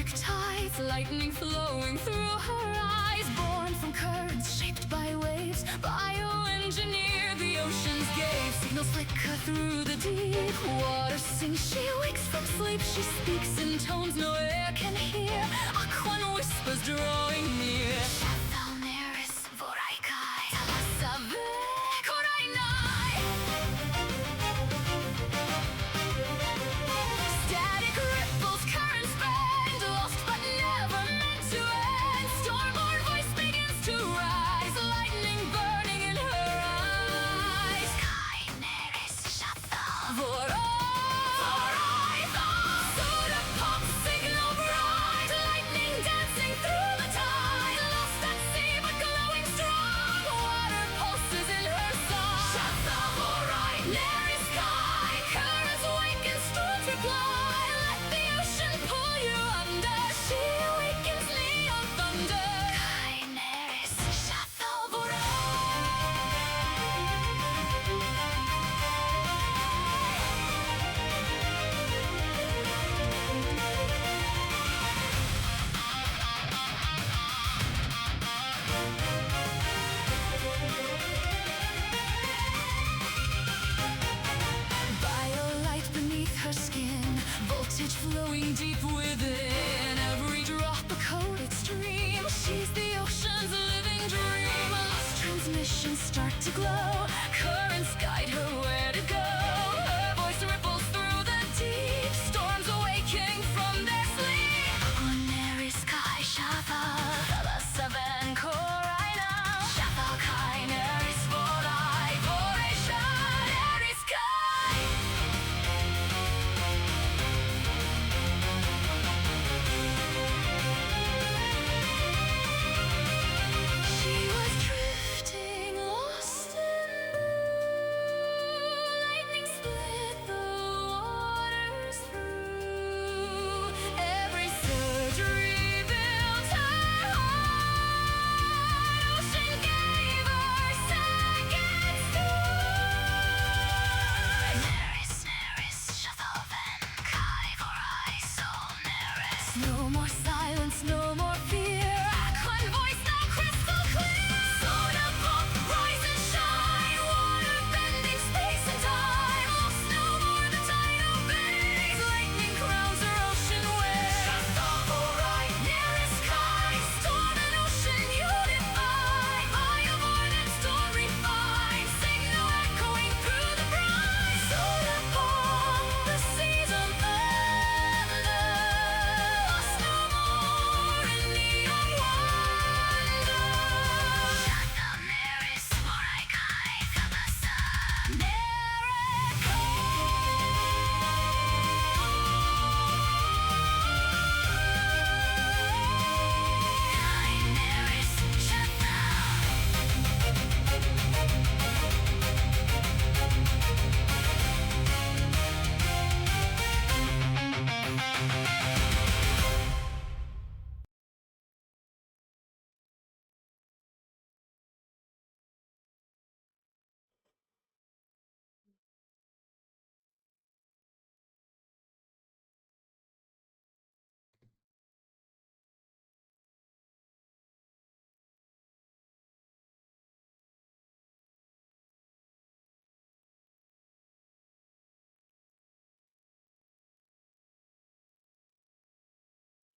electric tides, lightning flowing through her eyes. Born from currents shaped by waves, bioengineer the ocean's gave. Signals flicker through the deep, water sings. She wakes from sleep, she speaks in tones no air can hear. Aquan whispers drawing near. Static ripples, currents bend, lost but never meant to end. Stormborn voice begins to rise, lightning burning in her eyes. Kaineris Shathal Soda pop, signal bright, lightning dancing through the tide. Lost at sea but glowing strong, water pulses in her song. Shathal Nary sky, currents wake and storms reply. Let the ocean pull you under, she awakens neon thunder. Kaineris Shathal Biolight beneath her skin, voltage flowing deep within. Every drop a coded stream, she's the ocean's living dream. Lost transmissions start to glow, currents guide her where to go. Her voice ripples through the deep, storms awaking from their sleep. Aquanary sky, Shathal, Thalasavan, Koraina. Shathal, Kaineris, Volai, Voration, Nary sky. She was drifting, lost in blue. Lightning split the waters through. Every surge rebuilt her heart. Ocean gave her seconds through. Neris, Shathalven, Kai, Vorai, Sol, Neris. No more silence, no more fear. Aquan voice now crystal clear. Soda pop, rise and shine. Water bending space and time. Lost no more, the tide obeys. Lightning crowns her ocean waves. Shathal, Vorai, nearest sky. Storm and ocean unified. Fire born and storm refined. Signal echoing through the brine. Soda pop, the season endless. Lost no more in neon wonder. Shathal, Neris, Vorai, Kai, Thalassa, Nereko. Kaineris, Shathal.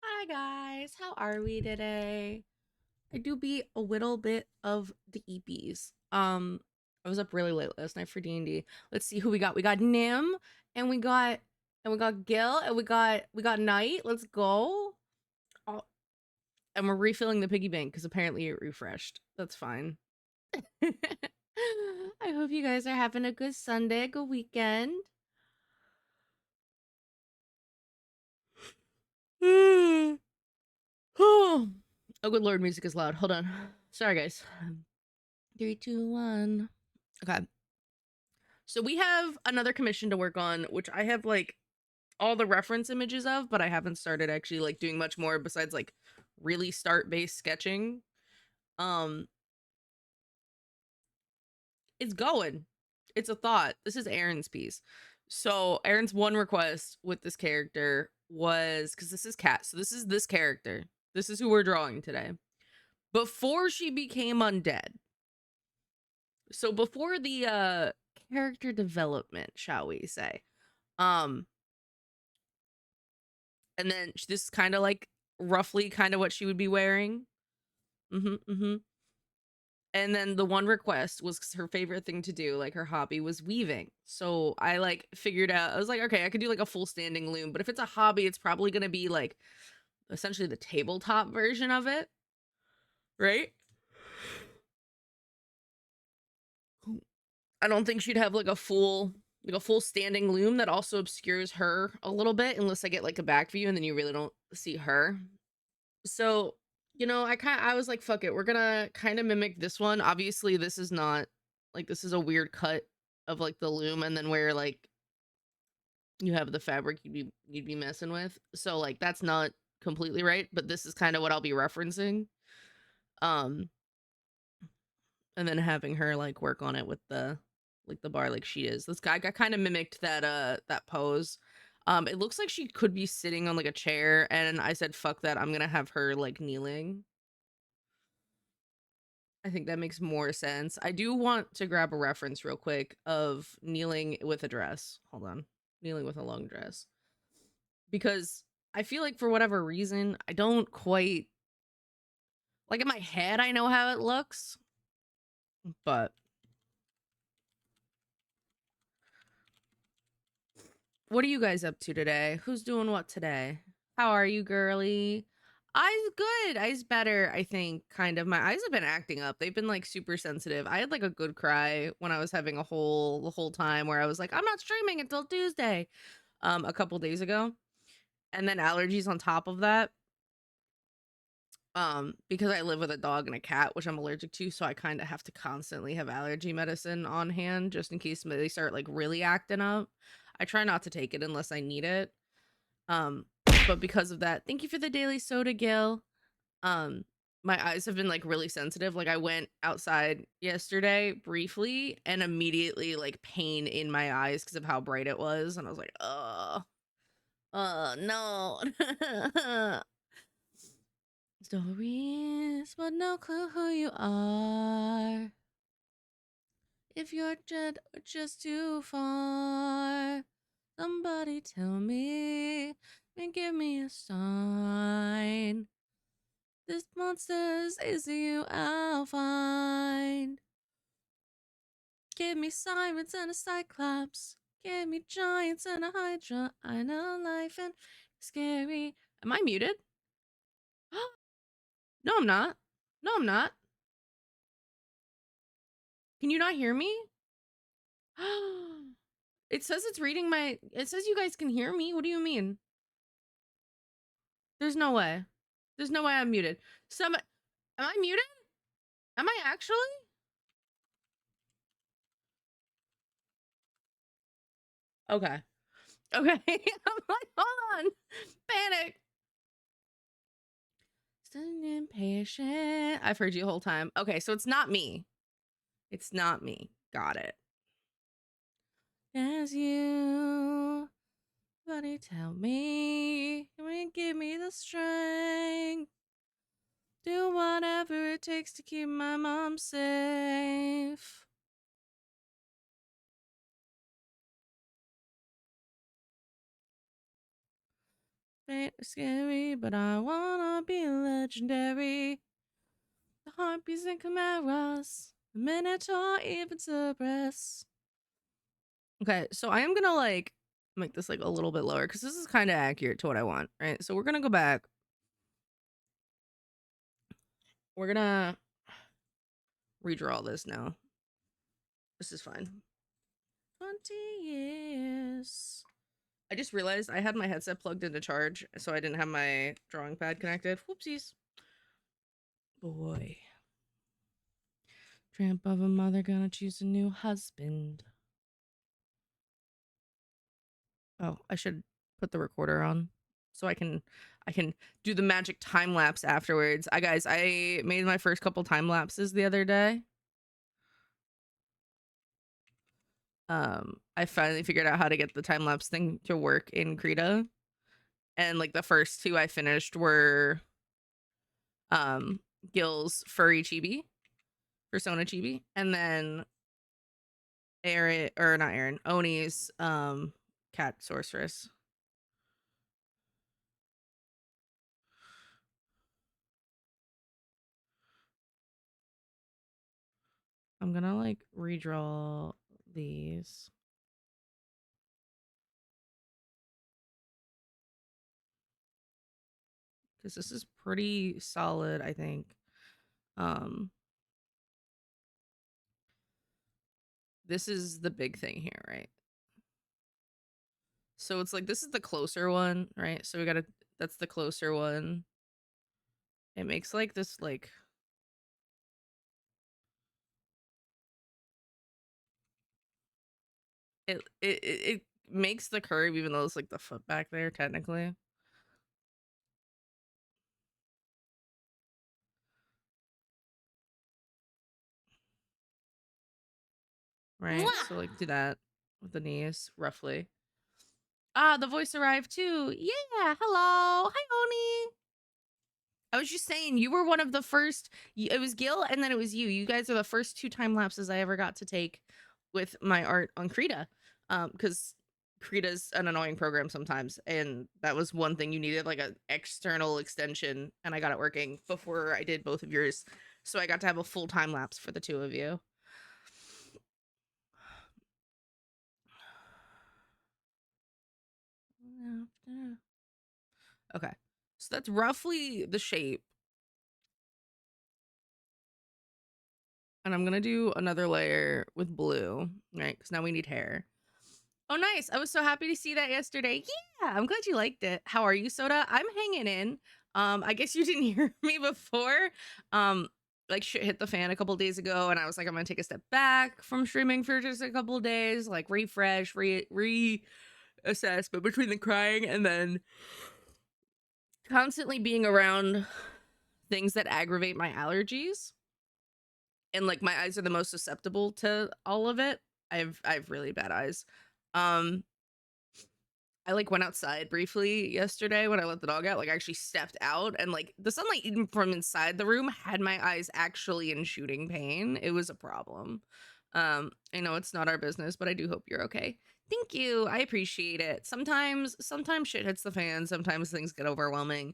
Hi guys, how are we today? I do be a little bit of the EPs. I was up really late last night for D&D. Let's see who we got. We got Nim and we got Gil and we got Knight. Let's go. Oh, and we're refilling the piggy bank because apparently it refreshed. That's fine. I hope you guys are having a good Sunday, a good weekend. Oh, good lord, music is loud. Hold on. Sorry, guys. 3, 2, 1. Okay. So we have another commission to work on, which I have like all the reference images of, but I haven't started actually like doing much more besides like really start-based sketching. It's going. It's a thought. This is Aaron's piece. So Aaron's one request with this character was because this is Kat. So this is this character. This is who we're drawing today. Before she became undead. So before the character development, shall we say. Um and then this is kind of like roughly kind of what she would be wearing. And then the one request was her favorite thing to do, like her hobby was weaving. So I like figured out, I was like, okay, I could do like a full standing loom, but if it's a hobby, it's probably going to be like essentially the tabletop version of it, right? I don't think she'd have like a full standing loom that also obscures her a little bit unless I get like a back view and then you really don't see her. So, you know, I was like, fuck it, we're gonna kind of mimic this one. Obviously, this is not like, this is a weird cut of like the loom and then where like you have the fabric you'd be messing with. So like that's not completely right, but this is kind of what I'll be referencing. Um and then having her like work on it with the like the bar like she is. This guy kind of mimicked that pose. It looks like she could be sitting on like a chair and I said fuck that, I'm going to have her like kneeling. I think that makes more sense. I do want to grab a reference real quick of kneeling with a dress. Hold on. Kneeling with a long dress. Because I feel like for whatever reason, I don't quite like in my head I know how it looks, but what are you guys up to today? Who's doing what today? How are you, girly? Eyes good. Eyes better, I think, kind of. My eyes have been acting up. They've been like super sensitive. I had like a good cry when I was having the whole time where I was like, I'm not streaming until Tuesday, a couple days ago. And then allergies on top of that. Because I live with a dog and a cat, which I'm allergic to, so I kind of have to constantly have allergy medicine on hand just in case they start like really acting up. I try not to take it unless I need it. Um, but because of that, thank you for the daily soda, Gil. Um, my eyes have been like really sensitive. Like I went outside yesterday briefly and immediately like pain in my eyes because of how bright it was, and I was like, no. Stories, but no clue who you are. If you're dead or just too far, somebody tell me and give me a sign. This monster's is you I'll find. Give me sirens and a cyclops. Give me giants and a hydra. I know life and scary. Am I muted? No, I'm not. No, I'm not. Can you not hear me? It says it's reading my. It says you guys can hear me. What do you mean? There's no way. There's no way I'm muted. Am I muted? Am I actually? Okay. Okay. I'm like, hold on. Panic. Still impatient. I've heard you the whole time. Okay, so it's not me. It's not me. Got it. As you, buddy, tell me, give me the strength. Do whatever it takes to keep my mom safe. Ain't scary, but I wanna be legendary. The harpies and chimeras, the minotaur, even Cerberus. Okay, so I am gonna like make this like a little bit lower because this is kind of accurate to what I want, right? So we're gonna go back. We're gonna redraw this now. This is fine. 20 years. I just realized I had my headset plugged into charge, so I didn't have my drawing pad connected. Whoopsies. Boy. Tramp of a mother gonna choose a new husband. Oh, I should put the recorder on so I can do the magic time lapse afterwards. I made my first couple time lapses the other day. I finally figured out how to get the time lapse thing to work in Krita. and like the first two I finished were um Gil's furry chibi, persona chibi, and then Aaron, or not Aaron, Oni's cat sorceress. I'm gonna like redraw these. Because this is pretty solid, I think. Um this is the big thing here, right? So it's like this is the closer one, right? So we gotta, that's the closer one. It makes like this like it makes the curve even though it's like the foot back there technically. Right? Mwah! So like do that with the knees, roughly. Ah, the voice arrived too. Yeah, hello. Hi, Oni. I was just saying, you were one of the first. It was Gil, and then it was you. You guys are the first 2 time lapses I ever got to take with my art on Krita, because Krita's an annoying program sometimes, and that was one thing you needed, like an external extension, and I got it working before I did both of yours, so I got to have a full time lapse for the 2 of you. Okay, so that's roughly the shape. And I'm gonna do another layer with blue, right? Because now we need hair. Oh, nice. I was so happy to see that yesterday. Yeah, I'm glad you liked it. How are you, Soda? I'm hanging in. I guess you didn't hear me before. Like shit hit the fan a couple days ago, and I was like, I'm gonna take a step back from streaming for just a couple days, like refresh, reassess. But between the crying and then constantly being around things that aggravate my allergies, and like my eyes are the most susceptible to all of it. I have really bad eyes. Um I like went outside briefly yesterday when I let the dog out. Like I actually stepped out, and like the sunlight even from inside the room had my eyes actually in shooting pain. It was a problem. I know it's not our business, but I do hope you're okay. Thank you. I appreciate it. Sometimes shit hits the fan, sometimes things get overwhelming.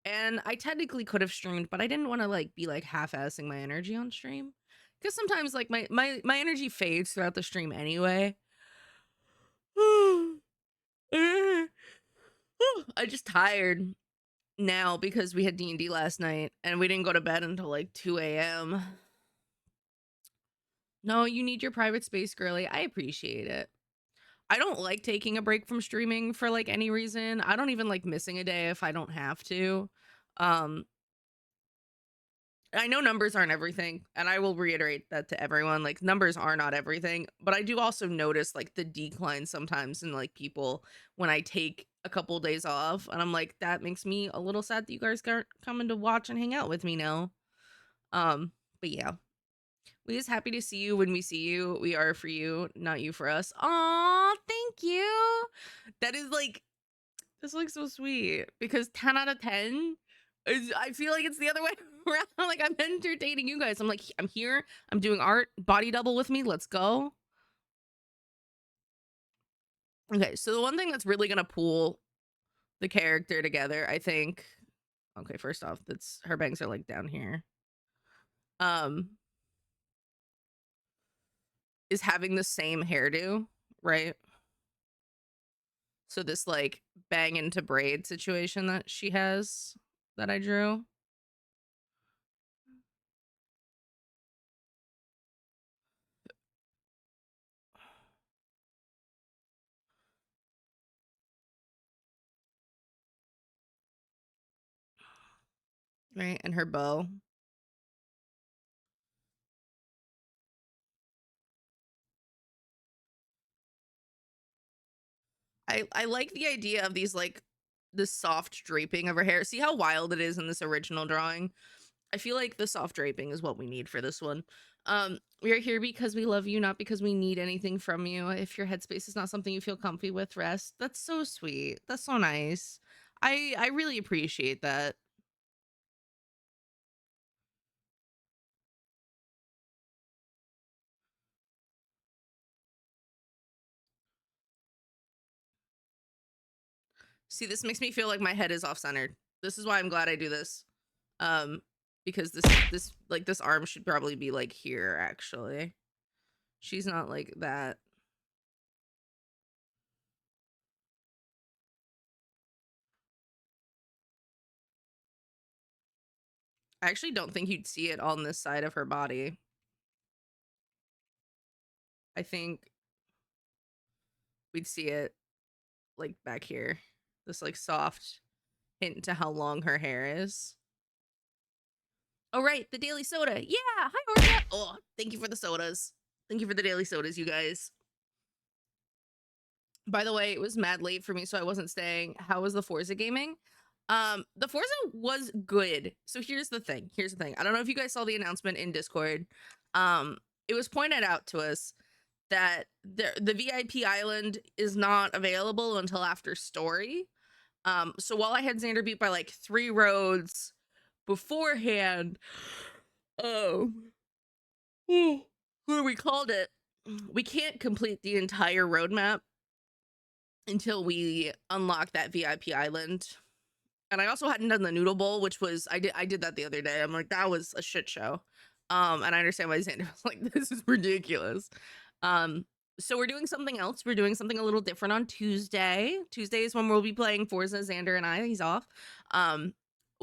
And I technically could have streamed, but I didn't want to like be like half-assing my energy on stream. Because sometimes like my energy fades throughout the stream anyway. I'm just tired now because we had D&D last night and we didn't go to bed until like 2 a.m. No, you need your private space, girly. I appreciate it. I don't like taking a break from streaming for like any reason. I don't even like missing a day if I don't have to. Um I know numbers aren't everything, and I will reiterate that to everyone. Like numbers are not everything, but I do also notice like the decline sometimes in like people when I take a couple days off, and I'm like, that makes me a little sad that you guys aren't coming to watch and hang out with me now. But yeah, we just happy to see you when we see you. We are for you, not you for us. Aw, thank you. That is like, that's like so sweet because 10 out of 10 is, I feel like it's the other way around. Like I'm entertaining you guys. I'm like, I'm here. I'm doing art. Body double with me. Let's go. Okay, so the one thing that's really gonna pull the character together, I think. Okay, first off, that's her bangs are like down here. Um, is having the same hairdo, right? So this like bang into braid situation that she has that I drew. Right, and her bow. I like the idea of these like this soft draping of her hair. See how wild it is in this original drawing? I feel like the soft draping is what we need for this one. We are here because we love you, not because we need anything from you. If your headspace is not something you feel comfy with, rest. That's so sweet. That's so nice. I really appreciate that. See, this makes me feel like my head is off centered. This is why I'm glad I do this. Um, because this arm should probably be like here, actually. She's not like that. I actually don't think you'd see it on this side of her body. I think we'd see it like back here. This like soft hint to how long her hair is. Oh, right, the daily soda. Yeah, hi, Orca. Oh, thank you for the sodas. Thank you for the daily sodas, you guys. By the way, it was mad late for me, so I wasn't staying. How was the Forza gaming? The Forza was good. So here's the thing. I don't know if you guys saw the announcement in Discord. It was pointed out to us that the VIP island is not available until after story. So while I had Xander beat by like 3 roads beforehand, what we called it, we can't complete the entire roadmap until we unlock that VIP island. And I also hadn't done the noodle bowl, which was I did that the other day. I'm like, that was a shit show. And I understand why Xander was like, this is ridiculous. So we're doing something else. We're doing something a little different on Tuesday. Tuesday is when we'll be playing Forza. Xander and I, he's off.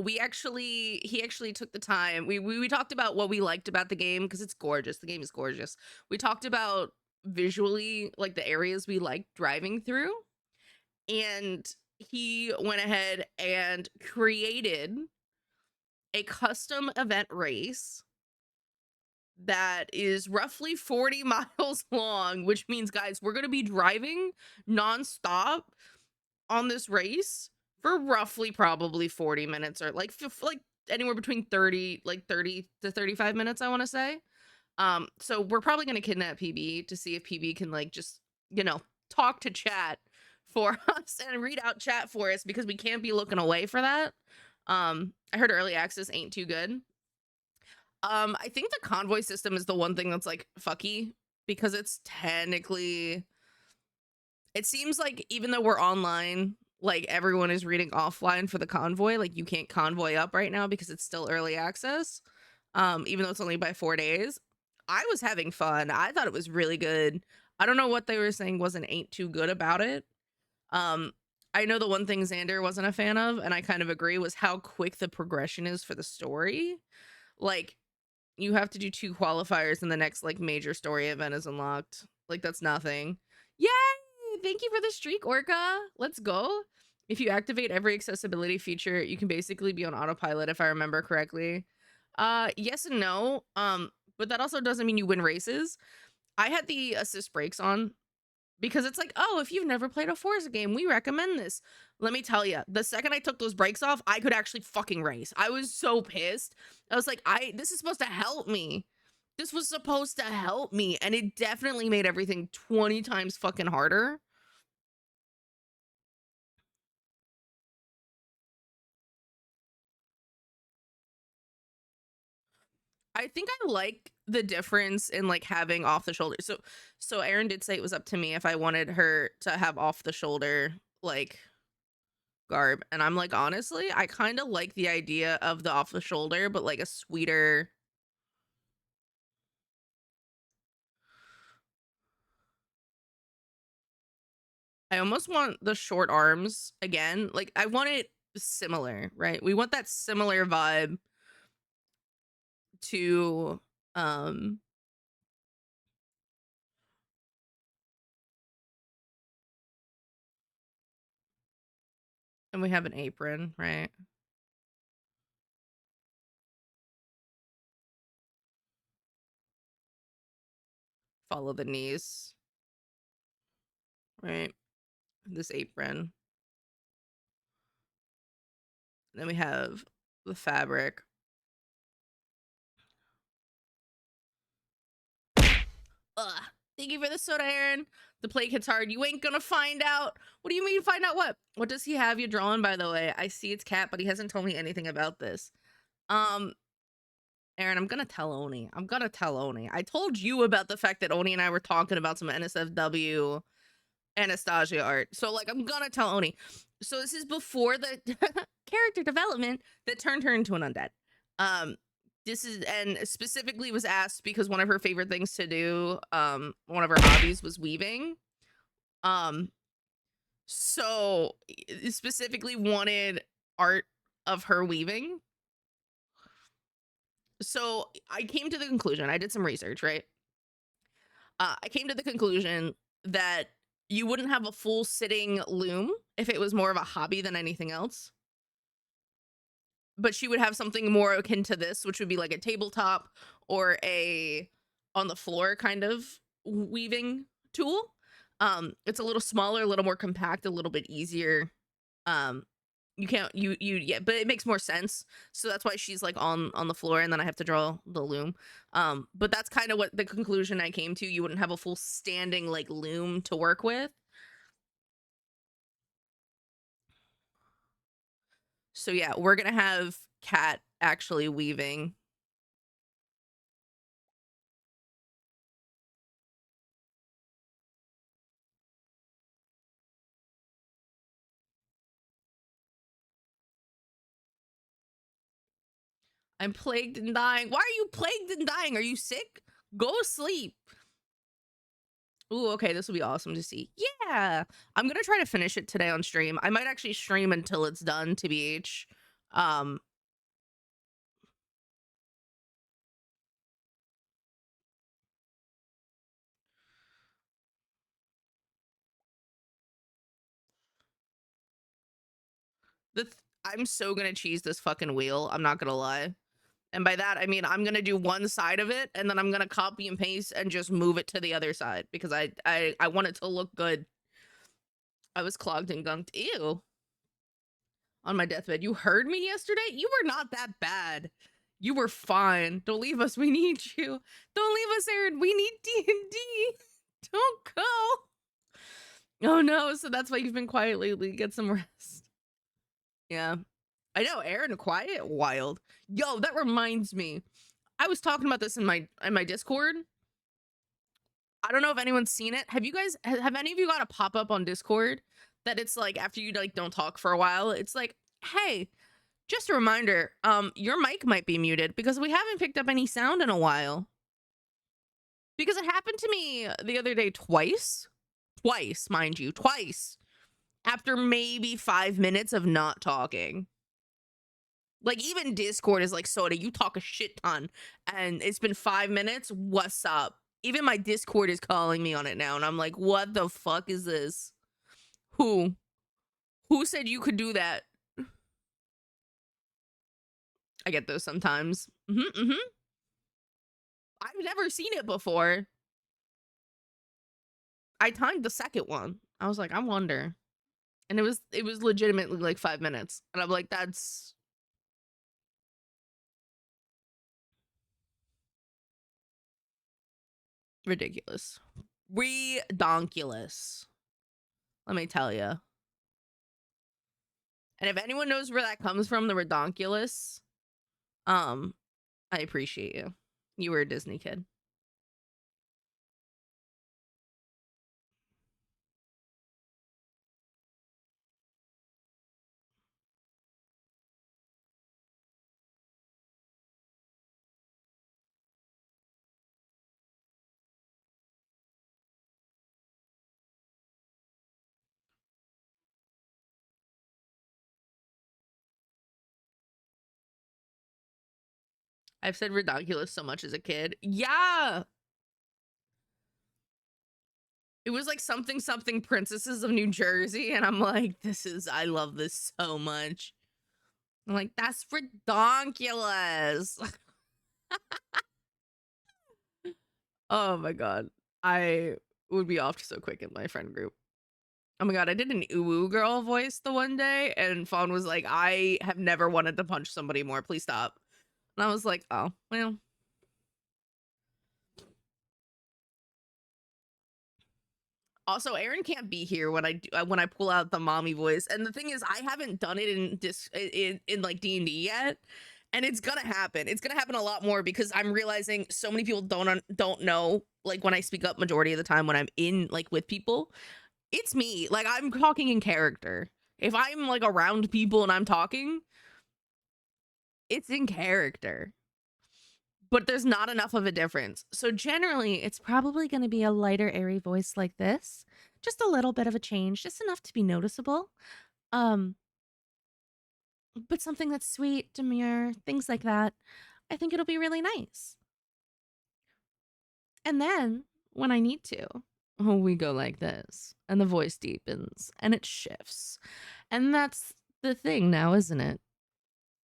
He actually took the time. We talked about what we liked about the game because it's gorgeous. The game is gorgeous. We talked about visually like the areas we liked driving through, and he went ahead and created a custom event race that is roughly 40 miles long, which means, guys, we're going to be driving nonstop on this race for roughly probably 40 minutes, or like anywhere between 30 to 35 minutes, I want to say. So we're probably going to kidnap PB to see if PB can like just, talk to chat for us and read out chat for us, because we can't be looking away for that. I heard early access ain't too good. I think the convoy system is the one thing that's like fucky, because it's technically, it seems like even though we're online, like everyone is reading offline for the convoy. Like you can't convoy up right now because it's still early access. Even though it's only by 4 days. I was having fun. I thought it was really good. I don't know what they were saying ain't too good about it. I know the one thing Xander wasn't a fan of, and I kind of agree, was how quick the progression is for the story. Like, you have to do 2 qualifiers and the next like major story event is unlocked. Like, that's nothing. Yay! Thank you for the streak, Orca. Let's go. If you activate every accessibility feature, you can basically be on autopilot, if I remember correctly. Yes and no. But that also doesn't mean you win races. I had the assist brakes on because it's like, oh, if you've never played a Forza game, we recommend this. Let me tell you, the second I took those brakes off, I could actually fucking race. I was so pissed. I was like, this is supposed to help me. This was supposed to help me, and it definitely made everything 20 times fucking harder. I think I like the difference in like having off the shoulder. So Erin did say it was up to me if I wanted her to have off the shoulder like garb, and I'm like, honestly, I kind of like the idea of the off the shoulder, but like a sweeter. I almost want the short arms again. Like, I want it similar, right? We want that similar vibe to um and we have an apron, right? Follow the knees, right? This apron. Then we have the fabric. Ugh. Thank you for the soda, Aaron. The plague hits hard. You ain't gonna find out. What do you mean find out what? What does he have you drawing, by the way? I see it's cat, but he hasn't told me anything about this. Aaron, I'm gonna tell Oni. I'm gonna tell Oni. I told you about the fact that Oni and I were talking about some NSFW Anastasia art. So, like, I'm gonna tell Oni. So this is before the character development that turned her into an undead. This is, and specifically was asked because one of her favorite things to do, one of her hobbies was weaving. So specifically wanted art of her weaving. So I came to the conclusion, I did some research, right? I came to the conclusion that you wouldn't have a full sitting loom if it was more of a hobby than anything else. But she would have something more akin to this, which would be like a tabletop or a on the floor kind of weaving tool. It's a little smaller, a little more compact, a little bit easier. You can't yeah, but it makes more sense. So that's why she's like on the floor, and then I have to draw the loom. But that's kind of what the conclusion I came to. You wouldn't have a full standing like loom to work with. So yeah, we're gonna have Kat actually weaving. I'm plagued and dying. Why are you plagued and dying? Are you sick? Go sleep. Ooh, okay, this will be awesome to see. Yeah, I'm gonna try to finish it today on stream. I might actually stream until it's done, TBH. I'm so gonna cheese this fucking wheel. I'm not gonna lie. And by that, I mean, I'm going to do one side of it, and then I'm going to copy and paste and just move it to the other side because I want it to look good. I was clogged and gunked. Ew. On my deathbed. You heard me yesterday? You were not that bad. You were fine. Don't leave us. We need you. Don't leave us, Aaron. We need D&D. Don't go. Oh, no. So that's why you've been quiet lately. Get some rest. Yeah. I know, Aaron, quiet, wild. Yo, that reminds me. I was talking about this in my Discord. I don't know if anyone's seen it. Have you guys have any of you got a pop-up on Discord that it's like after you like don't talk for a while, it's like, hey, just a reminder, your mic might be muted because we haven't picked up any sound in a while. Because it happened to me the other day twice. Twice, mind you, twice. After maybe 5 minutes of not talking. Like, even Discord is like, Soda, you talk a shit ton. And it's been 5 minutes. What's up? Even my Discord is calling me on it now. And I'm like, what the fuck is this? Who? Who said you could do that? I get those sometimes. I've never seen it before. I timed the second one. I was like, I wonder. And it was legitimately like 5 minutes. And I'm like, that's ridiculous. Redonkulous. Let me tell you. And if anyone knows where that comes from, the redonkulous, I appreciate you. You were a Disney kid. I've said redonkulous so much as a kid. Yeah. It was like something Princesses of New Jersey, and I'm like, I love this so much. I'm like, that's redonkulous. Oh my god. I would be off so quick in my friend group. Oh my god, I did an ooh girl voice the one day, and Fawn was like, I have never wanted to punch somebody more. Please stop. And I was like, oh, well. Also, Aaron can't be here when I pull out the mommy voice. And the thing is, I haven't done it in like D&D yet, and it's gonna happen. It's gonna happen a lot more because I'm realizing so many people don't know, like, when I speak up majority of the time when I'm in, like, with people, it's me. Like, I'm talking in character. If I'm, like, around people and I'm talking, it's in character. But there's not enough of a difference. So generally, it's probably going to be a lighter, airy voice like this. Just a little bit of a change, just enough to be noticeable. Um, but something that's sweet, demure, things like that. I think it'll be really nice. And then when I need to, oh, we go like this, and the voice deepens and it shifts. And that's the thing now, isn't it?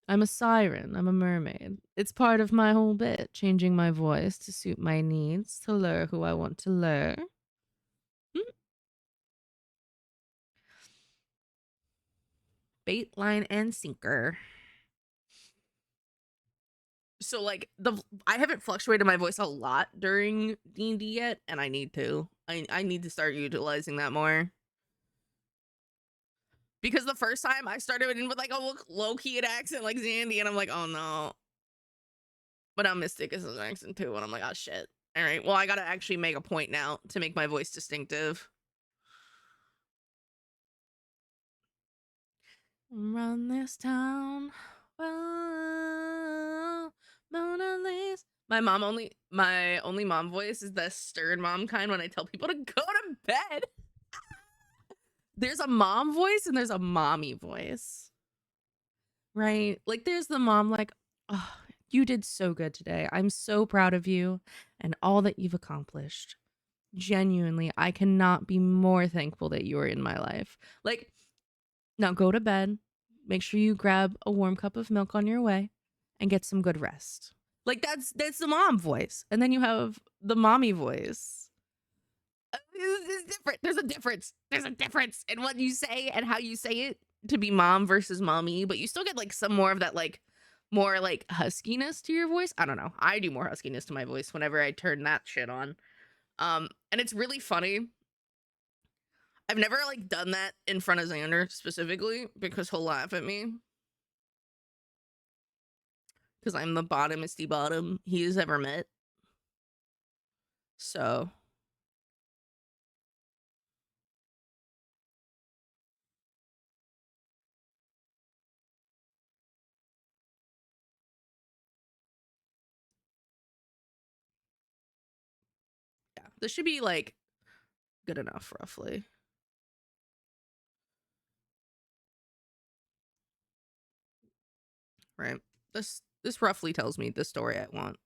I'm a siren. I'm a mermaid. It's part of my whole bit, changing my voice to suit my needs, to lure who I want to lure. Bait, line, and sinker. So, like, I haven't fluctuated my voice a lot during D&D yet, and I need to. I need to start utilizing that more. Because the first time I started in with, like, a low-key accent like Zandy, and I'm like, oh no. But now Mystic is an accent too, and I'm like, oh shit. All right, well, I gotta actually make a point now to make my voice distinctive. Run this town. Whoa, Mona Lisa. My only mom voice is the stern mom kind when I tell people to go to bed. There's a mom voice and there's a mommy voice. Right? Like, there's the mom, like, oh, you did so good today. I'm so proud of you and all that you've accomplished. Genuinely, I cannot be more thankful that you are in my life. Like, now go to bed. Make sure you grab a warm cup of milk on your way and get some good rest. Like, that's the mom voice. And then you have the mommy voice. It's different. There's a difference. There's a difference in what you say and how you say it to be mom versus mommy, but you still get, like, some more of that, like, more, like, huskiness to your voice. I don't know. I do more huskiness to my voice whenever I turn that shit on. And it's really funny. I've never, like, done that in front of Xander specifically because he'll laugh at me. Because I'm the bottomisty bottom he has ever met. So. Yeah, this should be, like, good enough, roughly. Right? This roughly tells me the story I want.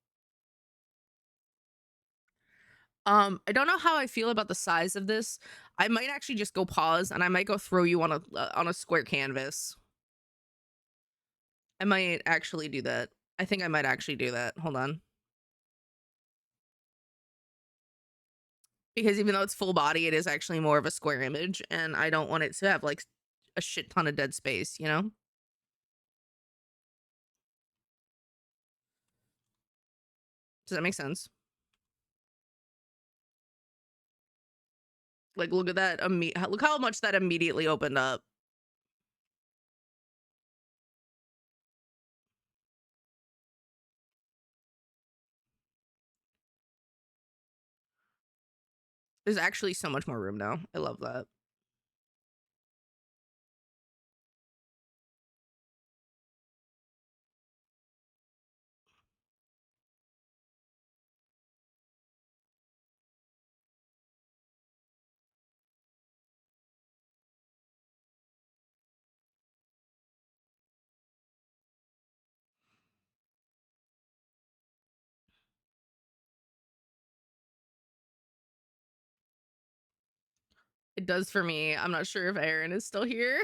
I don't know how I feel about the size of this. I might actually just go pause and I might go throw you on a square canvas. I might actually do that. I think I might actually do that. Hold on. Because even though it's full body, it is actually more of a square image, and I don't want it to have, like, a shit ton of dead space, you know? Does that make sense? Like, look at that. Look how much that immediately opened up. There's actually so much more room now. I love that. It does for me. I'm not sure if Aaron is still here.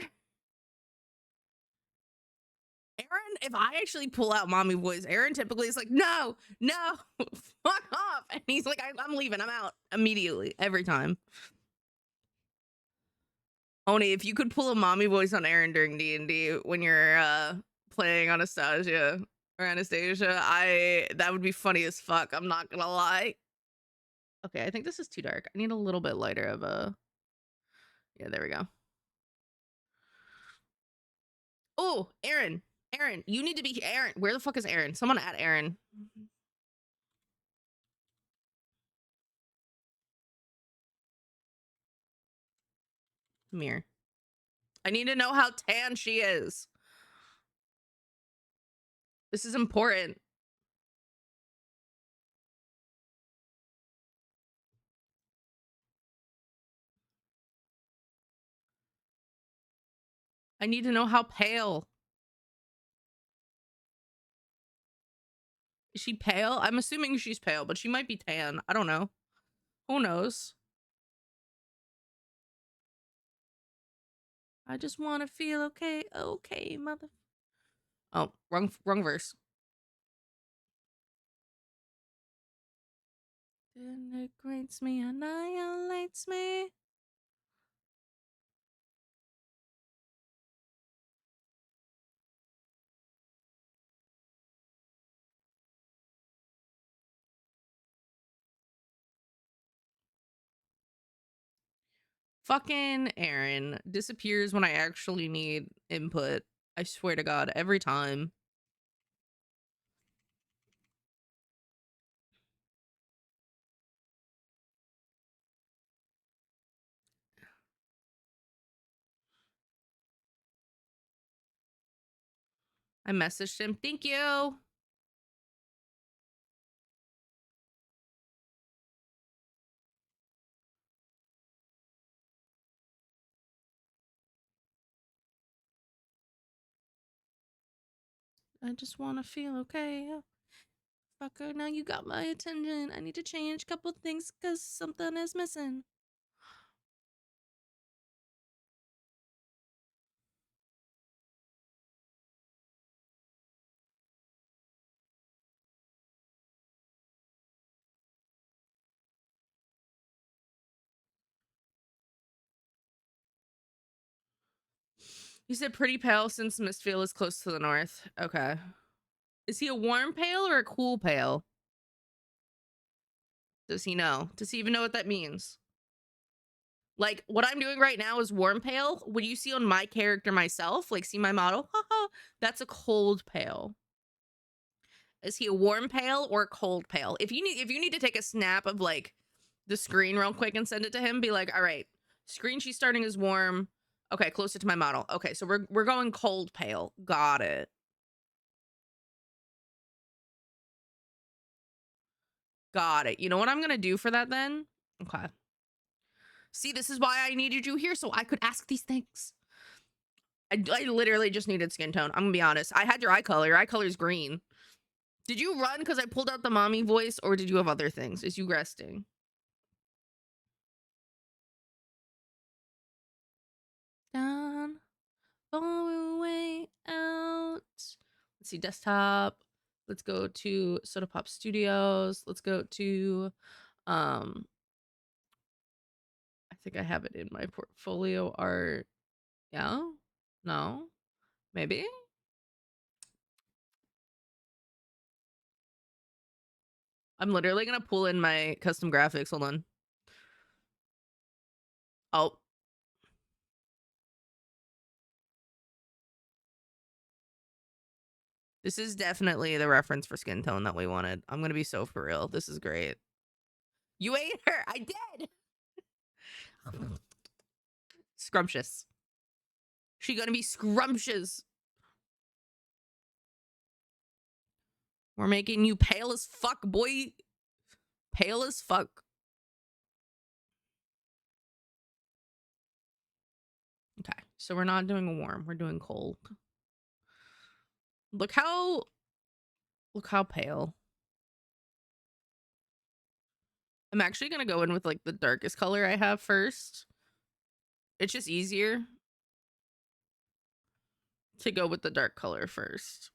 Aaron, if I actually pull out mommy voice, Aaron typically is like, no, fuck off. And he's like, I'm leaving. I'm out immediately, every time. Oni, if you could pull a mommy voice on Aaron during D&D when you're playing Anastasia or Anastasia, that would be funny as fuck. I'm not gonna lie. Okay, I think this is too dark. I need a little bit lighter of a... Yeah, there we go. Oh, Aaron. Aaron, you need to be... Aaron, where the fuck is Aaron? Someone add Aaron. Come here. I need to know how tan she is. This is important. I need to know how pale. Is she pale? I'm assuming she's pale, but she might be tan. I don't know. Who knows? I just want to feel okay. Okay, mother... Oh, wrong verse. Integrates me, annihilates me. Fucking Aaron disappears when I actually need input. I swear to God, every time. I messaged him. Thank you. I just want to feel okay. Fucker, now you got my attention. I need to change a couple things because something is missing. You said pretty pale since Mistfield is close to the north. Okay. Is he a warm pale or a cool pale? Does he know? Does he even know what that means? Like, what I'm doing right now is warm pale. What you see on my character myself, like, see my model? That's a cold pale. Is he a warm pale or a cold pale? If you need to take a snap of, like, the screen real quick and send it to him, be like, all right, screen she's starting is warm. Okay, closer to my model. Okay, so we're going cold pale. Got it. Got it. You know what I'm gonna do for that then? Okay. See, this is why I needed you here, so I could ask these things. I literally just needed skin tone. I'm gonna be honest. I had your eye color. Your eye color is green. Did you run because I pulled out the mommy voice, or did you have other things? Is you resting? Down, far way out. Let's see, desktop. Let's go to Soda Pop Studios. Let's go to, I think I have it in my portfolio art. Yeah? No? Maybe? I'm literally gonna pull in my custom graphics. Hold on. Oh. This is definitely the reference for skin tone that we wanted. I'm gonna be so for real. This is great. You ate her. I did. Scrumptious. She gonna be scrumptious. We're making you pale as fuck, boy. Pale as fuck. Okay, so we're not doing warm. We're doing cold. Look how pale. I'm actually gonna go in with like the darkest color I have first. It's just easier to go with the dark color first.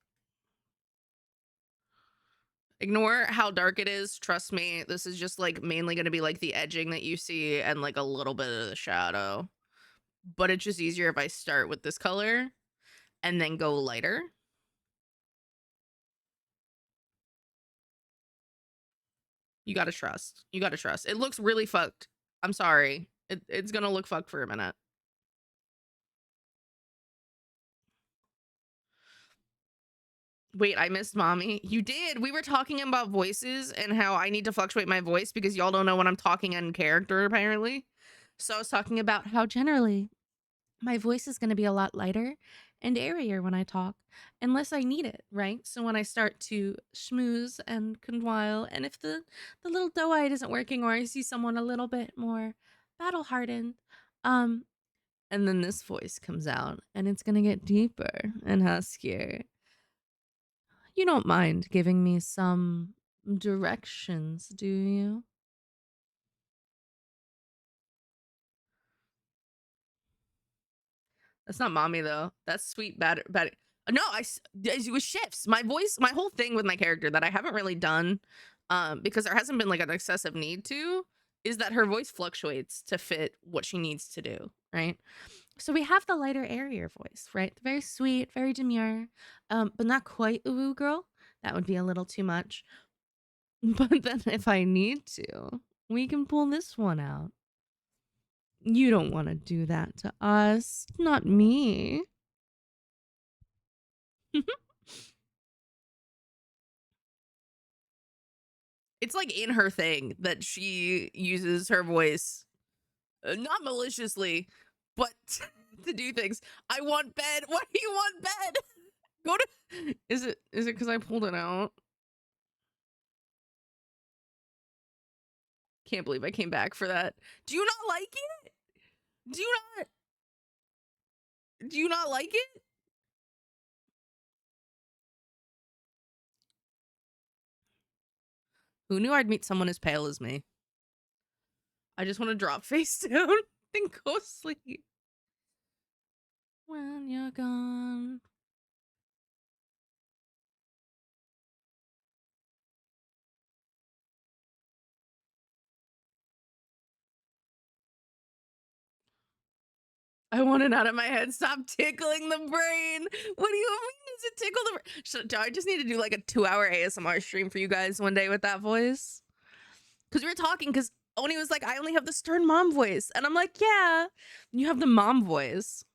Ignore how dark it is. Trust me, this is just like mainly going to be like the edging that you see and like a little bit of the shadow. But it's just easier if I start with this color and then go lighter. You gotta trust. You gotta trust. It looks really fucked. I'm sorry. It's gonna look fucked for a minute. Wait, I missed mommy. You did. We were talking about voices and how I need to fluctuate my voice because y'all don't know when I'm talking in character, apparently. So I was talking about how generally my voice is going to be a lot lighter and airier when I talk, unless I need it, right? So when I start to schmooze and conwile, and if the little doe-eyed isn't working, or I see someone a little bit more battle hardened, um, and then this voice comes out, and it's gonna get deeper and huskier. You don't mind giving me some directions, do you? That's not mommy though. That's sweet bad. No, it was shifts. My voice, my whole thing with my character that I haven't really done, because there hasn't been like an excessive need to, is that her voice fluctuates to fit what she needs to do, right? So we have the lighter, airier voice, right? Very sweet, very demure, but not quite a woo girl. That would be a little too much. But then if I need to, we can pull this one out. You don't want to do that to us. Not me. It's like in her thing that she uses her voice, not maliciously, but to do things. I want bed. Why do you want bed? Go to. Is it because I pulled it out? Can't believe I came back for that. Do you not like it? Do you not? Do you not like it? Who knew I'd meet someone as pale as me? I just want to drop face down and go sleep. When you're gone. I want it out of my head. Stop tickling the brain. What do you mean? Does it tickle the brain? Do I just need to do like a 2-hour ASMR stream for you guys one day with that voice? Because we were talking, because Oni was like, I only have the stern mom voice. And I'm like, yeah, you have the mom voice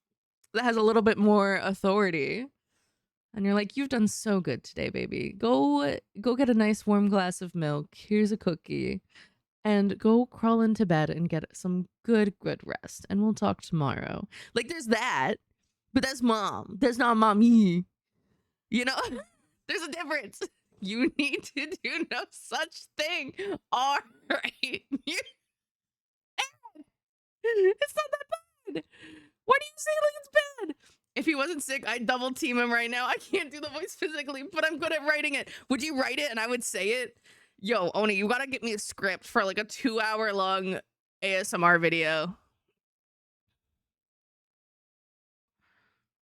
that has a little bit more authority. And you're like, you've done so good today, baby. Go get a nice warm glass of milk. Here's a cookie. And go crawl into bed and get some good rest. And we'll talk tomorrow. Like, there's that. But that's mom. That's not mommy. You know? There's a difference. You need to do no such thing. All right. It's not that bad. Why do you say like it's bad? If he wasn't sick, I'd double team him right now. I can't do the voice physically, but I'm good at writing it. Would you write it and I would say it? Yo, Oni, you gotta get me a script for like a 2-hour long ASMR video.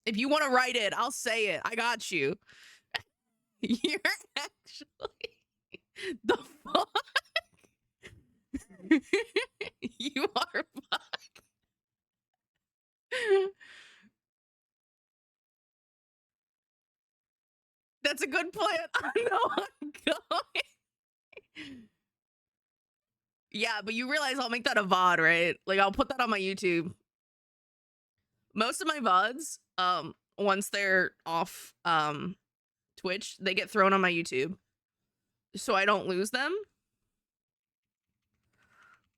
If you want to write it, I'll say it. I got you. You're actually the fuck. You are fuck. That's a good plan. I know I'm going. Yeah, but you realize I'll make that a VOD, right? Like I'll put that on my YouTube. Most of my VODs, once they're off Twitch, they get thrown on my YouTube. So I don't lose them.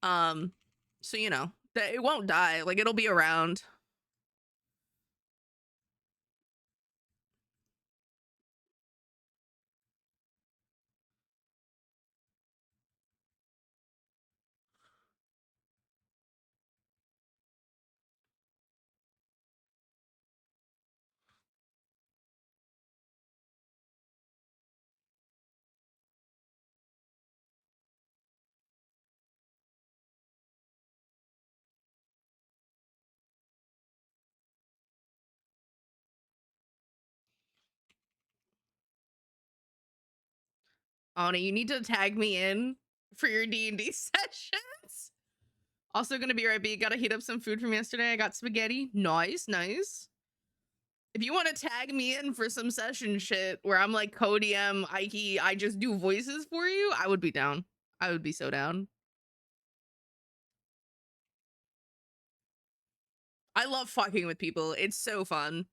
So you know, that it won't die. Like it'll be around. Anna, you need to tag me in for your D&D sessions. Also gonna be right back. Gotta heat up some food from yesterday. I got spaghetti. Nice. If you want to tag me in for some session shit where I'm like Cody M, Ike, I just do voices for you, I would be down. I would be so down. I love fucking with people. It's so fun.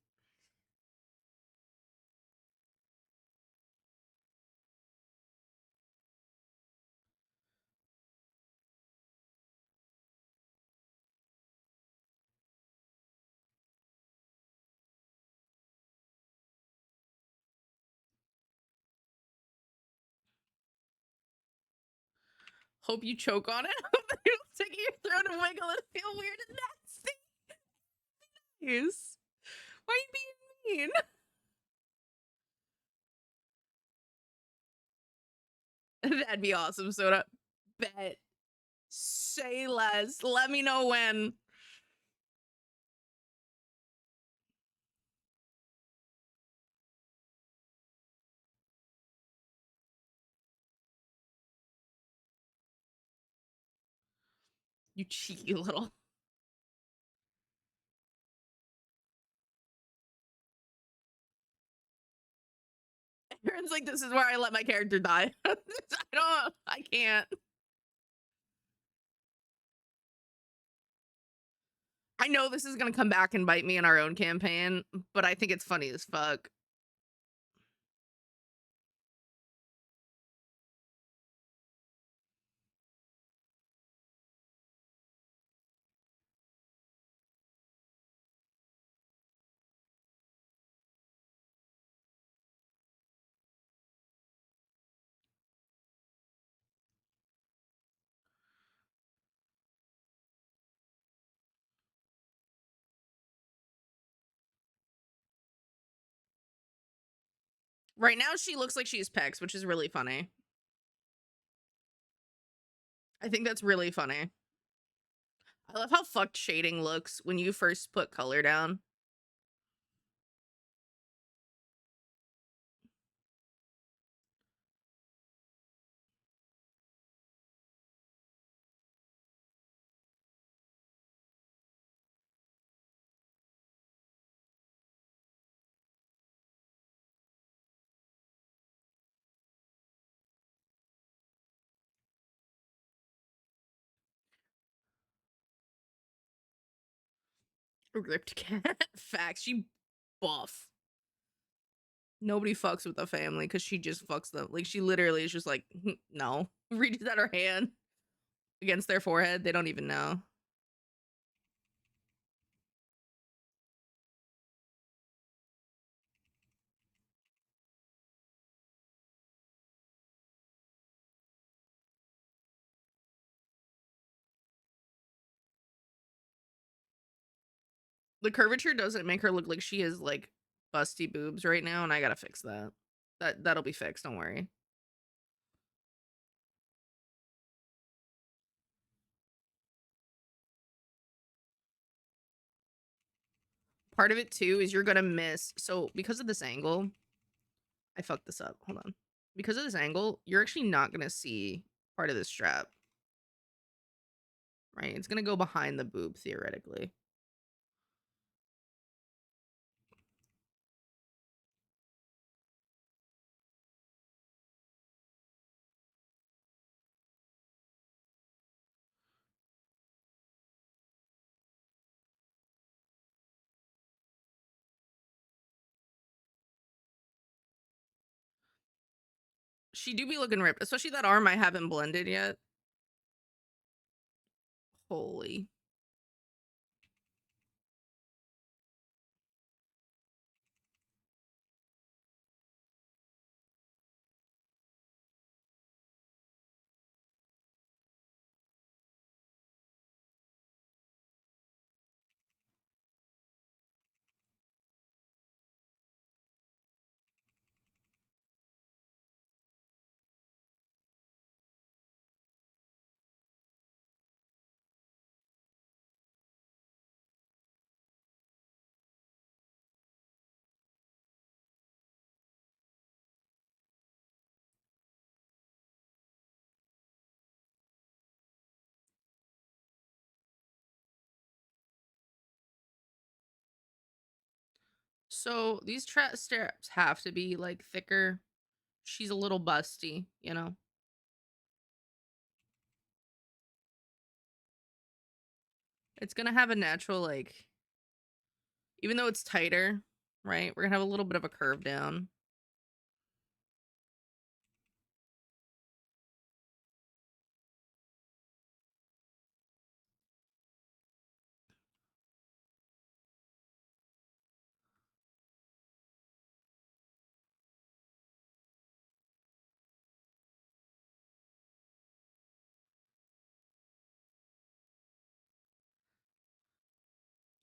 Hope you choke on it. Hope that you'll stick in your throat and wiggle and feel weird and nasty. Yes. Why are you being mean? That'd be awesome, Soda. Bet. Say less. Let me know when. You cheeky little. Aaron's like, this is where I let my character die. I can't. I know this is gonna come back and bite me in our own campaign, but I think it's funny as fuck. Right now, she looks like she's pecs, which is really funny. I think that's really funny. I love how fucked shading looks when you first put color down. Ripped cat. Facts. She buff. Nobody fucks with the family because she just fucks them. Like, she literally is just like, no. Reaches out her hand against their forehead. They don't even know. The curvature doesn't make her look like she has like busty boobs right now, and I gotta fix that. That'll be fixed, don't worry. Part of it too is you're gonna miss. So because of this angle, I fucked this up. Hold on. Because of this angle, you're actually not gonna see part of the strap. Right? It's gonna go behind the boob theoretically. She do be looking ripped, especially that arm I haven't blended yet. Holy. So these straps have to be like thicker. She's a little busty, you know. It's gonna have a natural, like, even though it's tighter, right? We're gonna have a little bit of a curve down.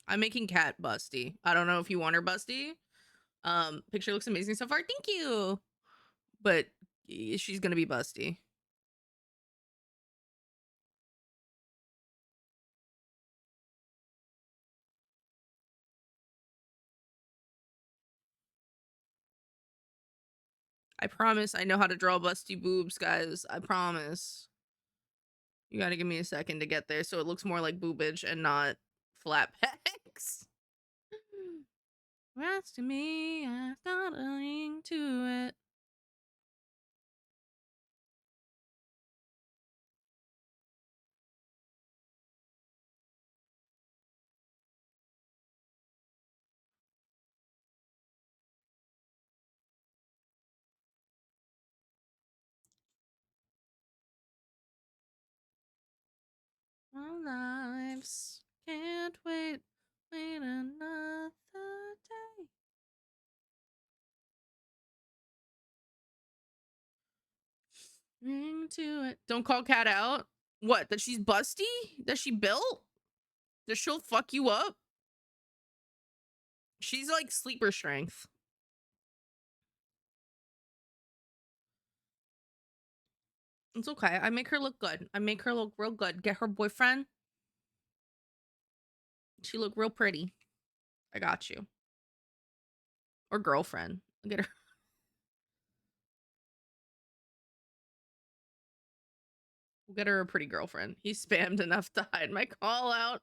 I'm making Cat busty. I don't know if you want her busty. Picture looks amazing so far. Thank you. But she's gonna be busty. I promise I know how to draw busty boobs, guys. I promise. You gotta give me a second to get there so it looks more like boobage and not flat pecs. Rest to me, I got a link to it. Our lives can't wait another day. Ring to it. Don't call Cat out. What? That she's busty? That she built? That she'll fuck you up? She's like sleeper strength. It's okay. I make her look good. I make her look real good. Get her boyfriend. She look real pretty. I got you. Or girlfriend. I'll get her. We'll get her a pretty girlfriend. He spammed enough to hide my call out.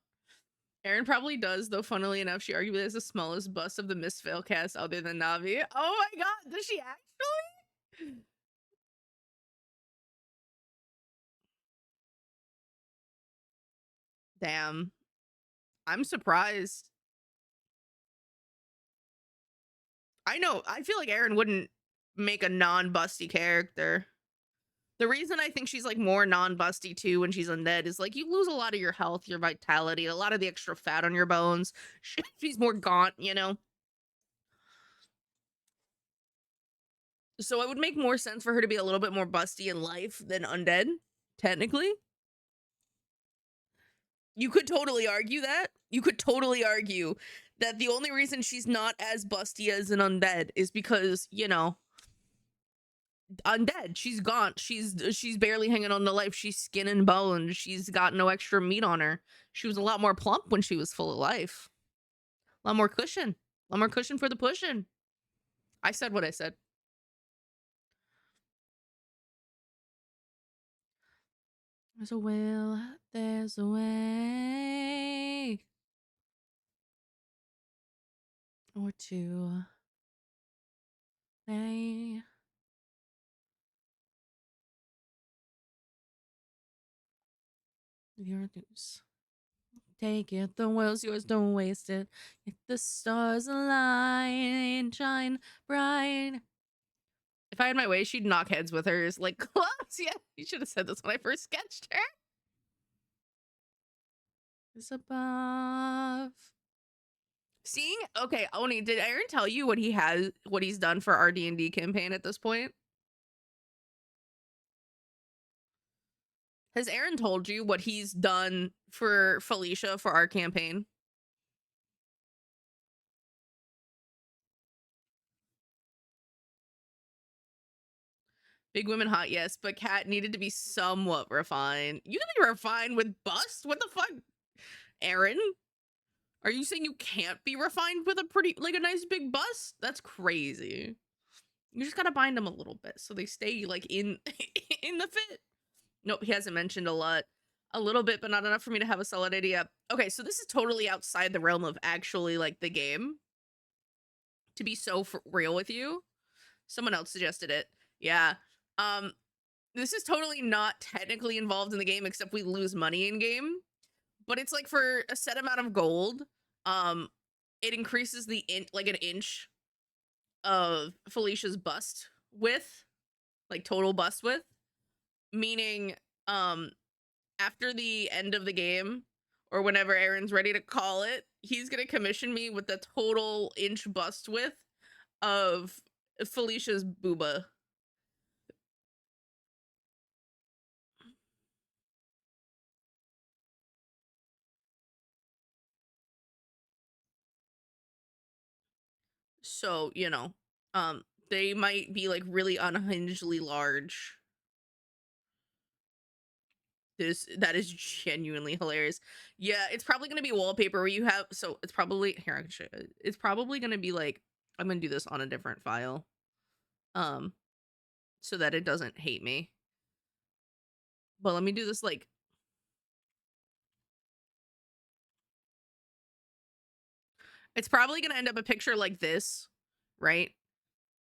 Aaron probably does, though. Funnily enough, she arguably has the smallest bust of the Miss Fail cast other than Navi. Oh my god, does she actually? Damn. I'm surprised. I know. I feel like Aaron wouldn't make a non-busty character. The reason I think she's like more non-busty too when she's undead is like you lose a lot of your health, your vitality, a lot of the extra fat on your bones. She's more gaunt, you know? So it would make more sense for her to be a little bit more busty in life than undead, technically. You could totally argue that. You could totally argue that the only reason she's not as busty as an undead is because, you know, undead. She's gaunt. She's barely hanging on to life. She's skin and bone. She's got no extra meat on her. She was a lot more plump when she was full of life. A lot more cushion. A lot more cushion for the pushing. I said what I said. There's a will, there's a way. Or two. They. Your news. Take it, the world's yours, don't waste it. If the stars align, shine bright. If I had my way, she'd knock heads with hers like close. Yeah, you should have said this when I first sketched her. Is above. Seeing, okay, Oni, did Aaron tell you what he's done for our D&D campaign at this point? Has Aaron told you what he's done for Felicia for our campaign? Big women hot, yes, but Cat needed to be somewhat refined. You can be refined with bust? What the fuck? Aaron? Are you saying you can't be refined with a pretty, like a nice big bust? That's crazy. You just gotta bind them a little bit so they stay like in in the fit. Nope, he hasn't mentioned a lot. A little bit, but not enough for me to have a solid idea. Okay, so this is totally outside the realm of actually like the game. To be so for real with you. Someone else suggested it. Yeah. This is totally not technically involved in the game except we lose money in game. but it's like for a set amount of gold. Um, it increases the like an inch of Felicia's bust width, like total bust width, meaning um after the end of the game or whenever Aaron's ready to call it, he's gonna commission me with the total inch bust width of Felicia's booba. So, you know, they might be like really unhingedly large. That is genuinely hilarious. Yeah, it's probably gonna be wallpaper where you have, so it's probably here I can show you. It's probably gonna be like, I'm gonna do this on a different file. Um, so that it doesn't hate me. But let me do this like, it's probably gonna end up a picture like this, right?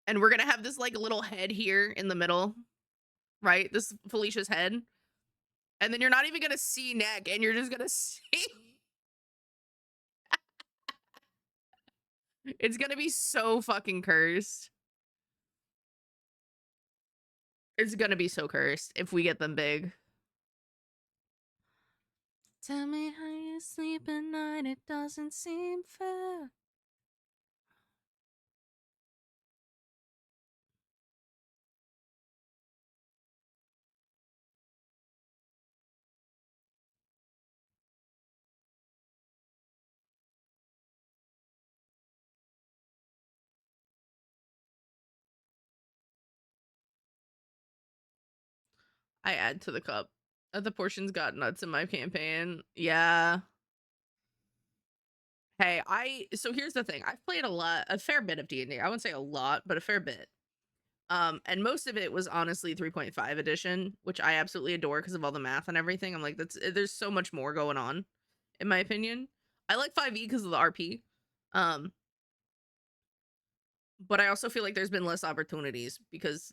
And we're gonna have this like little head here in the middle, right? This Felicia's head. And then you're not even gonna see neck, and you're just gonna see it's gonna be so fucking cursed. It's gonna be so cursed if we get them big. Tell me how you sleep at night, it doesn't seem fair. I add to the cup. The portions got nuts in my campaign. Yeah. Hey, so here's the thing. I've played a fair bit of D&D. I wouldn't say a lot, but a fair bit. And most of it was honestly 3.5 edition, which I absolutely adore because of all the math and everything. I'm like, there's so much more going on, in my opinion. I like 5e because of the RP. But I also feel like there's been less opportunities because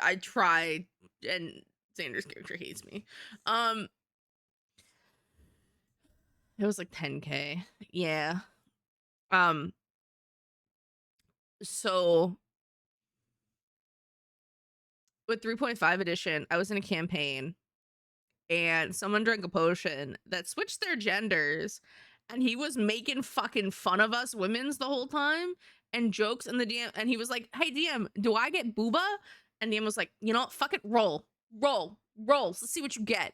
I try, and Xander's character hates me. It was like 10K. Yeah. Um so with 3.5 edition, I was in a campaign and someone drank a potion that switched their genders, and he was making fucking fun of us women's the whole time and jokes in the DM, and he was like, "Hey DM, do I get booba?" And DM was like, "You know what, fuck it, roll, let's see what you get."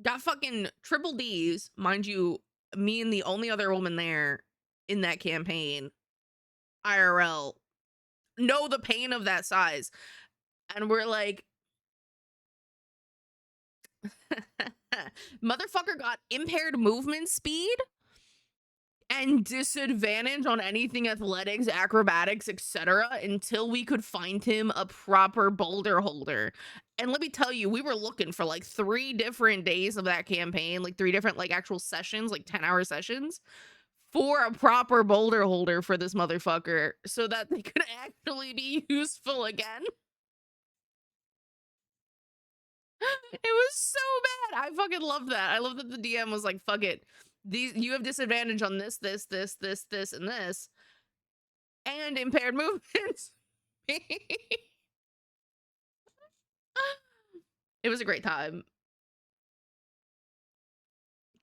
Got fucking triple D's, mind you. Me and the only other woman there in that campaign, IRL, know the pain of that size. And we're like, motherfucker got impaired movement speed and disadvantage on anything athletics, acrobatics, etc. until we could find him a proper boulder holder. And let me tell you, we were looking for like 3 different days of that campaign, like 3 different like actual sessions, like 10-hour sessions, for a proper boulder holder for this motherfucker so that they could actually be useful again. It was so bad. I fucking love that. I love that the DM was like, fuck it. You have disadvantage on this, and this, and impaired movements. It was a great time.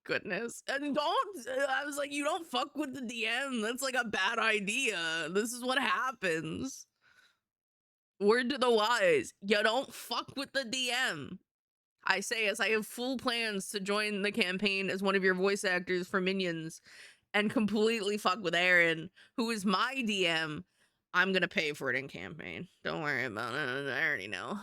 Goodness. And I was like, you don't fuck with the DM. That's like a bad idea. This is what happens. Word to the wise. You don't fuck with the DM. I say as I have full plans to join the campaign as one of your voice actors for Minions and completely fuck with Aaron, who is my DM. I'm gonna pay for it in campaign. Don't worry about it. I already know.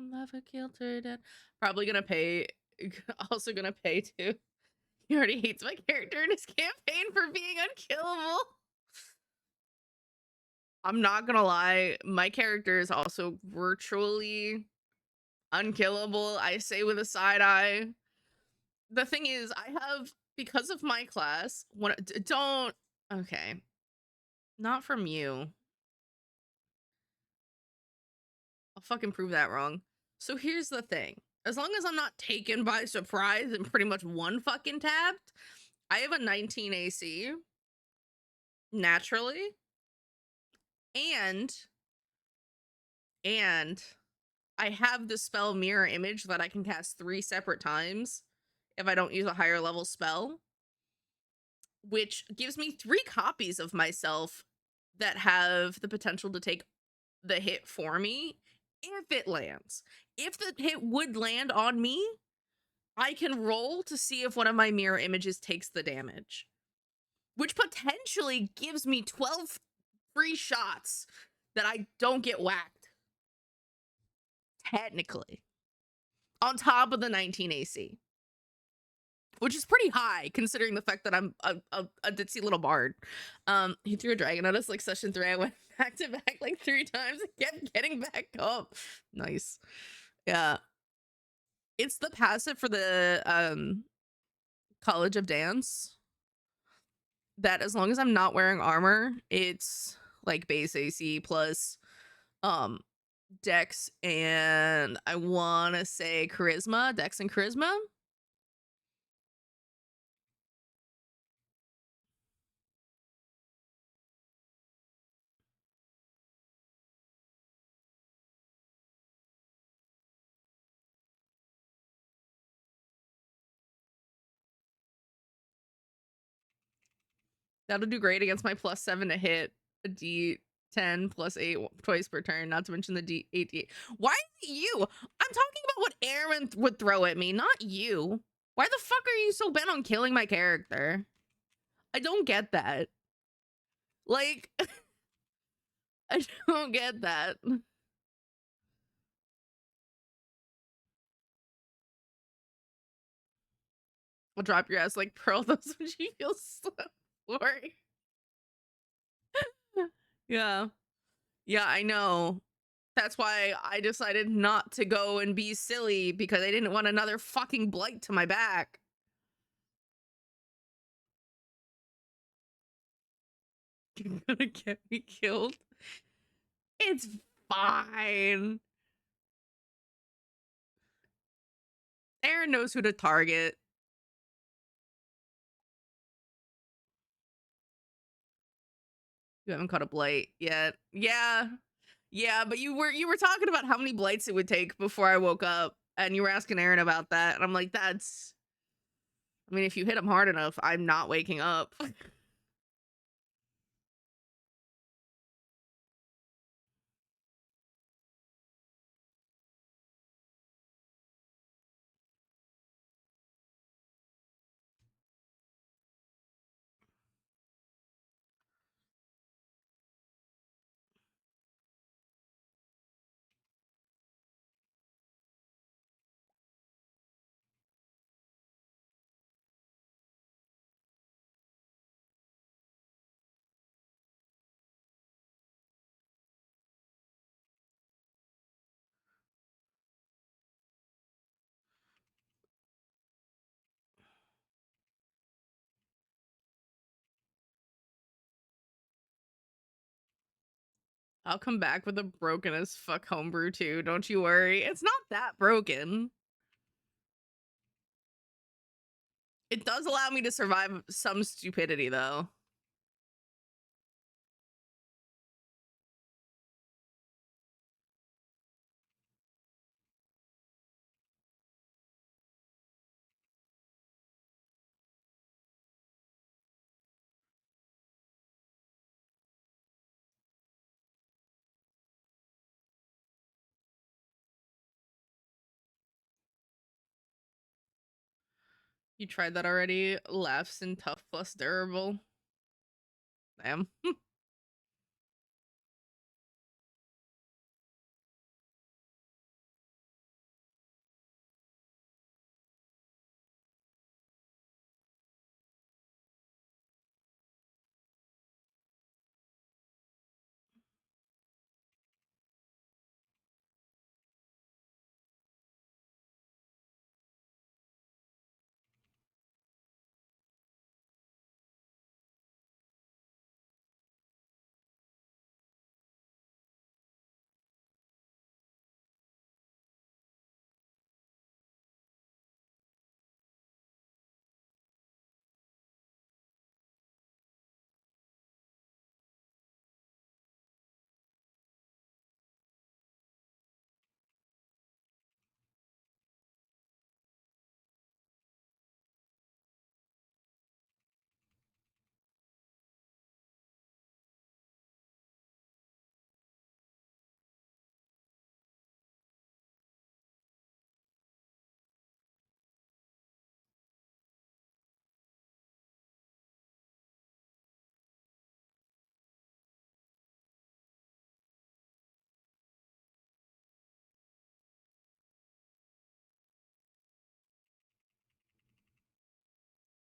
Never killed her dead. Probably gonna pay. Also gonna pay too. He already hates my character in his campaign for being unkillable. I'm not gonna lie, my character is also virtually unkillable. I say with a side eye. The thing is, I have, because of my class, don't, okay, not from you. I'll fucking prove that wrong. So here's the thing. As long as I'm not taken by surprise and pretty much one fucking tapped, I have a 19 AC naturally, and and I have the spell Mirror Image that I can cast 3 separate times if I don't use a higher level spell, which gives me 3 copies of myself that have the potential to take the hit for me if it lands. If the hit would land on me, I can roll to see if one of my mirror images takes the damage, which potentially gives me 12 free shots that I don't get whacked. Technically. On top of the 19 AC. Which is pretty high considering the fact that I'm a ditzy little bard. He threw a dragon at us like session 3. I went back to back like 3 times and kept getting back up. Nice. Yeah. It's the passive for the College of Dance that as long as I'm not wearing armor, it's like base AC plus dex and I want to say charisma, dex and charisma. That'll do great against my +7 to hit, a D10 +8 twice per turn, not to mention the D8. Why is it you? I'm talking about what Aaron would throw at me, not you. Why the fuck are you so bent on killing my character? I don't get that. Like, I don't get that. I'll drop your ass like Pearl does when she feels so sorry. Yeah. Yeah, I know. That's why I decided not to go and be silly because I didn't want another fucking blight to my back. You're gonna get me killed. It's fine. Aaron knows who to target. You haven't caught a blight yet. Yeah. Yeah, but you were talking about how many blights it would take before I woke up, and you were asking Aaron about that, and I'm like, that's, I mean, if you hit him hard enough, I'm not waking up. I'll come back with a broken as fuck homebrew too, don't you worry. It's not that broken. It does allow me to survive some stupidity though. You tried that already? Laughs in tough plus durable. Damn.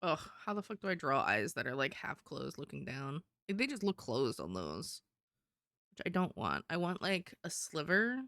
Ugh, how the fuck do I draw eyes that are like half closed looking down? Like, they just look closed on those, which I don't want. I want like a sliver.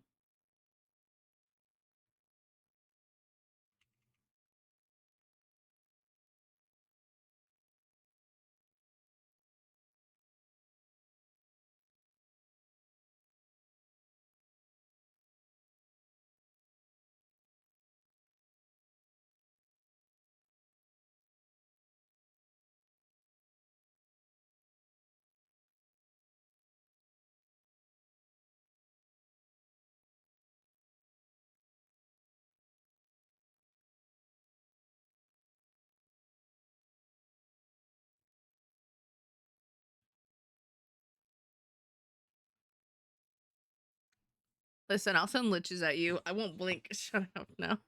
Listen, I'll send liches at you. I won't blink. Shut up now.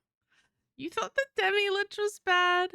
You thought the demi lich was bad?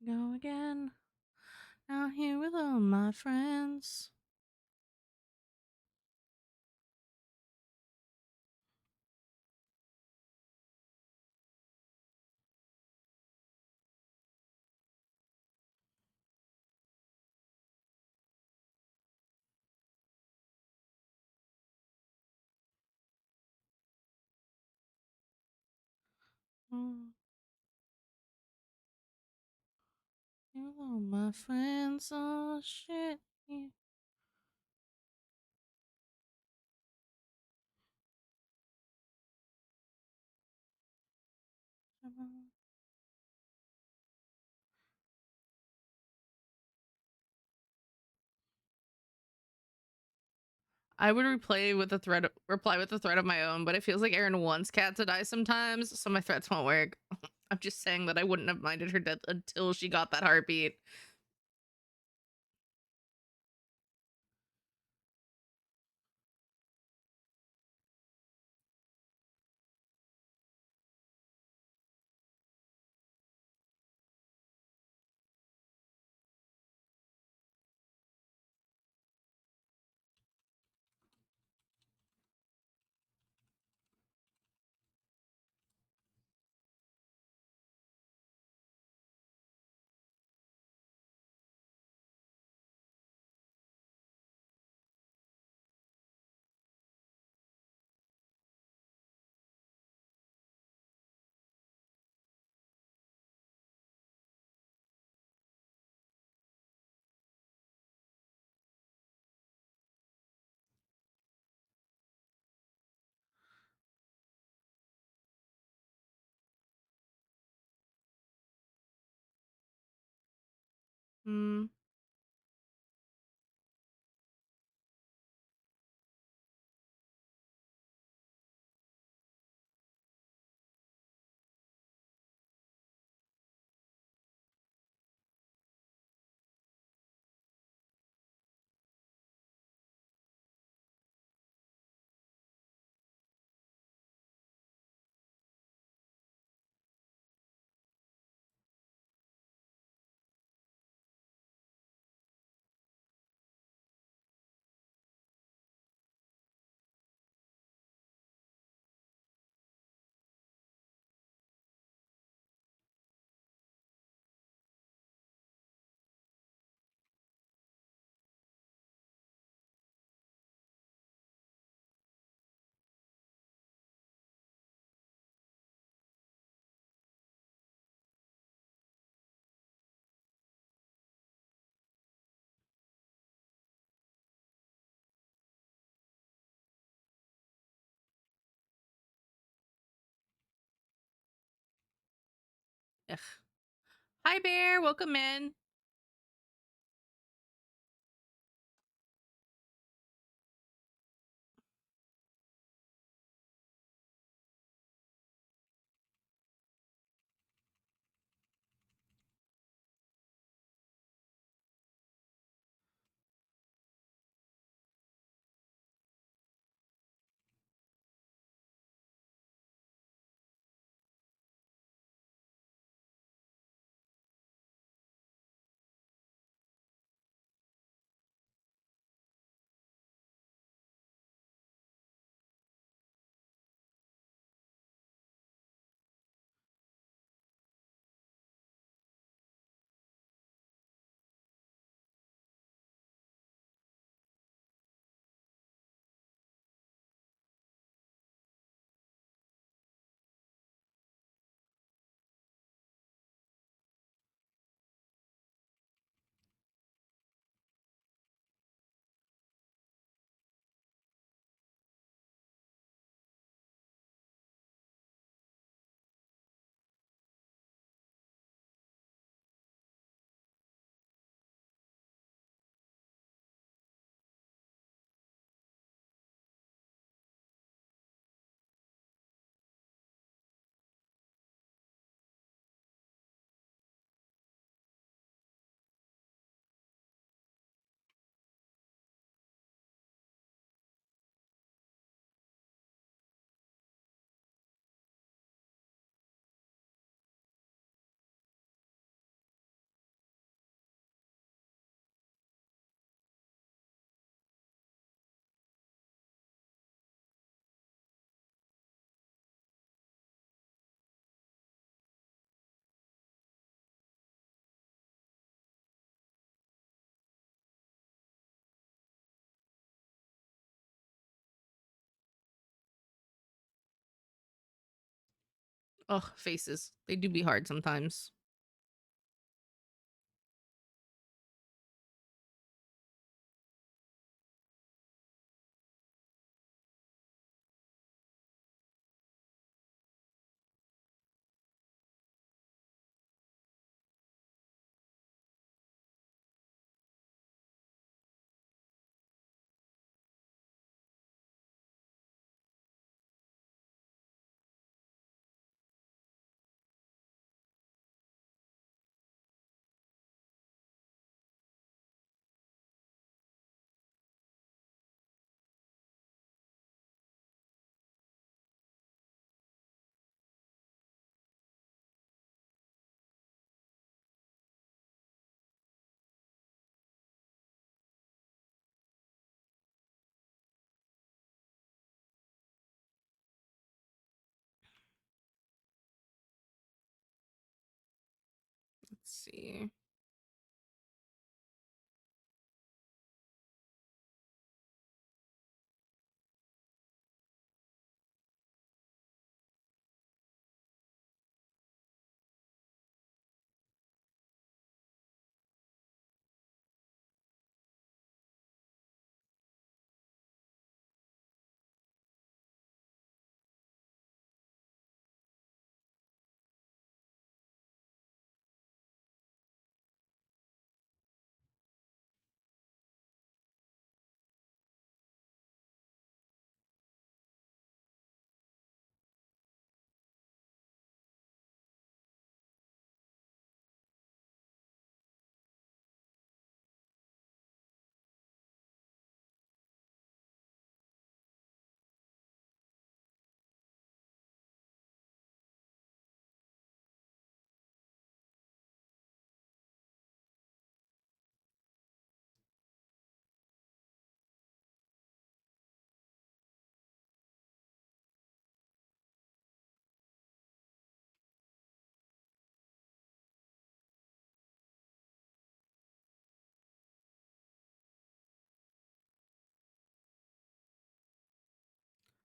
Go again. Out here with all my friends. Mm, here with all my friends. Oh shit. Yeah. I would reply with a threat of my own, but it feels like Erin wants Cat to die sometimes, so my threats won't work. I'm just saying that I wouldn't have minded her death until she got that heartbeat. Hmm. Ugh. Hi, Bear. Welcome in. Oh, faces. They do be hard sometimes. Let's see.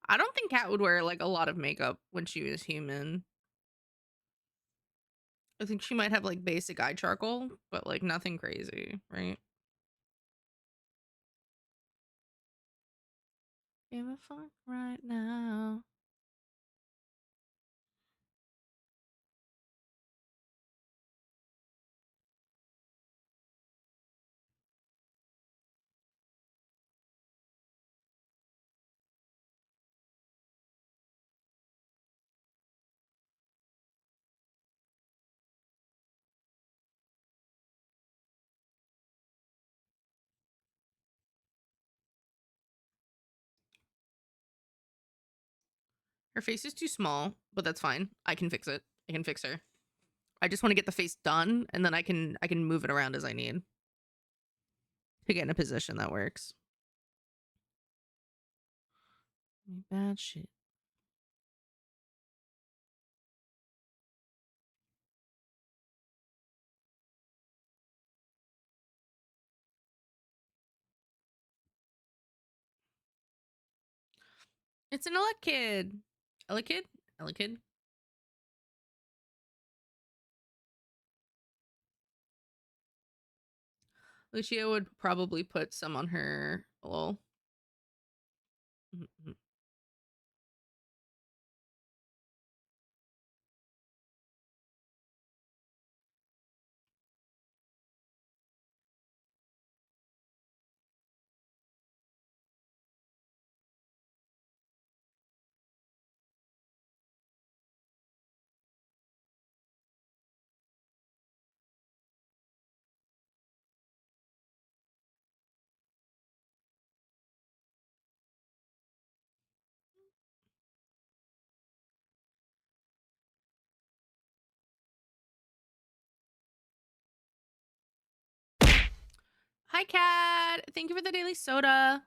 I don't think Kat would wear like a lot of makeup when she was human. I think she might have like basic eye charcoal, but like nothing crazy, right? Give a fuck right now. Her face is too small, but that's fine. I can fix it. I can fix her. I just want to get the face done, and then I can move it around as I need to get in a position that works. Bad shit. It's an Ella kid. Ella kid? Ella kid? Lucia would probably put some on her. Lol. Hi, Kat. Thank you for the daily soda.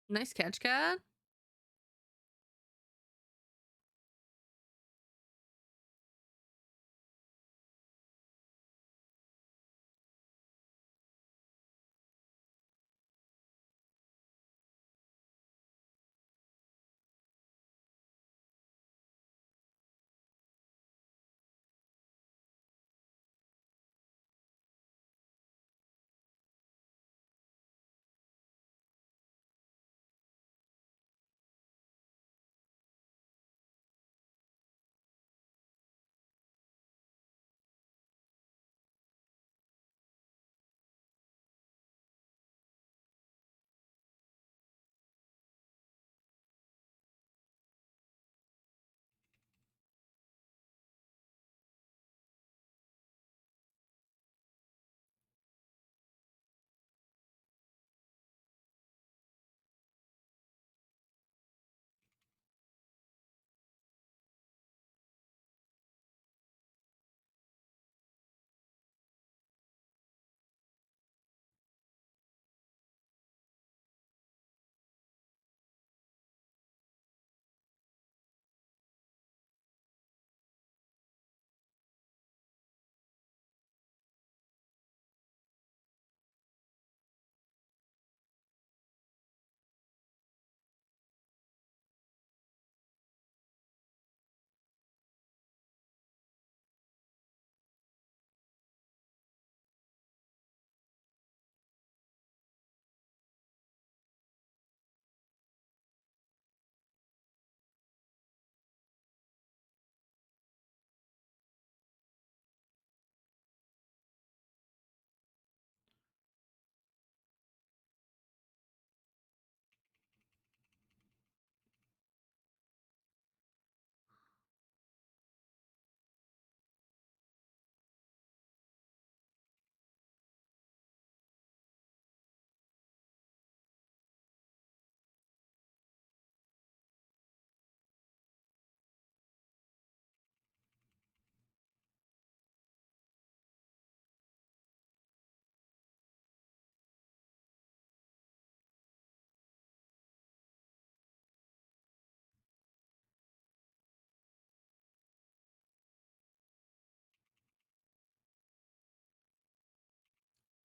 Nice catch, cat.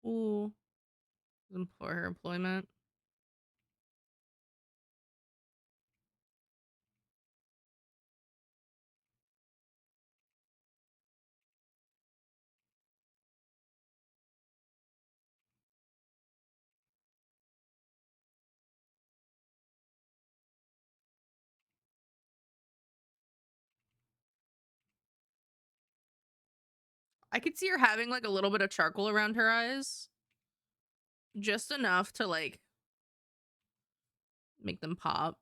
Ooh. Employer employment. I could see her having like a little bit of charcoal around her eyes. Just enough to like make them pop.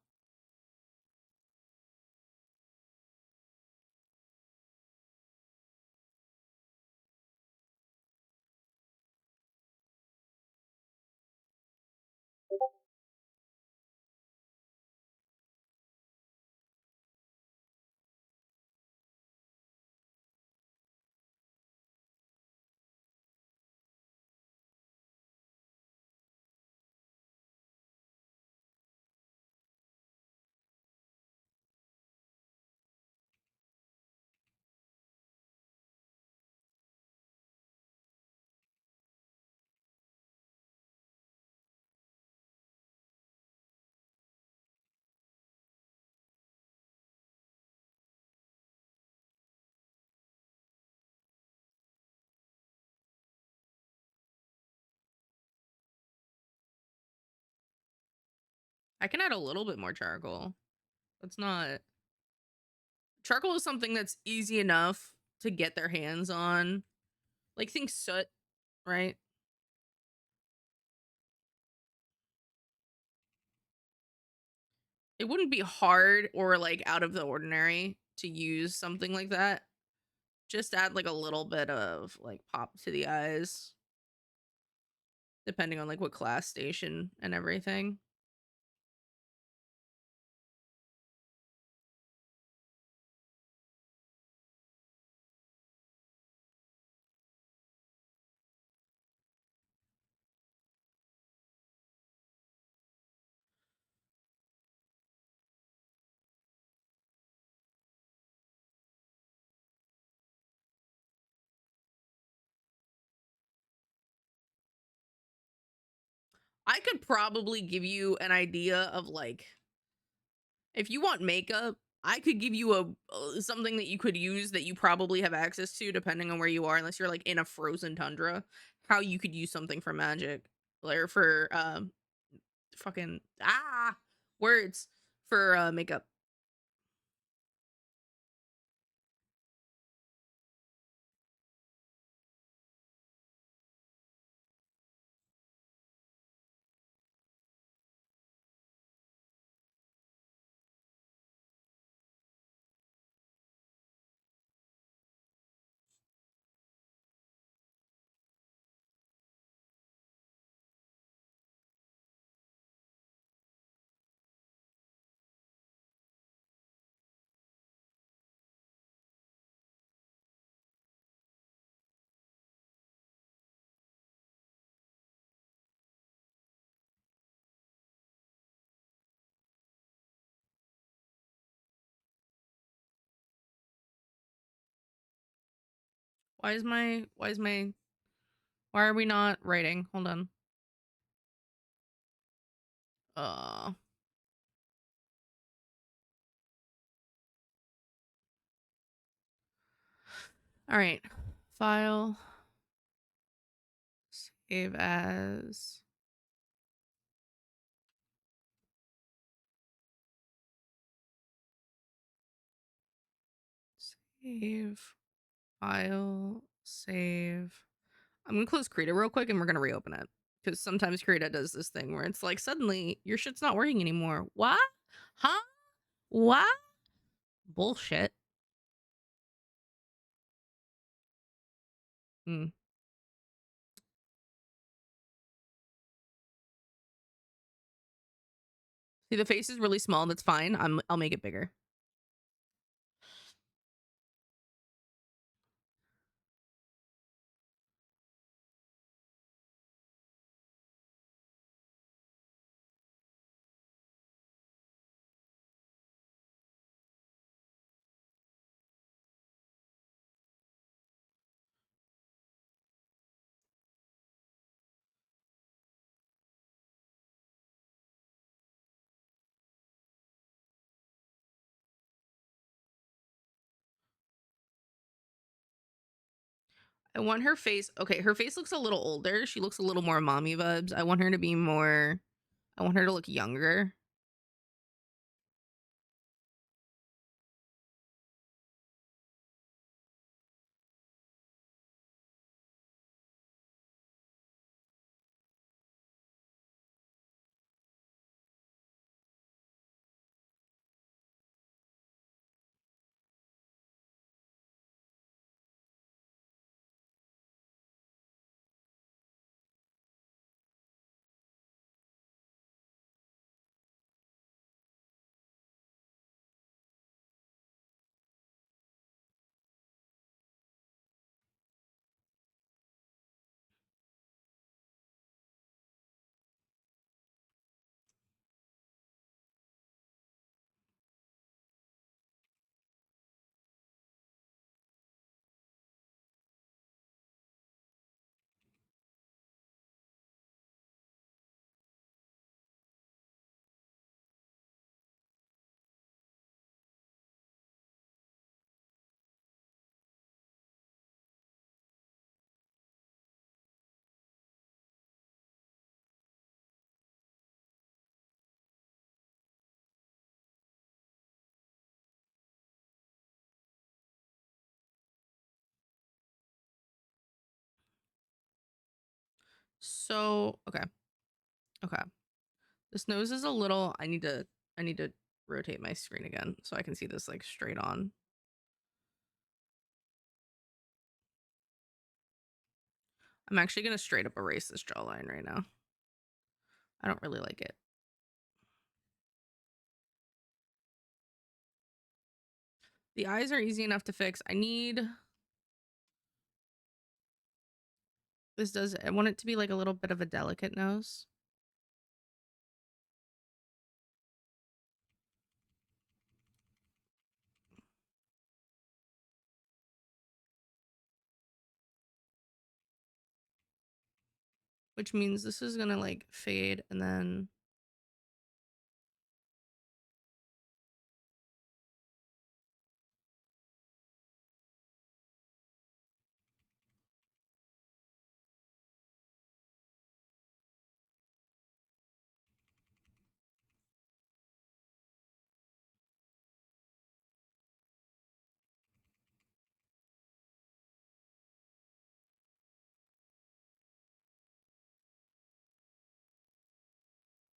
I can add a little bit more charcoal. That's not charcoal is something that's easy enough to get their hands on. Like think soot, right? It wouldn't be hard or like out of the ordinary to use something like that. Just add like a little bit of like pop to the eyes, depending on like what class station and everything. I could probably give you an idea of like, if you want makeup, I could give you a something that you could use that you probably have access to depending on where you are, unless you're like in a frozen tundra. How you could use something for magic, or for fucking words for makeup. Why are we not writing? Hold on. Uh all right. File, save as, save, file, save. I'm gonna close Krita real quick and we're gonna reopen it. Because sometimes Krita does this thing where it's like suddenly your shit's not working anymore. What? Huh? What? Bullshit. Hmm. See, the face is really small. That's fine. I'll make it bigger. I want her face. Okay, her face looks a little older. She looks a little more mommy vibes. I want her to be more. I want her to look younger. So okay, okay. This nose is a little. I need to rotate my screen again so I can see this like straight on. I'm actually gonna straight up erase this jawline right now. I don't really like it. The eyes are easy enough to fix. I need. This does. I want it to be like a little bit of a delicate nose. which means this is gonna like fade and then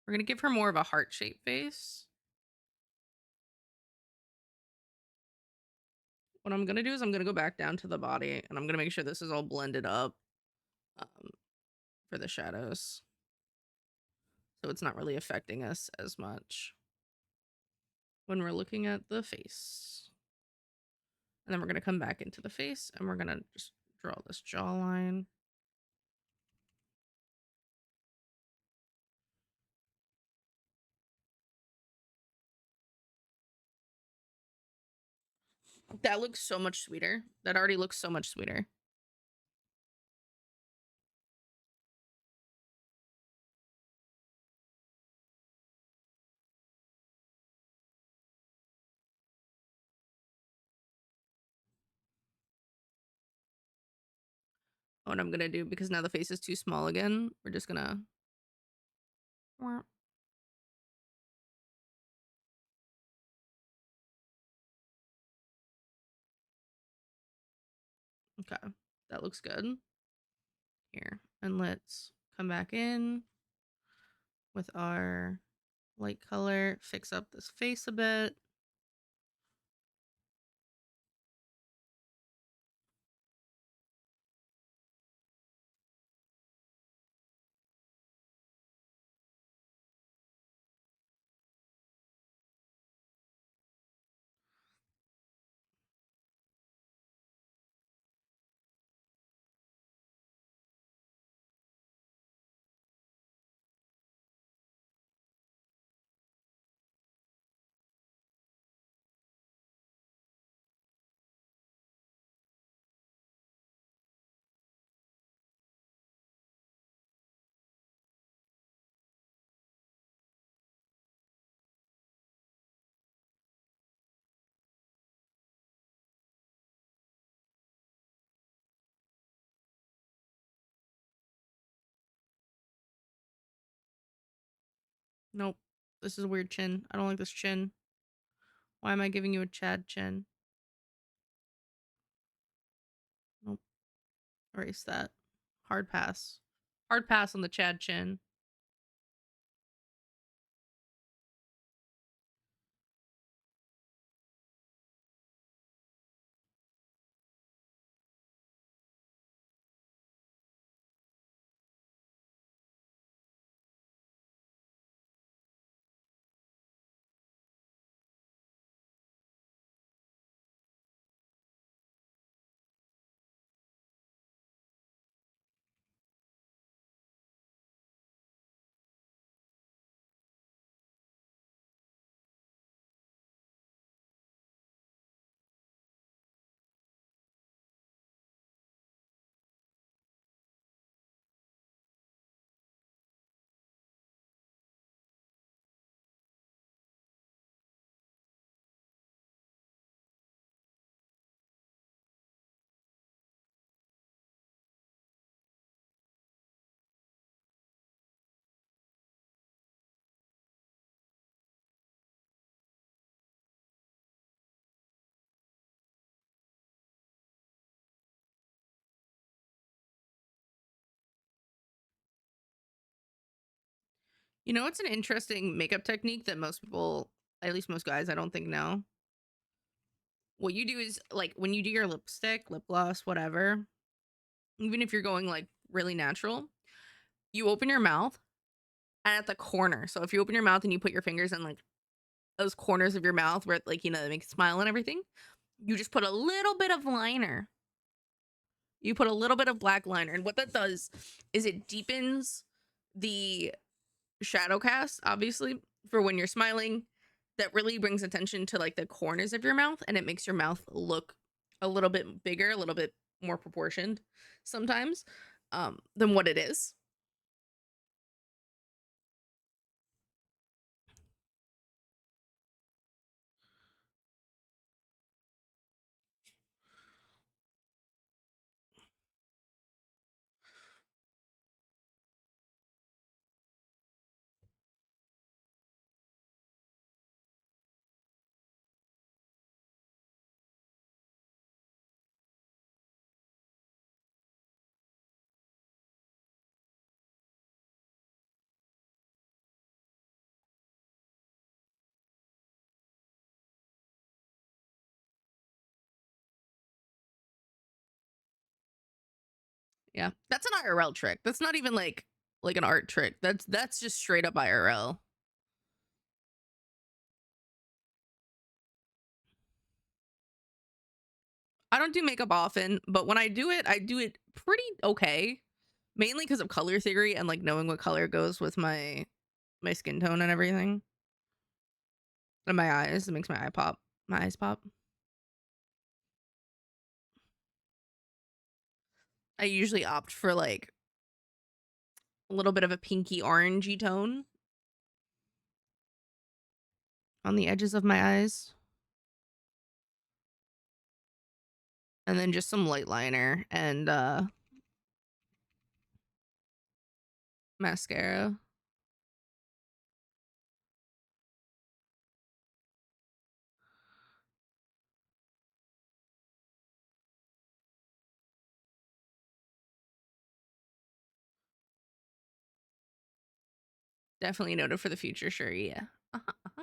we're gonna give her more of a heart-shaped face. What I'm gonna do is I'm gonna go back down to the body and I'm gonna make sure this is all blended up for the shadows. So it's not really affecting us as much when we're looking at the face. And then we're gonna come back into the face and we're gonna just draw this jawline. That looks so much sweeter. That already looks so much sweeter. What I'm gonna do, because now the face is too small again, we're just gonna okay, that looks good. Here, and let's come back in with our light color, fix up this face a bit. Nope, this is a weird chin. I don't like this chin. Why am I giving you a Chad chin? Nope, erase that. Hard pass. Hard pass on the Chad chin. You know, it's an interesting makeup technique that most people, at least most guys, I don't think know. What you do is, like, when you do your lipstick, lip gloss, whatever, even if you're going like really natural, you open your mouth and at the corner. So if you open your mouth and you put your fingers in like those corners of your mouth where, like, you know, they make a smile and everything, you just put a little bit of liner. You put a little bit of black liner. And what that does is it deepens the shadow cast, obviously, for when you're smiling. That really brings attention to like the corners of your mouth and it makes your mouth look a little bit bigger, a little bit more proportioned sometimes than what it is. Yeah, that's an IRL trick. That's not even like an art trick. That's just straight up IRL. I don't do makeup often, but when I do it pretty okay. Mainly because of color theory and like knowing what color goes with my skin tone and everything. And my eyes. It makes my eye pop. My eyes pop. I usually opt for like a little bit of a pinky orangey tone on the edges of my eyes. And then just some light liner and mascara. Definitely noted for the future, sure, yeah. Uh-huh.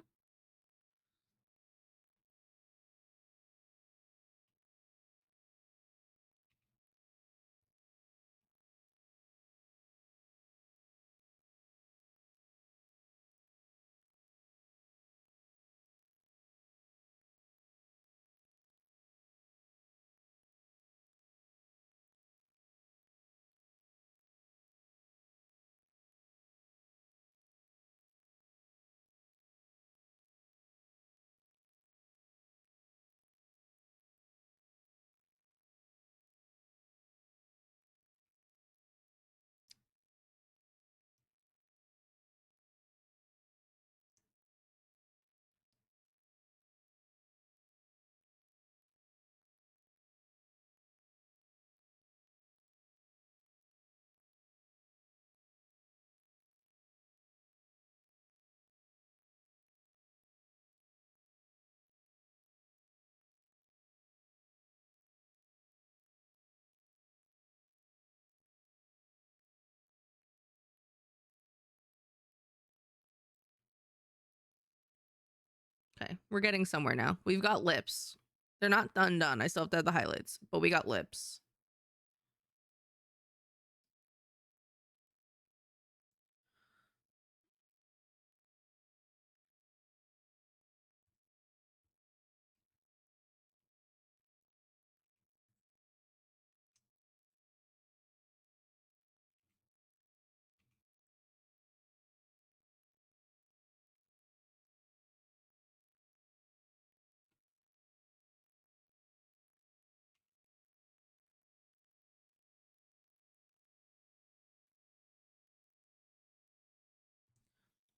Okay, we're getting somewhere now. We've got lips. They're not done. I still have to have the highlights, but we got lips.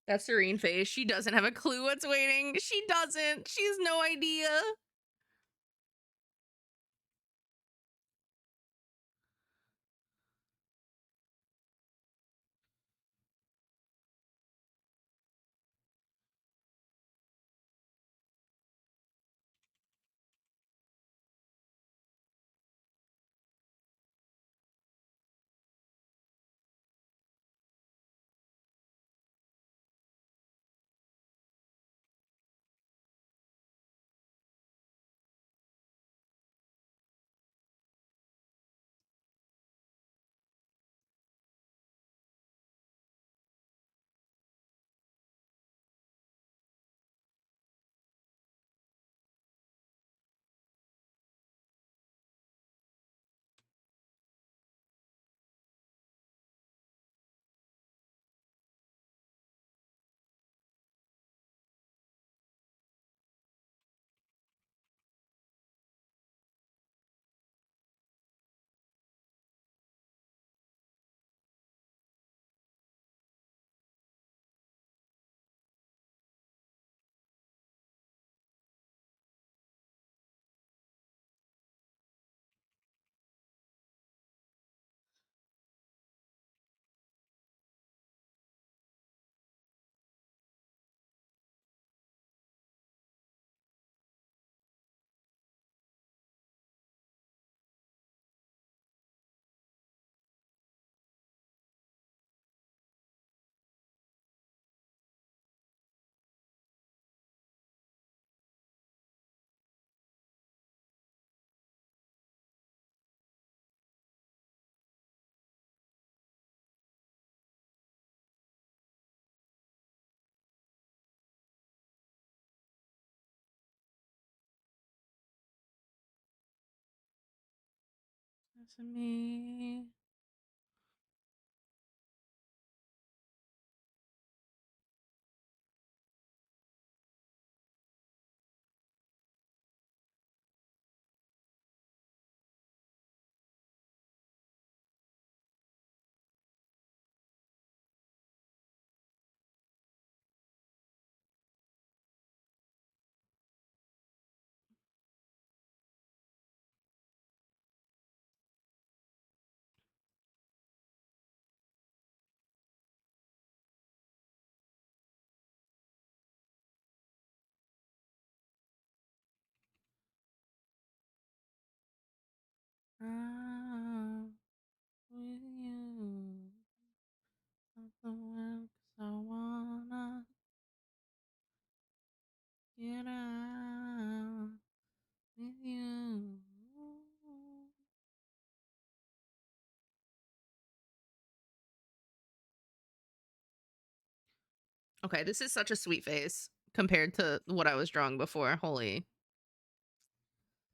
That serene face. She doesn't have a clue what's waiting. She doesn't. She has no idea. to me. Ah, with you. Not the one 'cause I wanna get out with you. Okay, this is such a sweet face compared to what I was drawing before. Holy.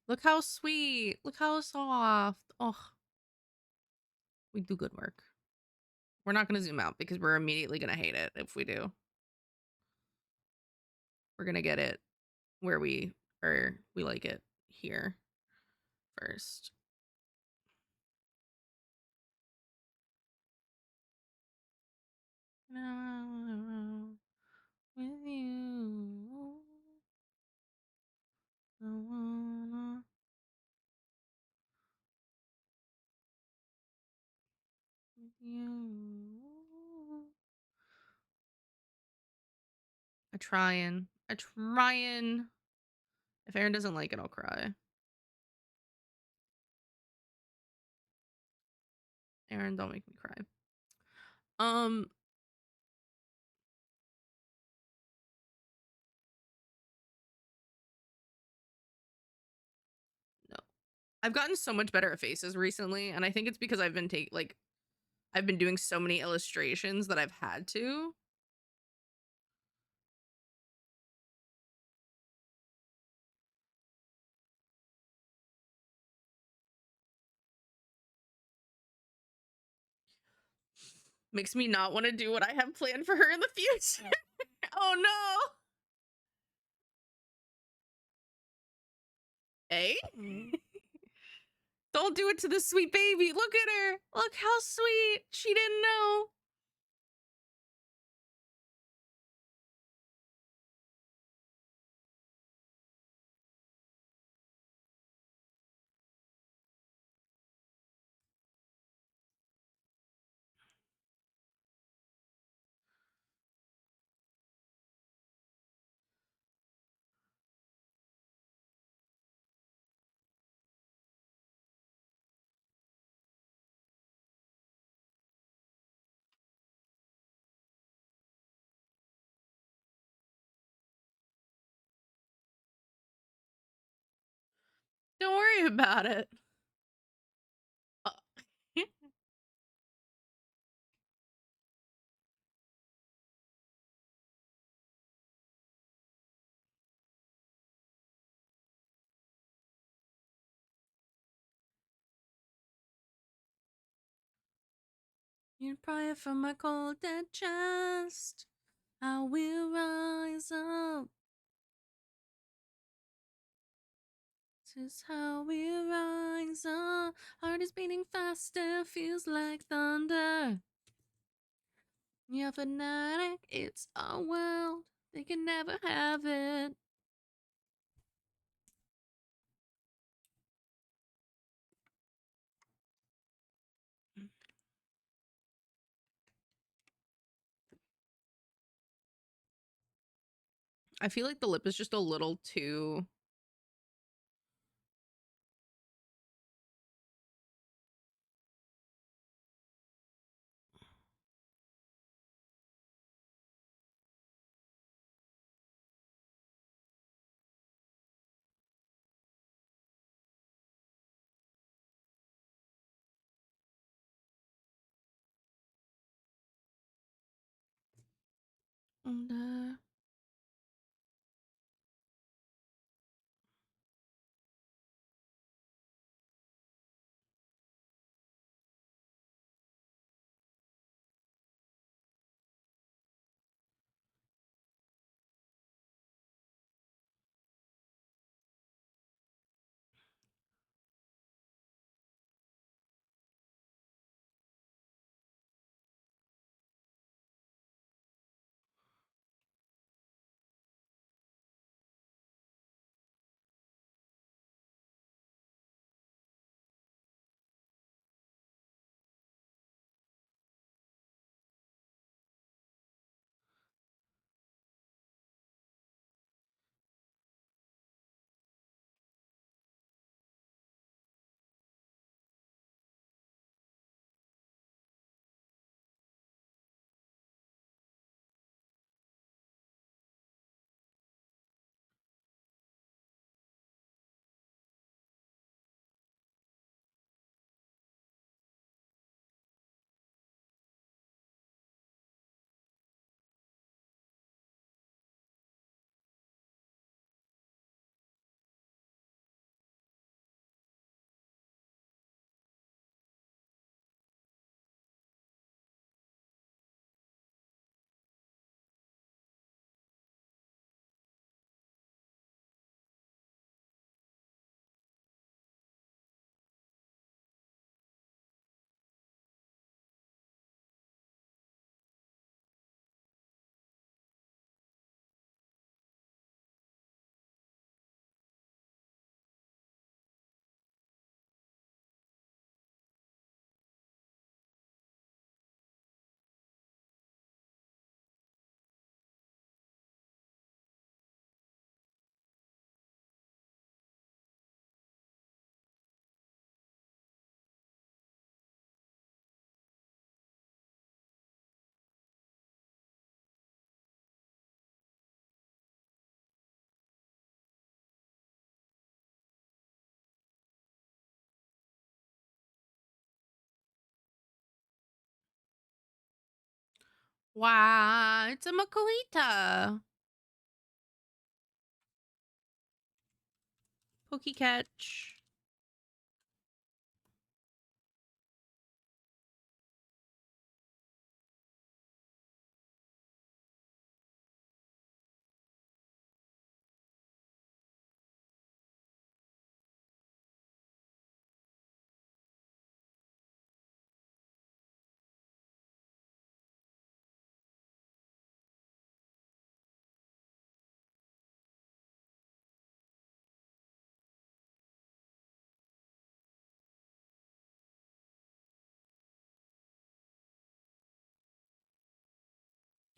Look how sweet. Look how soft. Oh, we do good work. We're not going to zoom out because we're immediately going to hate it if we do. We're going to get it where we like it here first. No, with you. I wanna with you. I trying. If Aaron doesn't like it, I'll cry. Aaron, don't make me cry. Um, no. I've gotten so much better at faces recently, and I think it's because I've been I've been doing so many illustrations that I've had to. Makes me not want to do what I have planned for her in the future. Oh no. Hey? Don't do it to the sweet baby. Look at her. Look how sweet. She didn't know. Don't worry about it. Uh, You're praying for my cold dead chest. I will rise up. This is how we rise up. Heart is beating faster, feels like thunder. You're fanatic, it's our world. They can never have it. I feel like the lip is just a little too. And, Wow, it's a Makuhita. Pokey catch.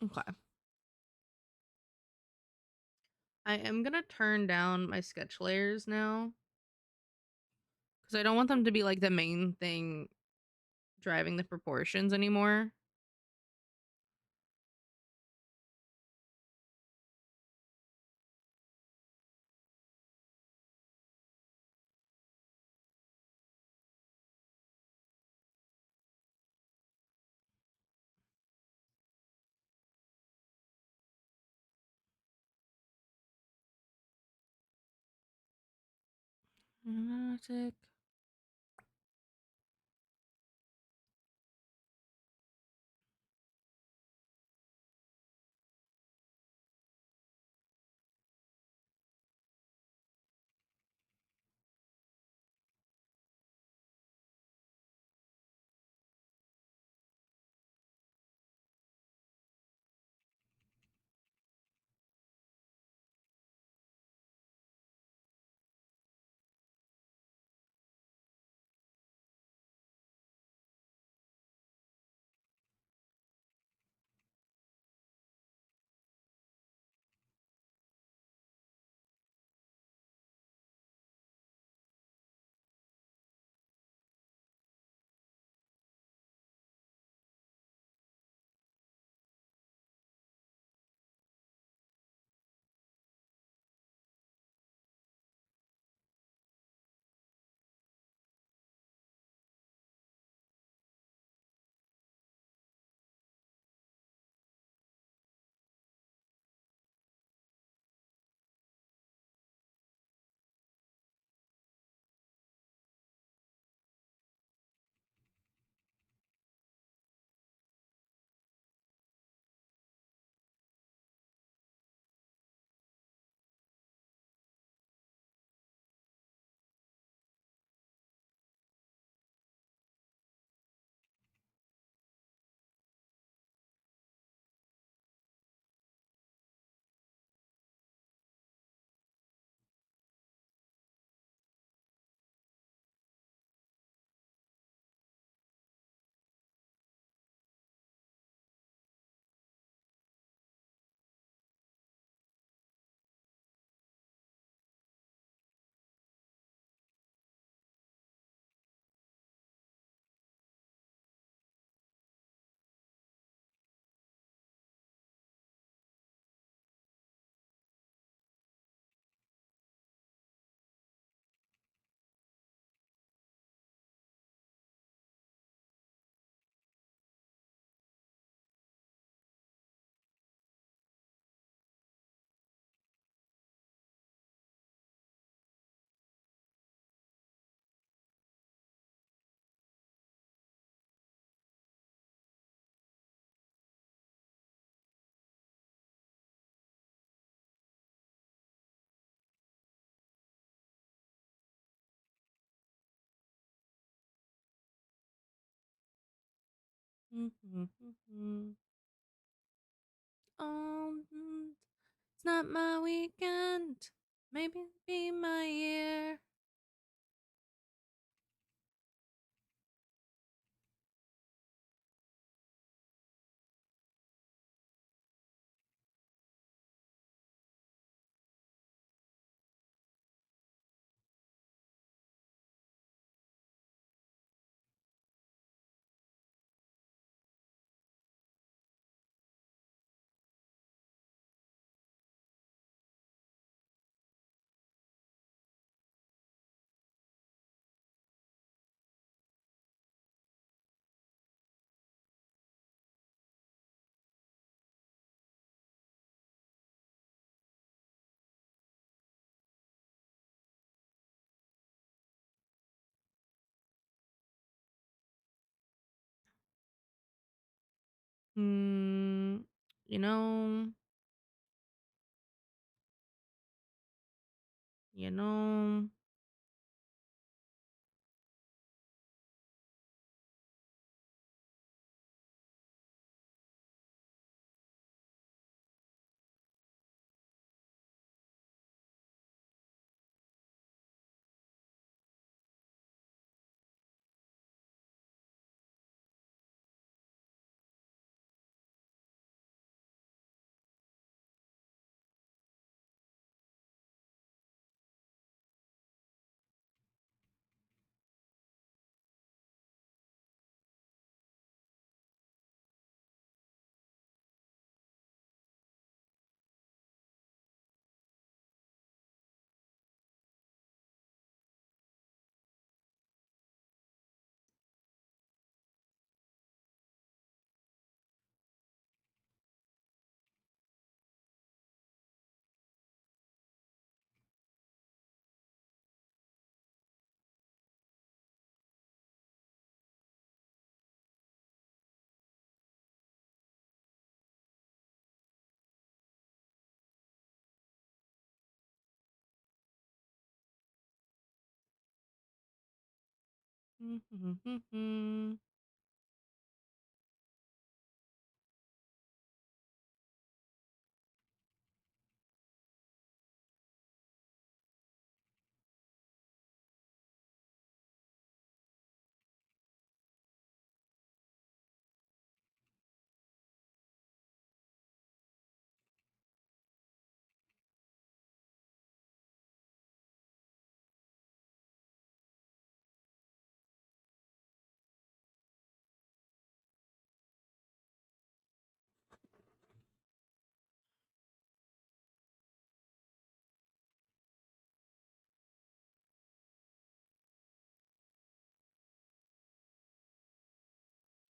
Okay. I am gonna turn down my sketch layers now because I don't want them to be like the main thing driving the proportions anymore. Dramatic. Um, it's not my weekend. Maybe it'll be my year. Hmm. You know. You know. Mm-hmm.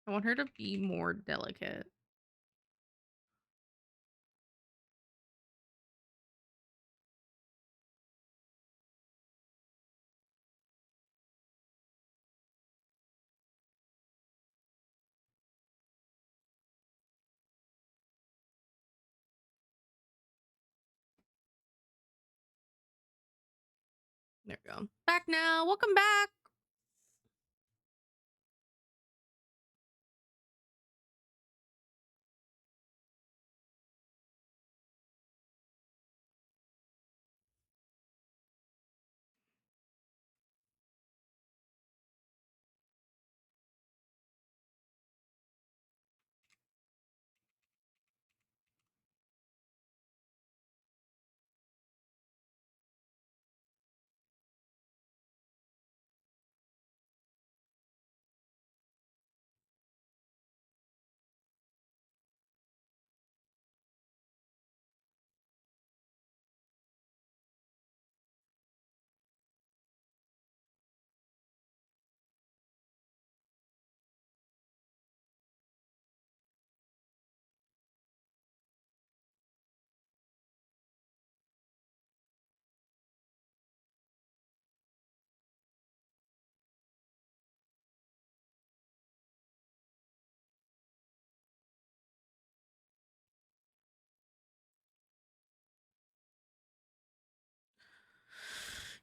I want her to be more delicate. There we go. Back now. Welcome back.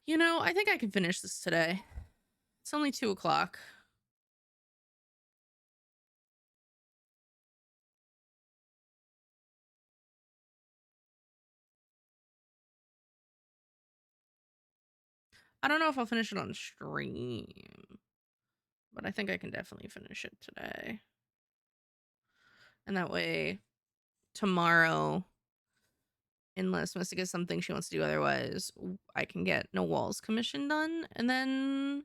You know, I think I can finish this today. It's only 2 o'clock. I don't know if I'll finish it on stream, but I think I can definitely finish it today. And that way, tomorrow, unless Mystic has something she wants to do otherwise, I can get No Walls commission done. And then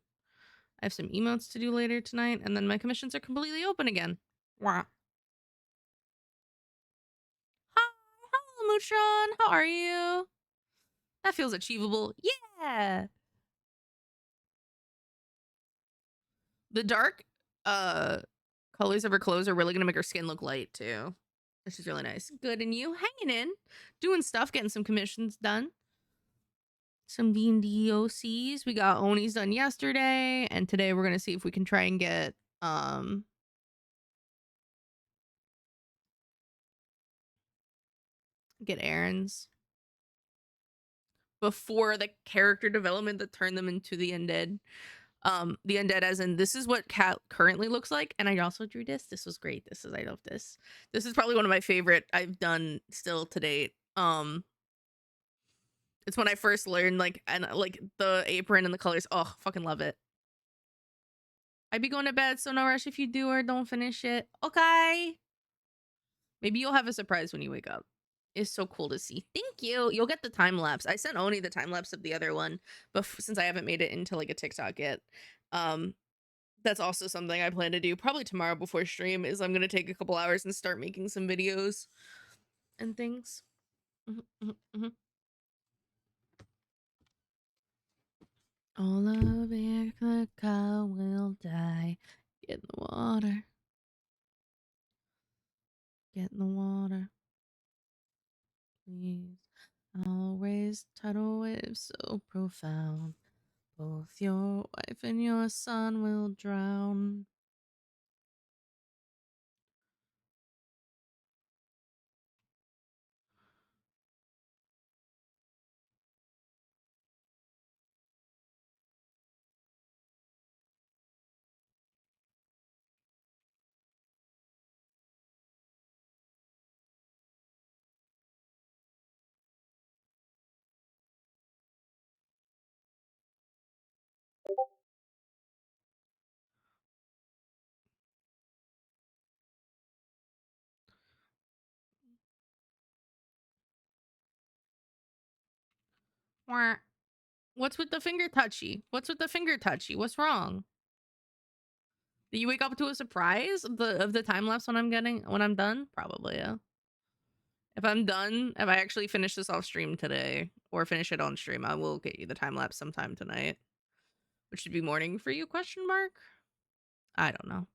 I have some emotes to do later tonight. And then my commissions are completely open again. Wah. Hi, hello, Mushron. How are you? That feels achievable. Yeah. The dark colors of her clothes are really gonna make her skin look light too. Which is really nice. Good, and you hanging in, doing stuff, getting some commissions done. Some DnD Ocs. We got Oni's done yesterday, and today we're gonna see if we can try and get get errands before the character development that turned them into the undead. The undead as in this is what Cat currently looks like, and I also drew this. This was great. I love this. This is probably one of my favorite I've done still to date. It's when I first learned like the apron and the colors. Oh, fucking love it. I'd be going to bed, so no rush if you do or don't finish it. Okay. Maybe you'll have a surprise when you wake up. It's so cool to see. Thank you. You'll get the time lapse. I sent Oni the time lapse of the other one, but since I haven't made it into like a TikTok yet, that's also something I plan to do probably tomorrow before stream. Is I'm gonna take a couple hours and start making some videos and things. All of Africa will die. Get in the water. Get in the water. Please. I'll raise tidal waves so profound. Both your wife and your son will drown. Wah. What's with the finger touchy? What's with the finger touchy? What's wrong? Did you wake up to a surprise of the time lapse when I'm done? Probably, yeah. If I'm done, if I actually finish this off stream today or finish it on stream, I will get you the time lapse sometime tonight. Which should be morning for you, question mark? I don't know.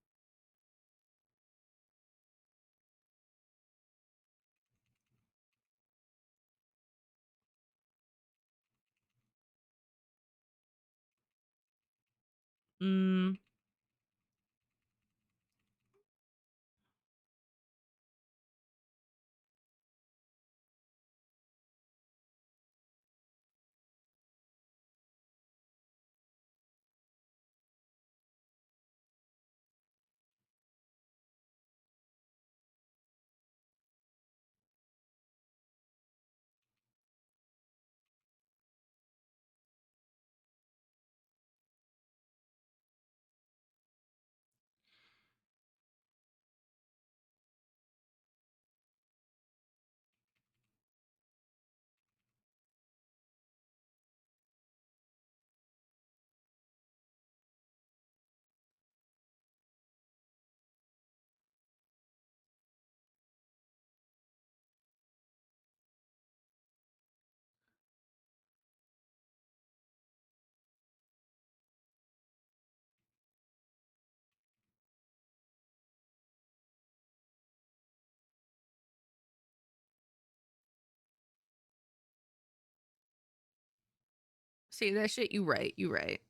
See that shit? You right. You right.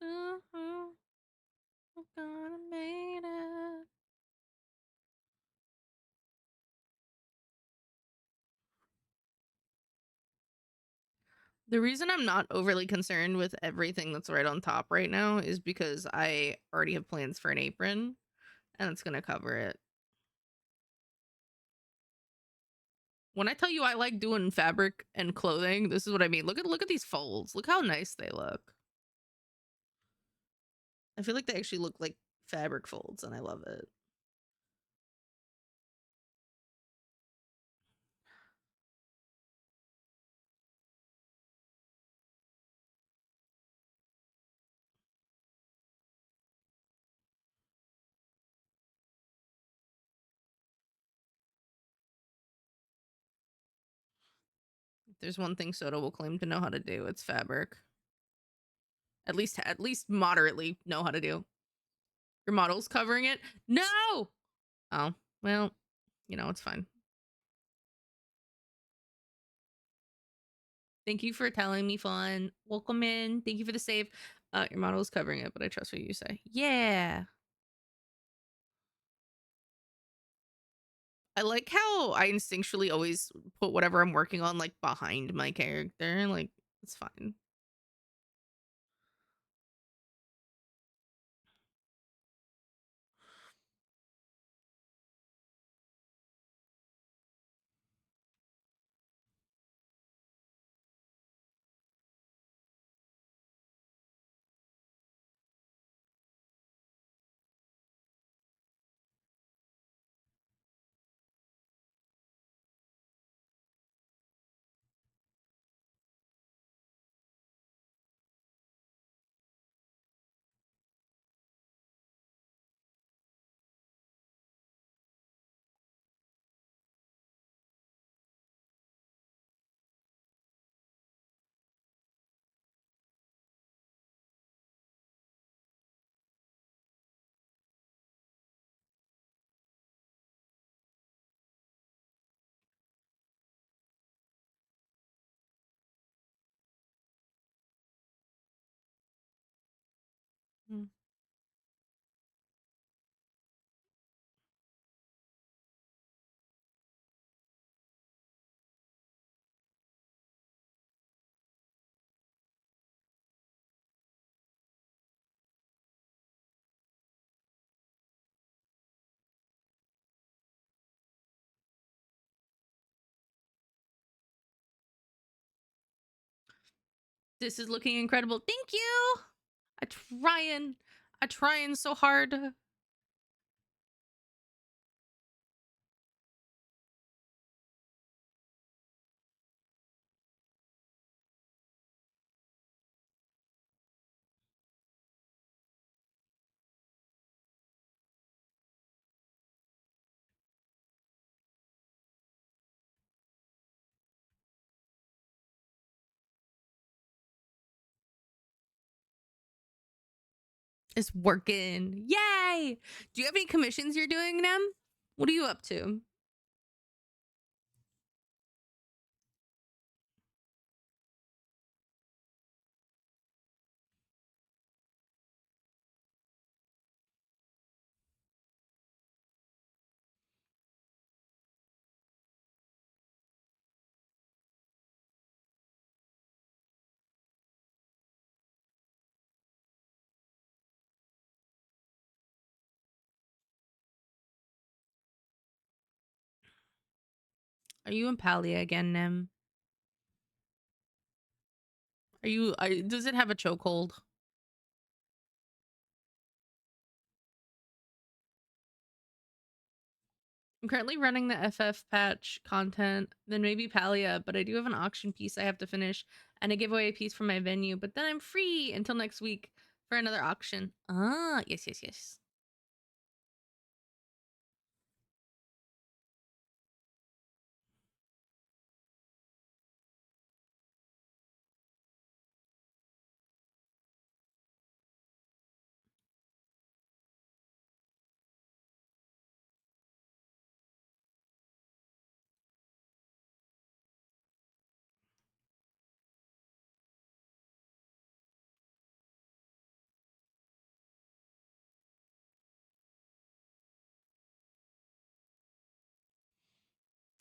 I'm gonna make it. The reason I'm not overly concerned with everything that's right on top right now is because I already have plans for an apron and it's gonna cover it. When I tell you I like doing fabric and clothing, this is what I mean. Look at these folds. Look how nice they look. I feel like they actually look like fabric folds and I love it. There's one thing Soda will claim to know how to do. It's fabric. At least moderately know how to do. Your model's covering it? No! Oh, well, you know, it's fine. Thank you for telling me, Fawn. Welcome in. Thank you for the save. Your model is covering it, but I trust what you say. Yeah. I like how I instinctually always put whatever I'm working on like behind my character. Like, it's fine. Mm. This is looking incredible. Thank you. I trying so hard. It's working. Yay! Do you have any commissions you're doing, Nem? What are you up to? Are you in Palia again, Nem? Are you? Does it have a chokehold? I'm currently running the FF patch content, then maybe Palia, but I do have an auction piece I have to finish and a giveaway piece for my venue, but then I'm free until next week for another auction. Ah, yes, yes, yes.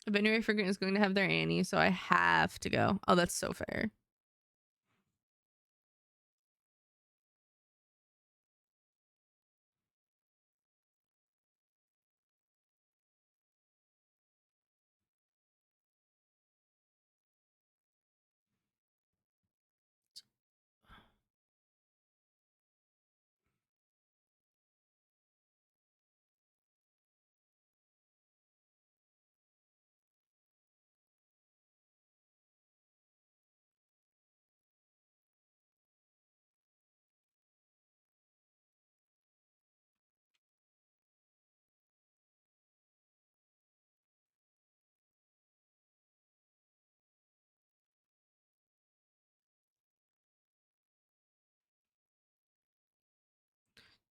Venue Fragrant is going to have their Annie, so I have to go. Oh, that's so fair.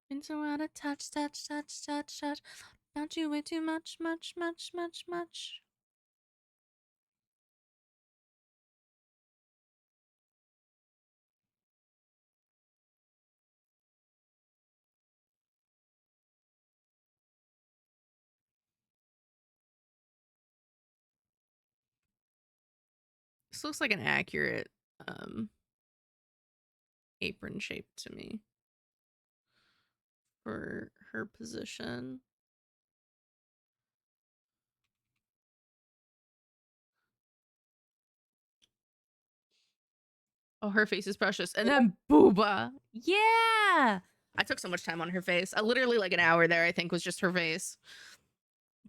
Been so out of touch. Found you way too much. This looks like an accurate apron shape to me for her position. Oh, her face is precious. And then booba. Yeah. I took so much time on her face. I literally like an hour there, I think, was just her face.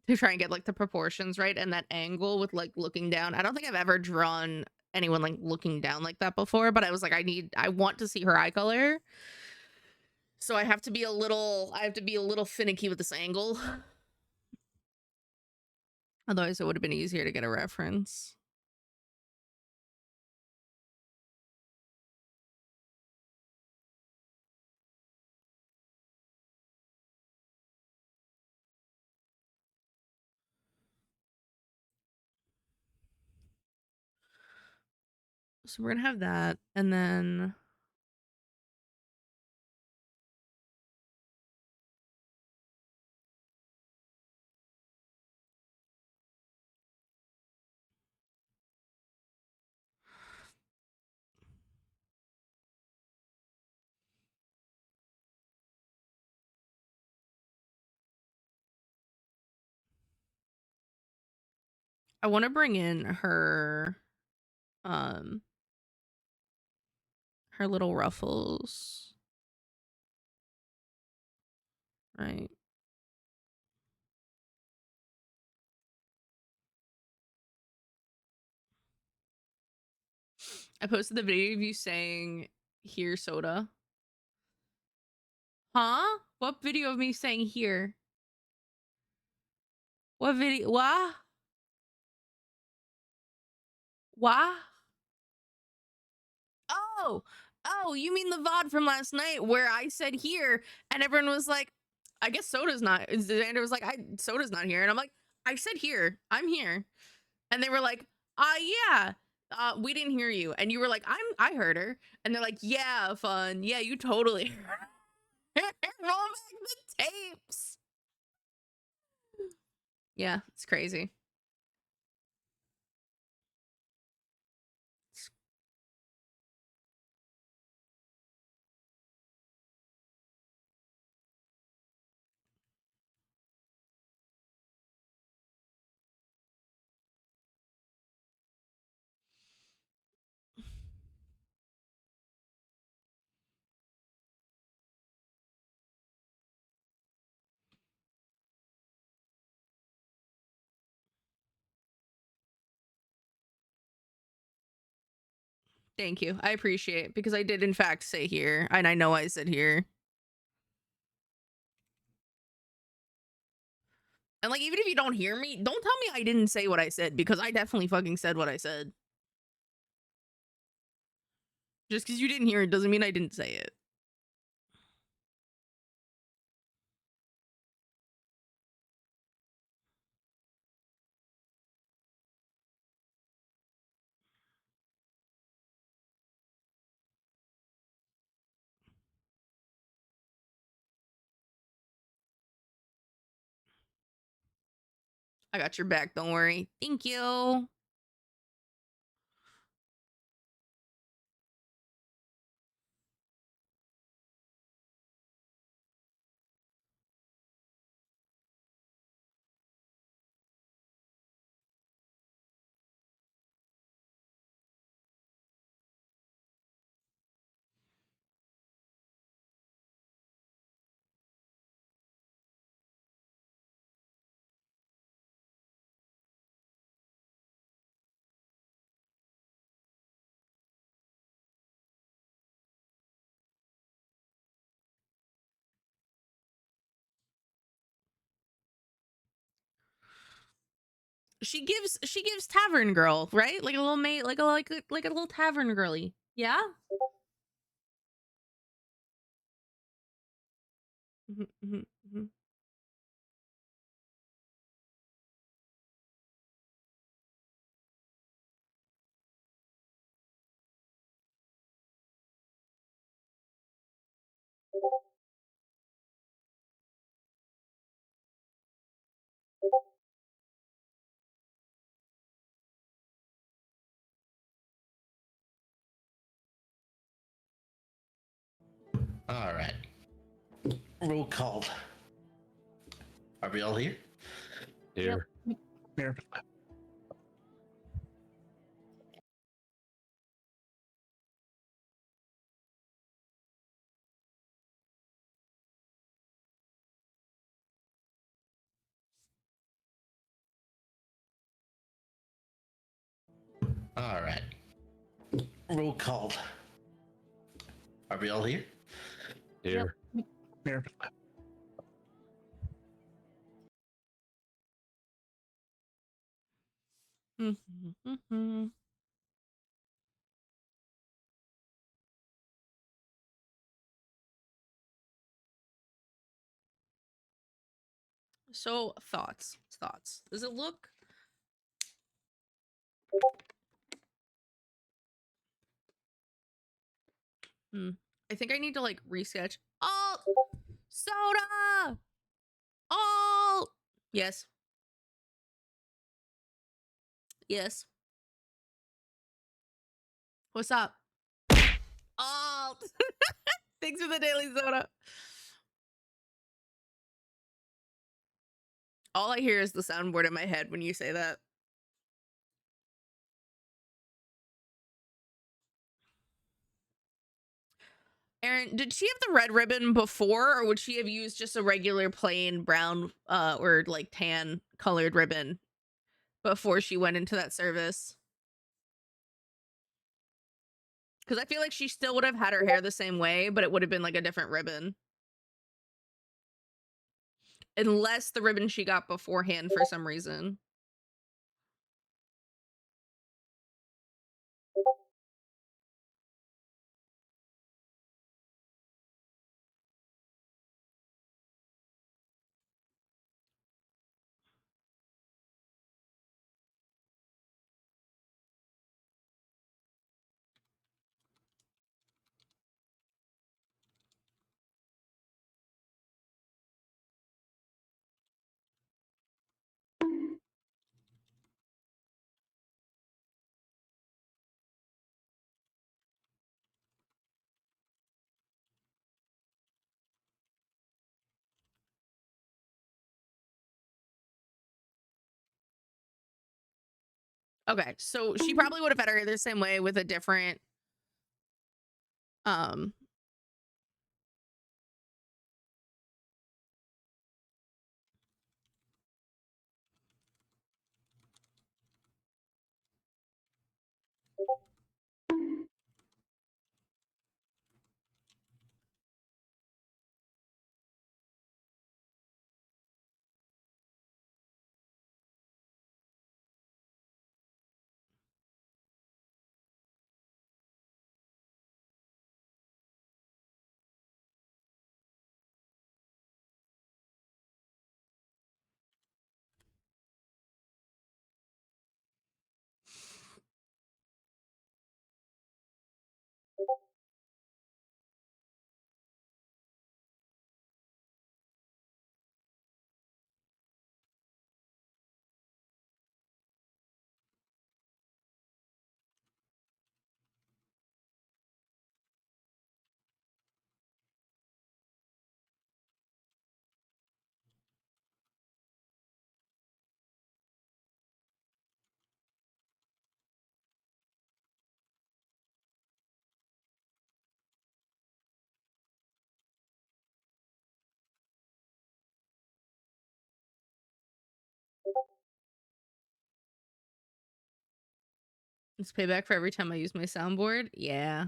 To try and get like the proportions right and that angle with like looking down. I don't think I've ever drawn anyone like looking down like that before, but I was like, I want to see her eye color. So I have to be a little finicky with this angle. Otherwise it would have been easier to get a reference. So we're gonna have that, and then I want to bring in her her little ruffles. Right. I posted the video of you saying here soda. Huh? What video of me saying here? What video? What? What? Oh, you mean the VOD from last night where I said here and everyone was like, I guess soda's not. Xander was like, soda's not here. And I'm like, I said here. I'm here. And they were like, yeah. We didn't hear you. And you were like, I heard her. And they're like, yeah, fun. Yeah, you totally heard her. Roll back the tapes. Yeah, it's crazy. Thank you. I appreciate it because I did in fact say here, and I know I said here. And like, even if you don't hear me, don't tell me I didn't say what I said because I definitely fucking said what I said. Just because you didn't hear it doesn't mean I didn't say it. I got your back, don't worry. Thank you. She gives tavern girl, right? Like a little mate, like a little tavern girly. Yeah? All right. Roll call. Are we all here? Here. Here. All right. Roll call. Are we all here? Here. Here. So thoughts. Does it look? I think I need to like resketch. Alt soda. Alt. Yes. Yes. What's up? Alt. Thanks for the daily soda. All I hear is the soundboard in my head when you say that. Aaron, did she have the red ribbon before, or would she have used just a regular plain brown or like tan colored ribbon before she went into that service? Because I feel like she still would have had her hair the same way, but it would have been like a different ribbon. Unless the ribbon she got beforehand for some reason. Okay, so she probably would have had her hair the same way with a different um it's payback for every time I use my soundboard. Yeah.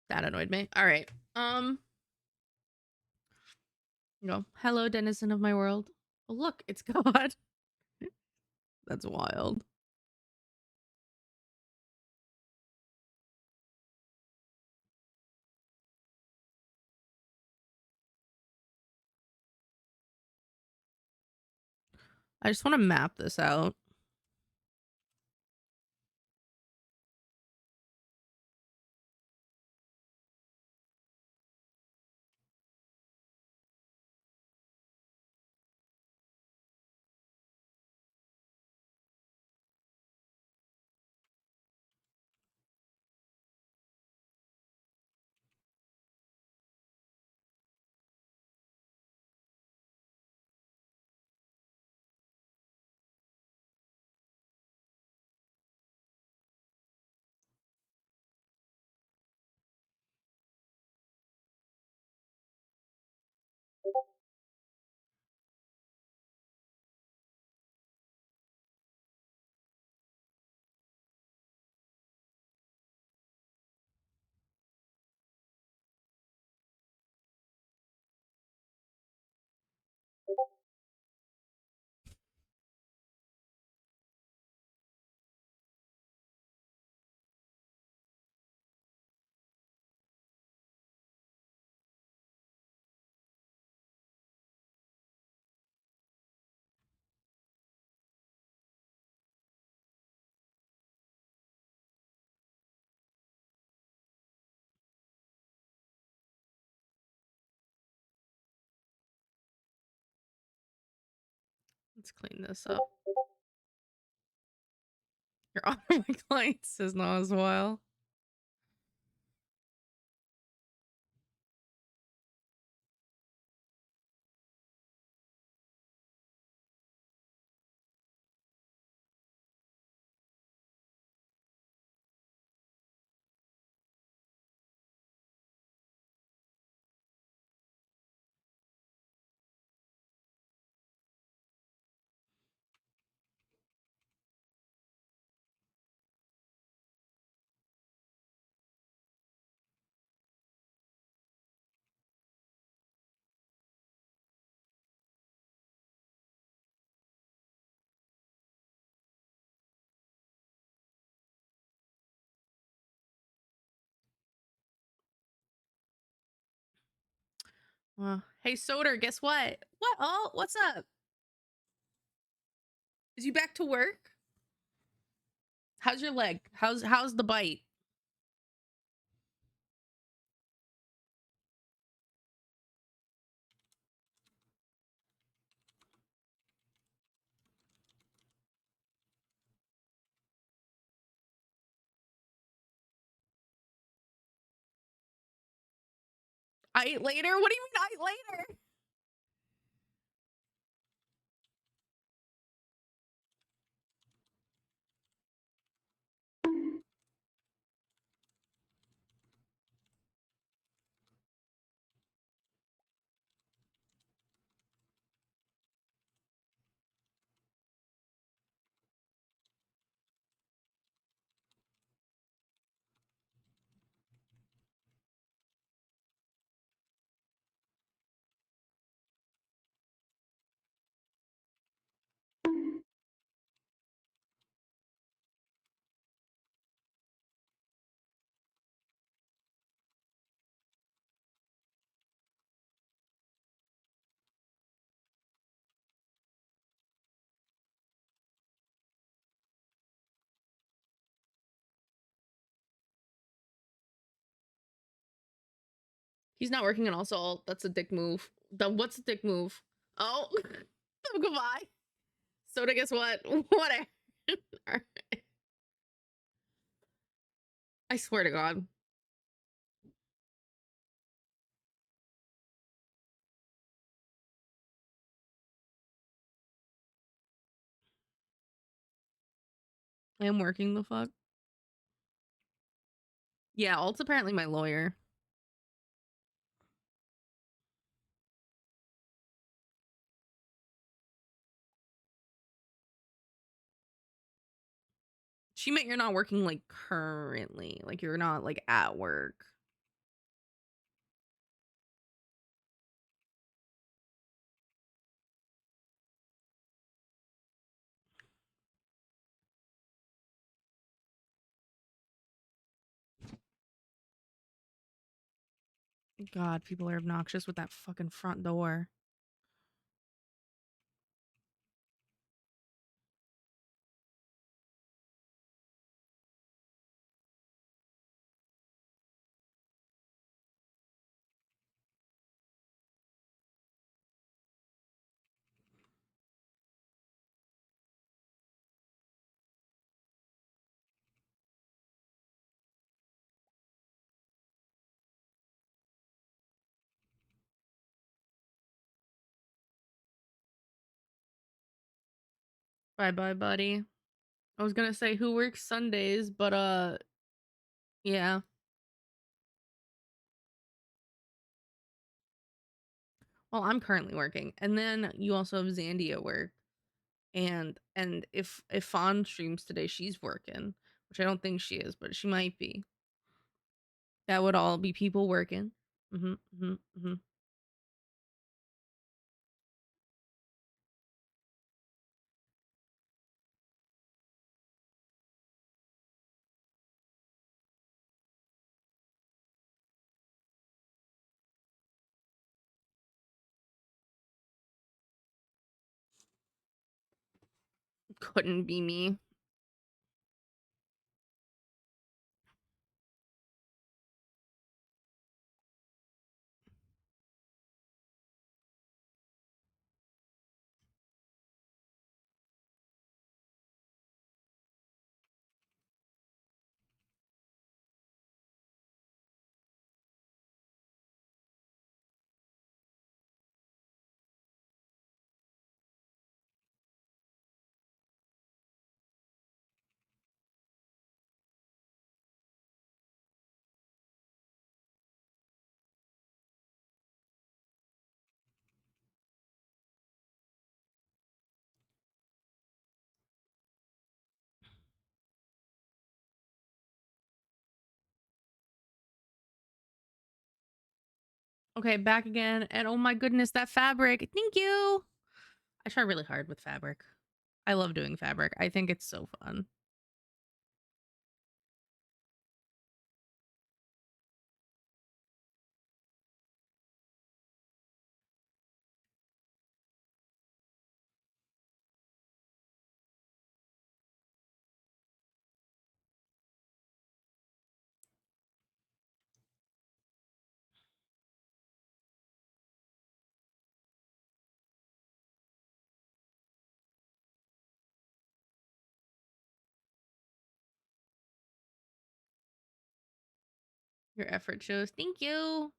That annoyed me. All right. Hello, denizen of my world. Oh, look, it's God. That's wild. I just want to map this out. Let's clean this up. Your honor, my client says not as well. Hey, Soder, guess what? What? Oh, what's up? Is you back to work? How's your leg? How's the bite? I ate later? What do you mean I ate later? He's not working on also. That's a dick move. What's a dick move? Oh, goodbye. Soda, guess what? Whatever. I swear to God. I am working the fuck. Yeah, Alt's apparently my lawyer. She meant you're not working like currently. Like you're not like at work. God, people are obnoxious with that fucking front door. Bye bye, buddy. I was gonna say who works Sundays, but yeah. Well, I'm currently working, and then you also have Zandy at work, and if Fawn streams today, she's working, which I don't think she is, but she might be. That would all be people working. Mm-hmm. Mm-hmm. Mm-hmm. Couldn't be me. Okay, back again, and oh my goodness, that fabric. Thank you. I try really hard with fabric. I love doing fabric. I think it's so fun. Your effort shows. Thank you.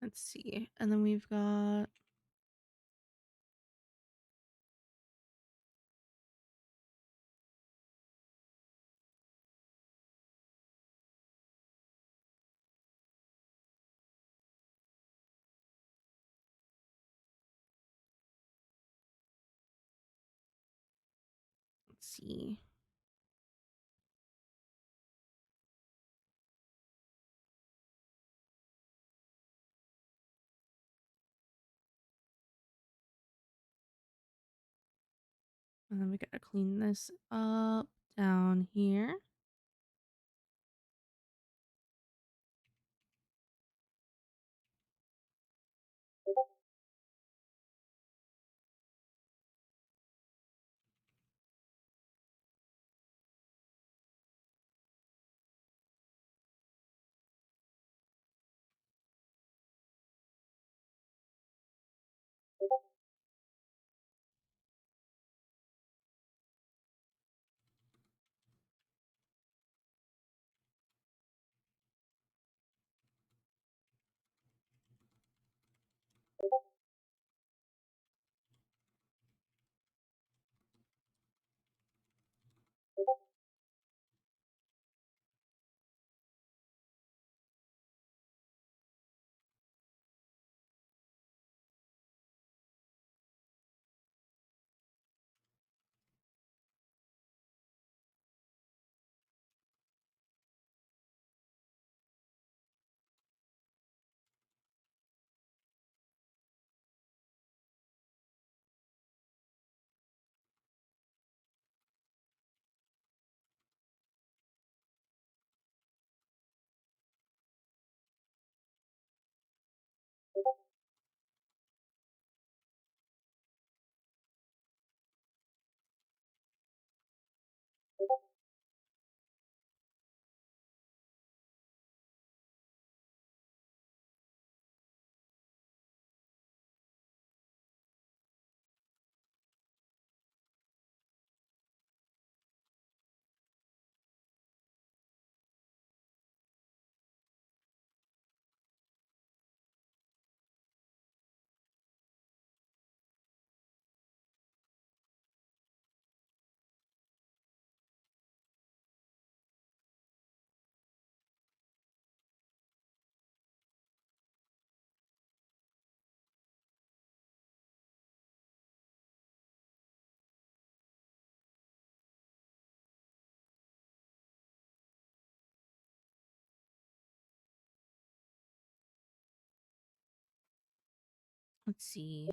Let's see. And then we've got let's see. And then we gotta clean this up down here. Let's see.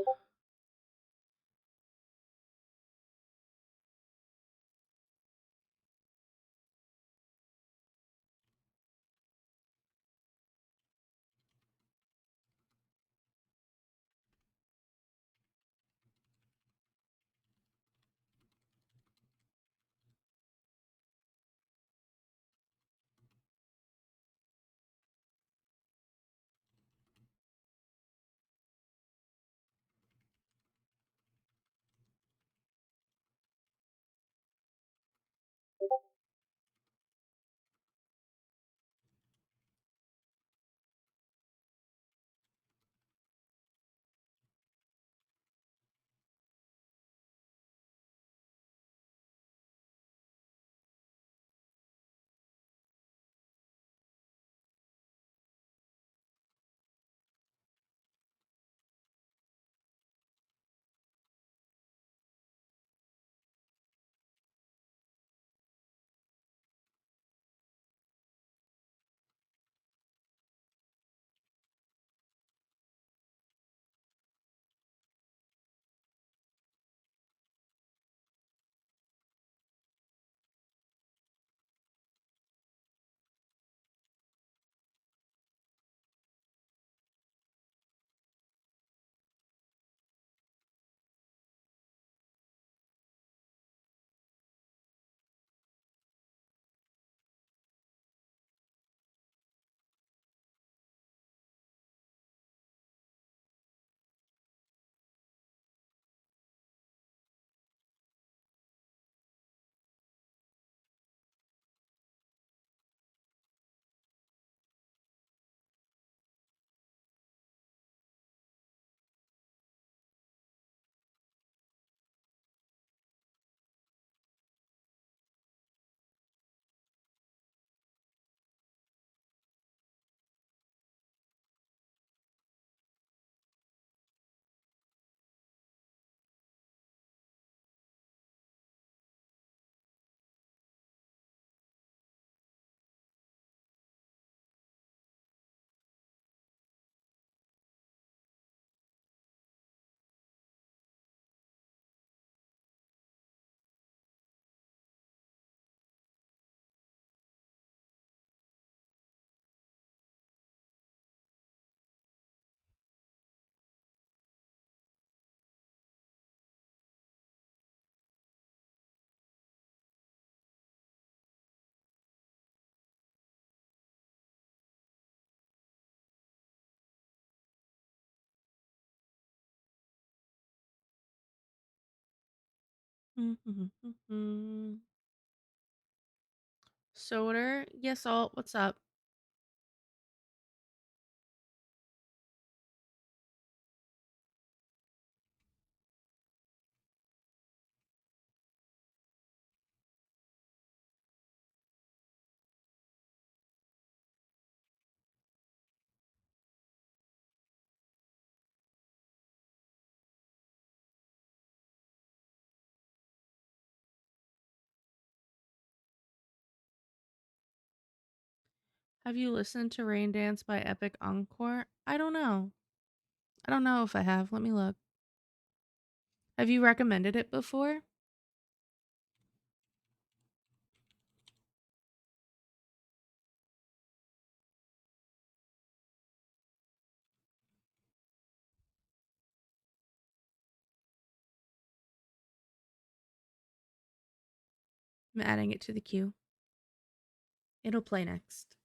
Soda, yes, Salt, what's up? Have you listened to Rain Dance by Epic Encore? I don't know. I don't know if I have. Let me look. Have you recommended it before? I'm adding it to the queue. It'll play next.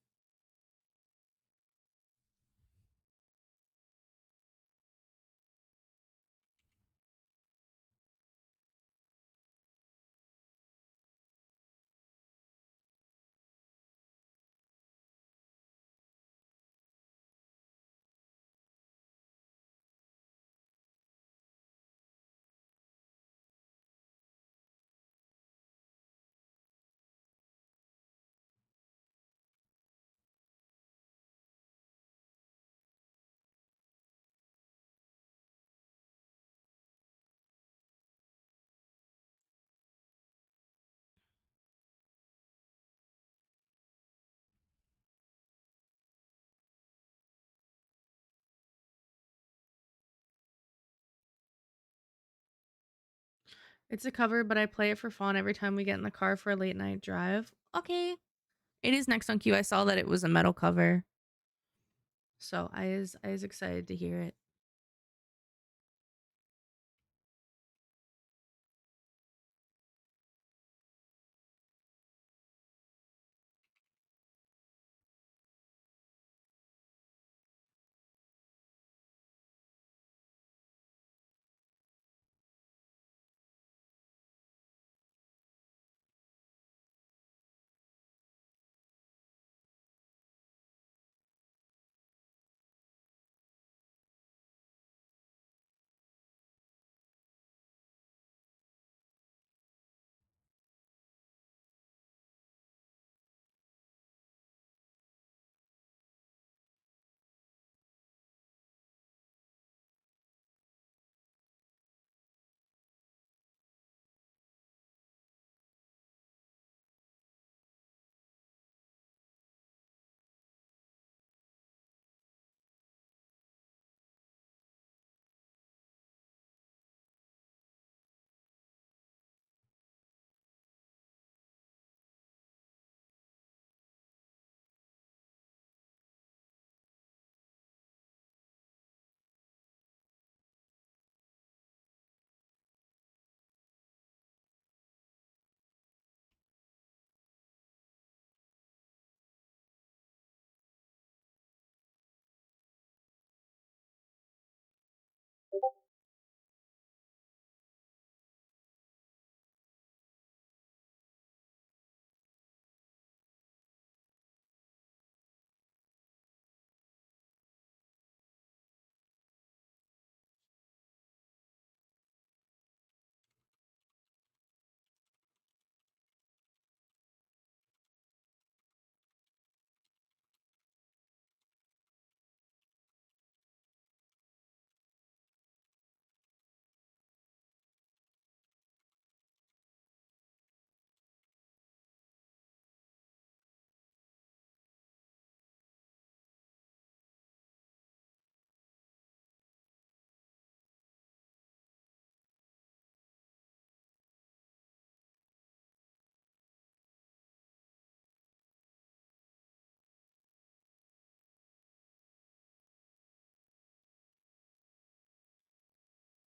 It's a cover, but I play it for fun every time we get in the car for a late night drive. Okay. It is next on queue. I saw that it was a metal cover. So I is excited to hear it.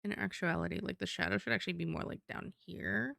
In actuality, like the shadow should actually be more like down here.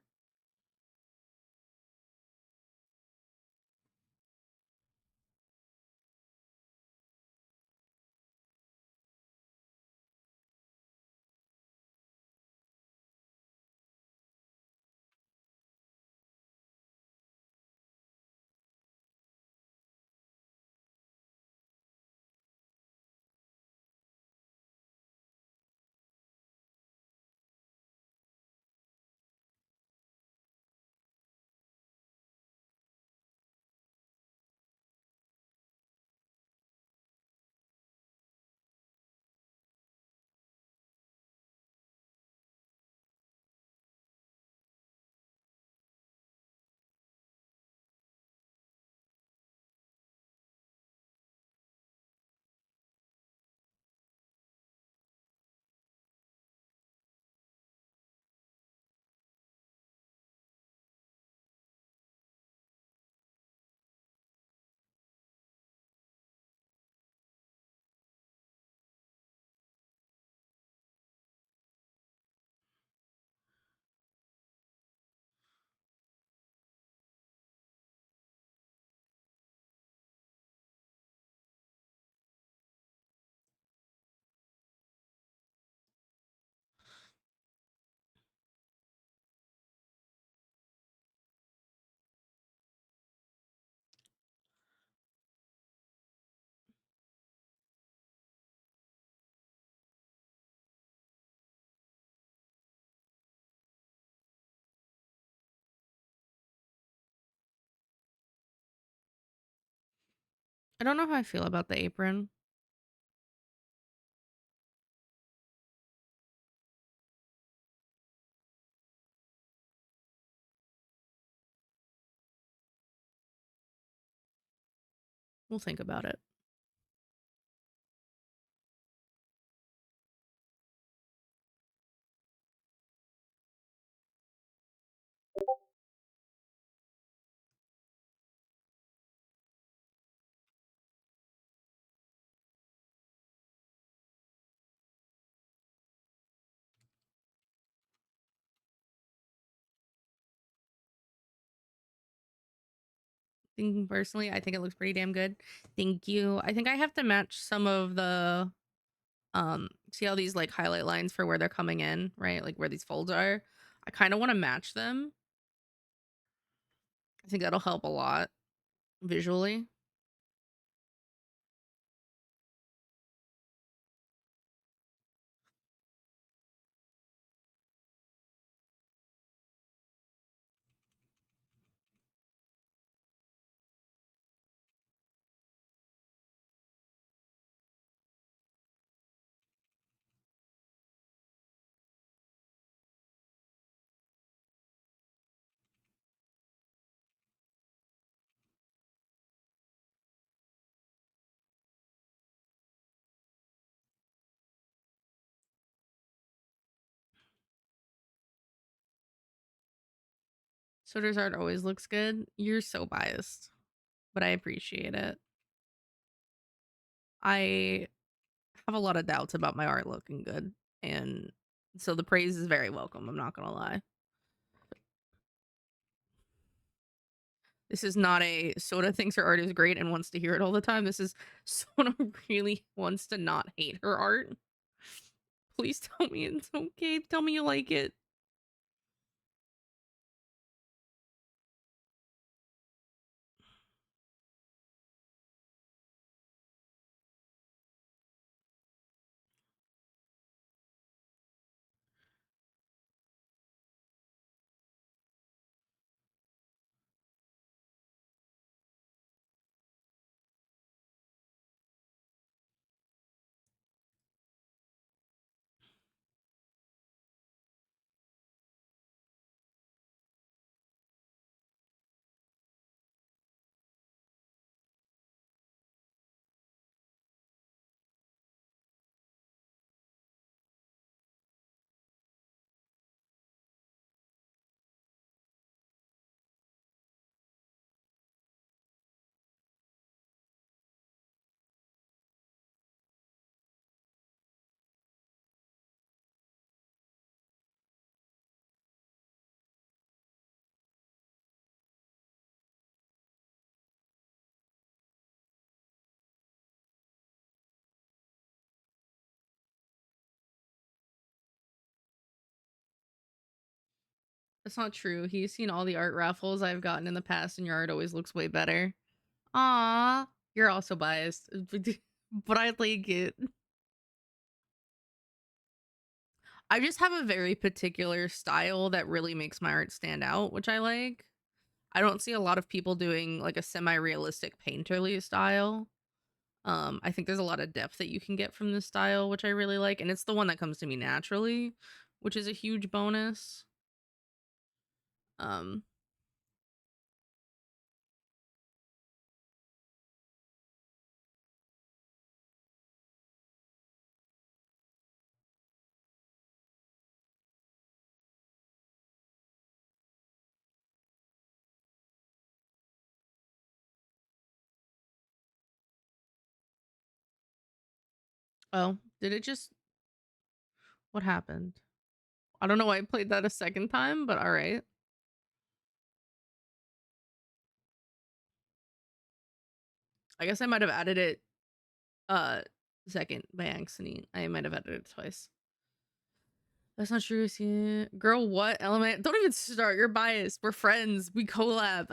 I don't know how I feel about the apron. We'll think about it. Thinking personally, I think it looks pretty damn good. Thank you. I think I have to match some of the see all these like highlight lines for where they're coming in, right? Like where these folds are. I kind of want to match them. I think that'll help a lot visually. Sorter's art always looks good. You're so biased, but I appreciate it. I have a lot of doubts about my art looking good, and so the praise is very welcome. I'm not gonna lie. This is not a Soda thinks her art is great and wants to hear it all the time. This is Soda really wants to not hate her art. Please tell me it's okay. Tell me you like it. That's not true. He's seen all the art raffles I've gotten in the past, and your art always looks way better. Aw, you're also biased, but I like it. I just have a very particular style that really makes my art stand out, which I like. I don't see a lot of people doing like a semi-realistic painterly style. I think there's a lot of depth that you can get from this style, which I really like, and it's the one that comes to me naturally, which is a huge bonus. Um, oh, did it just what happened? I don't know why I played that a second time, but all right. I guess I might have added it second by accident. I might have added it twice. That's not true. See, girl, what element? Don't even start. You're biased. We're friends. We collab.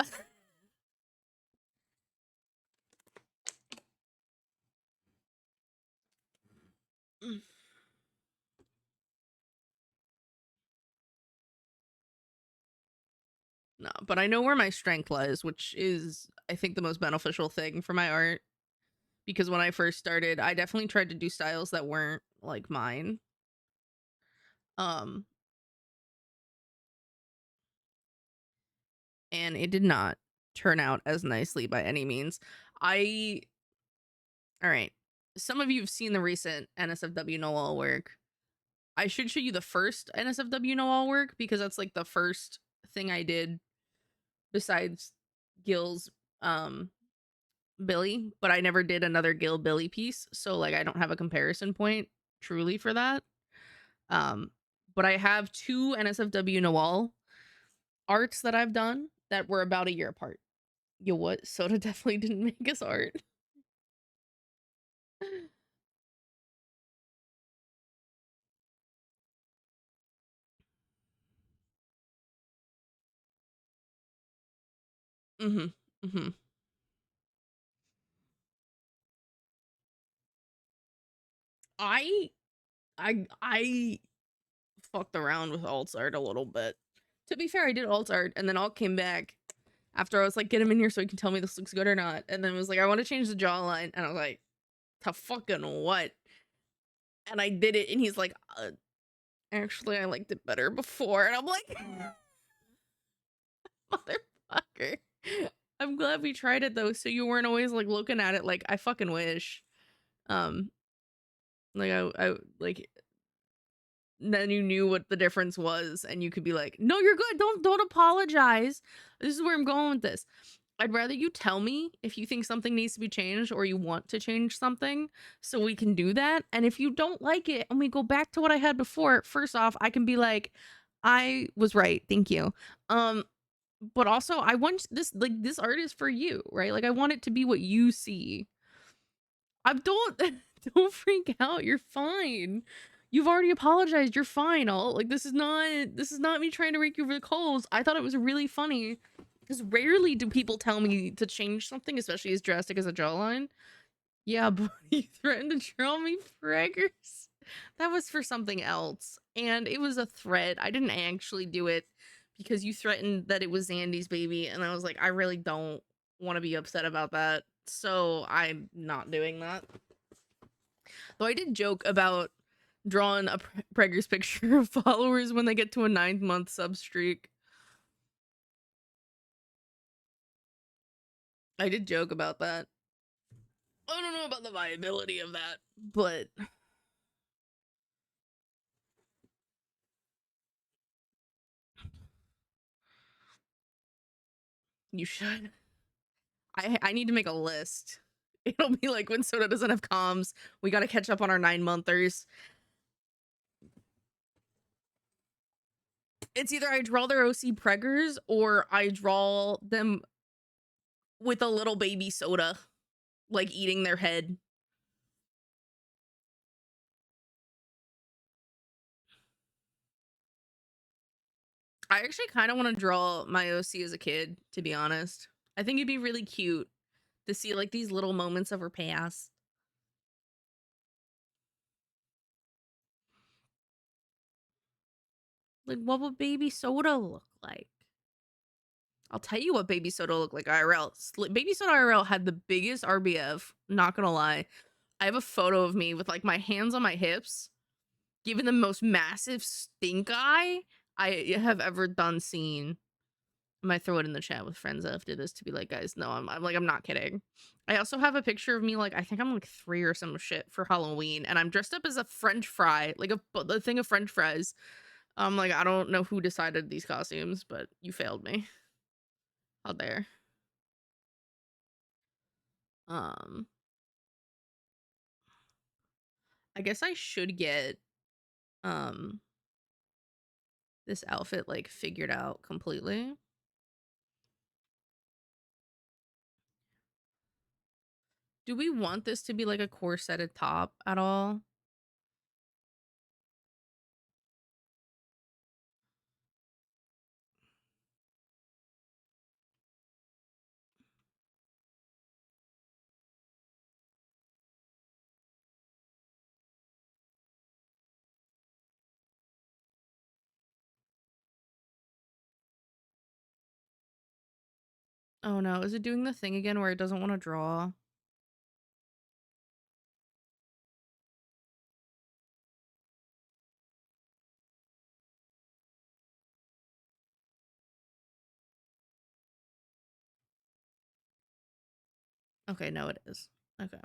No, but I know where my strength lies, which is, I think, the most beneficial thing for my art. Because when I first started, I definitely tried to do styles that weren't like mine. Um, and it did not turn out as nicely by any means. All right. Some of you have seen the recent NSFW Noel work. I should show you the first NSFW Noel work because that's like the first thing I did besides Gil's Billy, but I never did another Gil Billy piece, so like I don't have a comparison point truly for that. But I have two NSFW Noel arts that I've done that were about a year apart. Yo, what? Soda definitely didn't make us art. Mm-hmm. Mm-hmm. I I fucked around with alt art a little bit. To be fair, I did alt art and then alt came back after I was like, get him in here so he can tell me this looks good or not. And then it was like, I want to change the jawline. And I was like, to fucking what? And I did it and he's like, actually, I liked it better before. And I'm like, motherfucker. I'm glad we tried it though, so you weren't always like looking at it like I fucking wish. Like I like then you knew what the difference was and you could be like, no, you're good. Don't apologize. This is where I'm going with this. I'd rather you tell me if you think something needs to be changed or you want to change something so we can do that. And if you don't like it and we go back to what I had before, first off, I can be like, I was right. Thank you. But also I want this, like, this art is for you, right? Like I want it to be what you see. I don't don't freak out. You're fine. You've already apologized. You're fine. All like this is not me trying to rake you over the coals. I thought it was really funny because rarely do people tell me to change something, especially as drastic as a jawline. Yeah, but you threatened to draw me preggers. That was for something else, and it was a threat. I didn't actually do it because you threatened that it was Zandy's baby, and I was like, I really don't want to be upset about that, so I'm not doing that. Though I did joke about drawing a Preggers picture of followers when they get to a 9-month sub streak. I did joke about that. I don't know about the viability of that, but you should. I need to make a list. It'll be like when Soda doesn't have comms, we gotta catch up on our 9-monthers. It's either I draw their OC Preggers or I draw them with a little baby Soda, like eating their head. I actually kind of want to draw my OC as a kid, to be honest. I think it'd be really cute to see like these little moments of her past. Like, what would baby Soda look like? I'll tell you what baby Soda looked like IRL. Baby Soda IRL had the biggest RBF, not gonna lie. I have a photo of me with like my hands on my hips, giving the most massive stink eye I have ever done seen. I might throw it in the chat with friends after this to be like, guys, no, I'm like, I'm not kidding. I also have a picture of me, like, I think I'm like 3 or some shit for Halloween, and I'm dressed up as a French fry, like the thing of French fries. Like, I don't know who decided these costumes, but you failed me. How dare. Um, I guess I should get, um, this outfit, like, figured out completely. Do we want this to be like a corseted top at all? Oh no, is it doing the thing again where it doesn't want to draw? Okay, no, it is. Okay.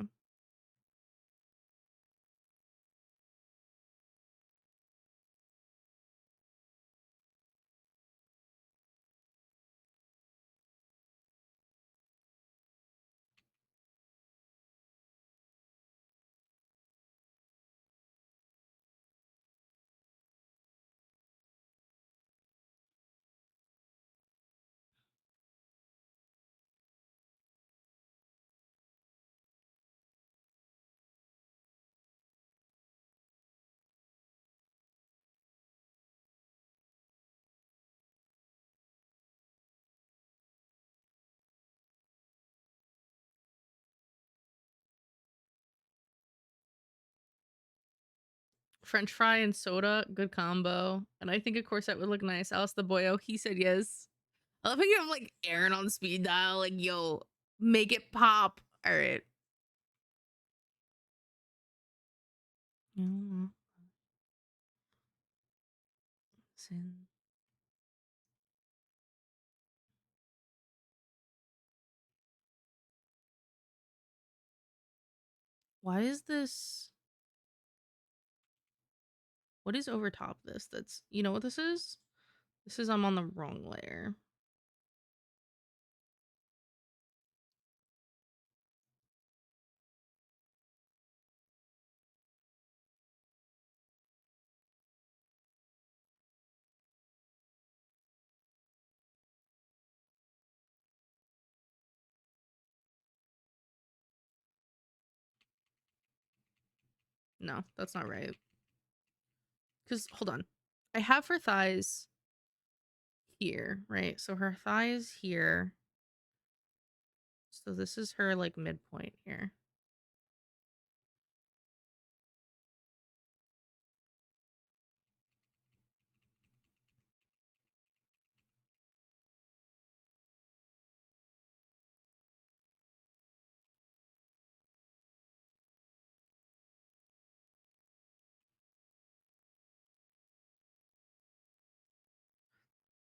French fry and soda, good combo. And I think a corset would look nice. Alice the boyo, he said yes. I love how you have like Aaron on speed dial, like, yo, make it pop. All right. Sin. Why is this? What is over top this? That's, you know what this is? This is I'm on the wrong layer. No, that's not right. Because, hold on. I have her thighs here, right? So her thighs here. So this is her, like, midpoint here.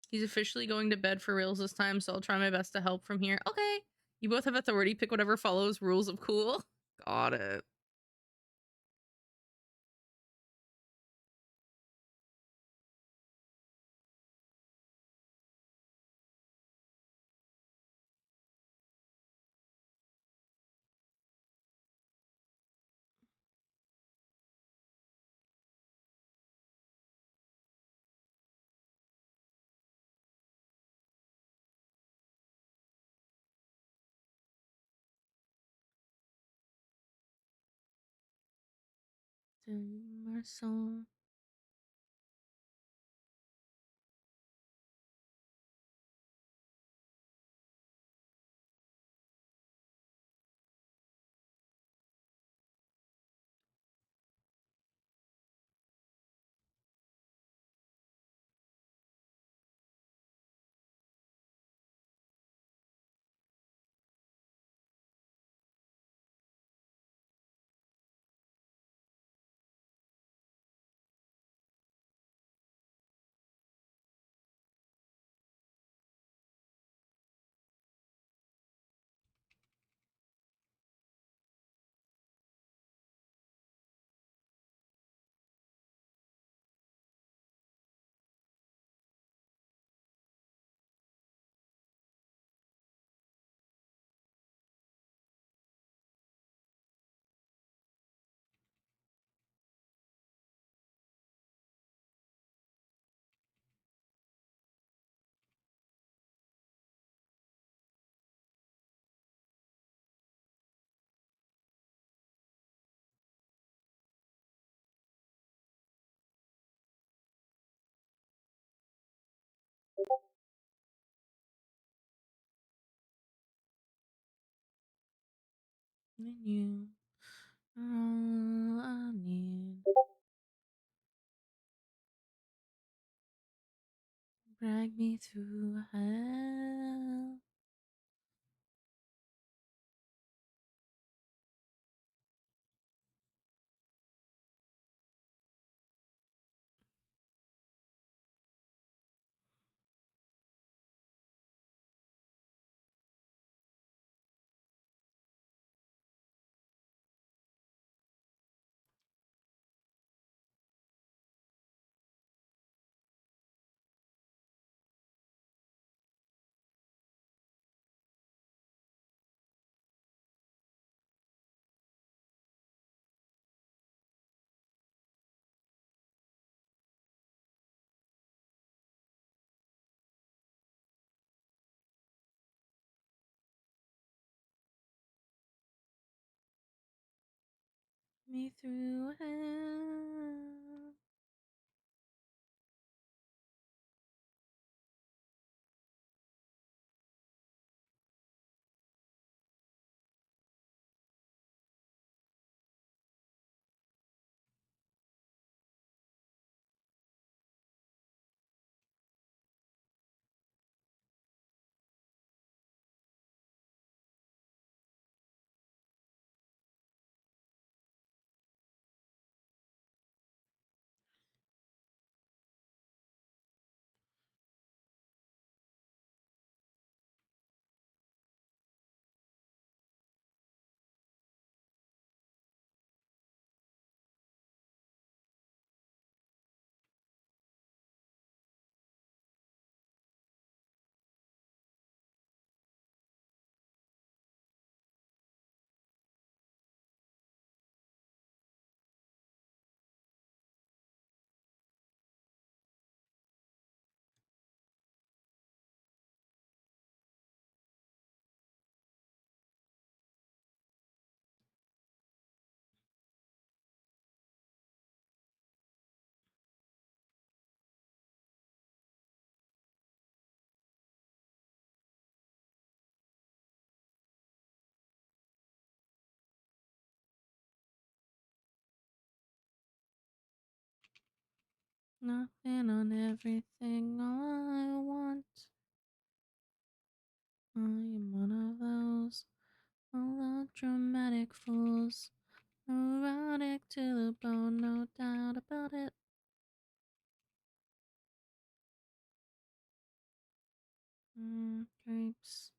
He's officially going to bed for reals this time, so I'll try my best to help from here. Okay. You both have authority. Pick whatever follows rules of cool. Got it. Marcel. You. I need. Drag me through hell. Me through hell. Nothing on everything, all I want. I am one of those melodramatic fools. Erotic to the bone, no doubt about it. Grapes.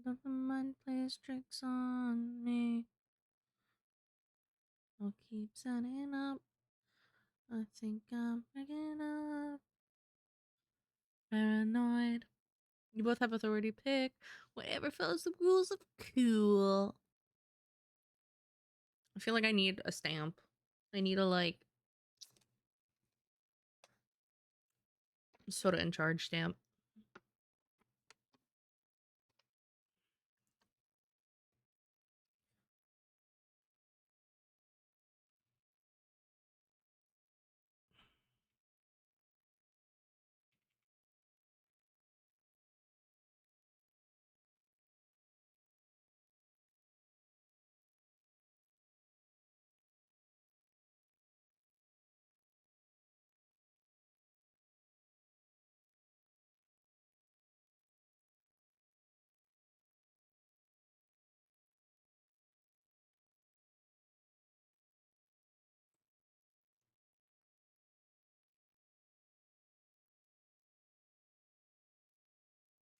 Let the mind plays tricks on me. I'll keep setting up. I think I'm breaking up. Paranoid. You both have authority pick. Whatever follows the rules of cool. I feel like I need a stamp. I need a like soda in charge stamp.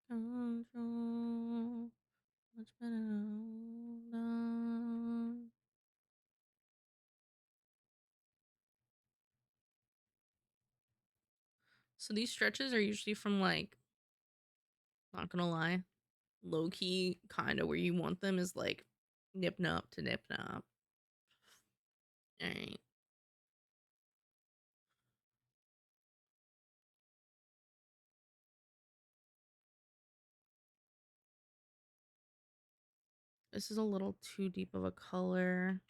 Control. Much better hold on. So these stretches are usually from like, not gonna lie, low key kind of where you want them is like nip nop to nip nop. Alright. This is a little too deep of a color.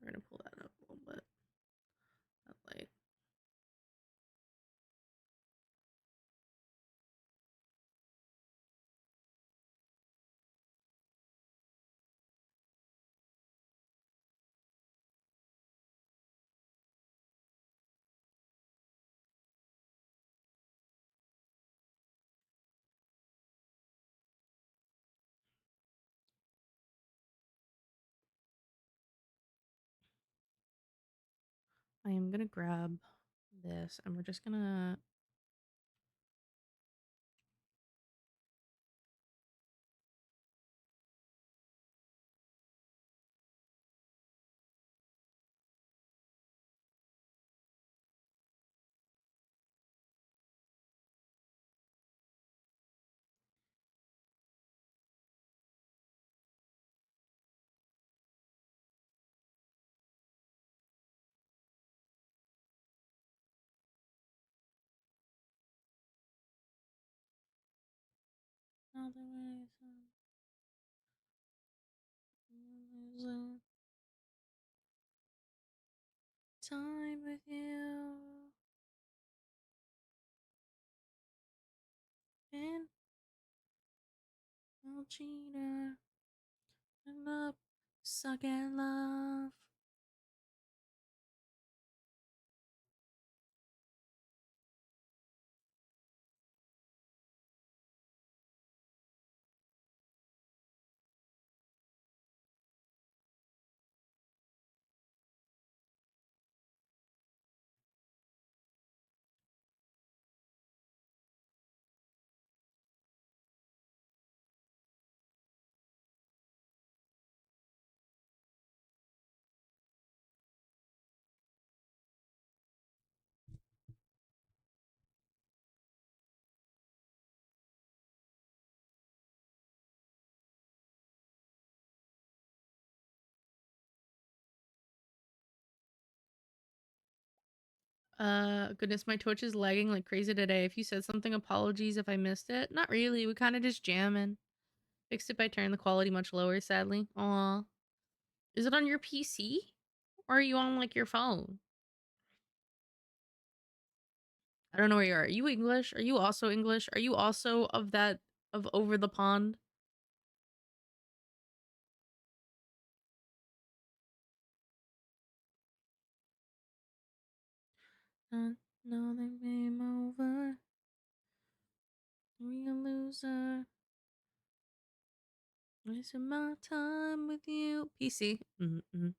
We're gonna pull that up a little bit. That light. I am gonna grab this and we're just gonna all the way losing time with you. And I'll cheater. And up, suck at love. Goodness, my Twitch is lagging like crazy today. If you said something, apologies if I missed it. Not really. We kind of just jamming. Fixed it by turning the quality much lower, sadly. Aw. Is it on your PC? Or are you on like your phone? I don't know where you are. Are you English? Are you also English? Are you also of that of over the pond? Another game over. We a loser. Wasting my time with you. PC. Mm-hmm.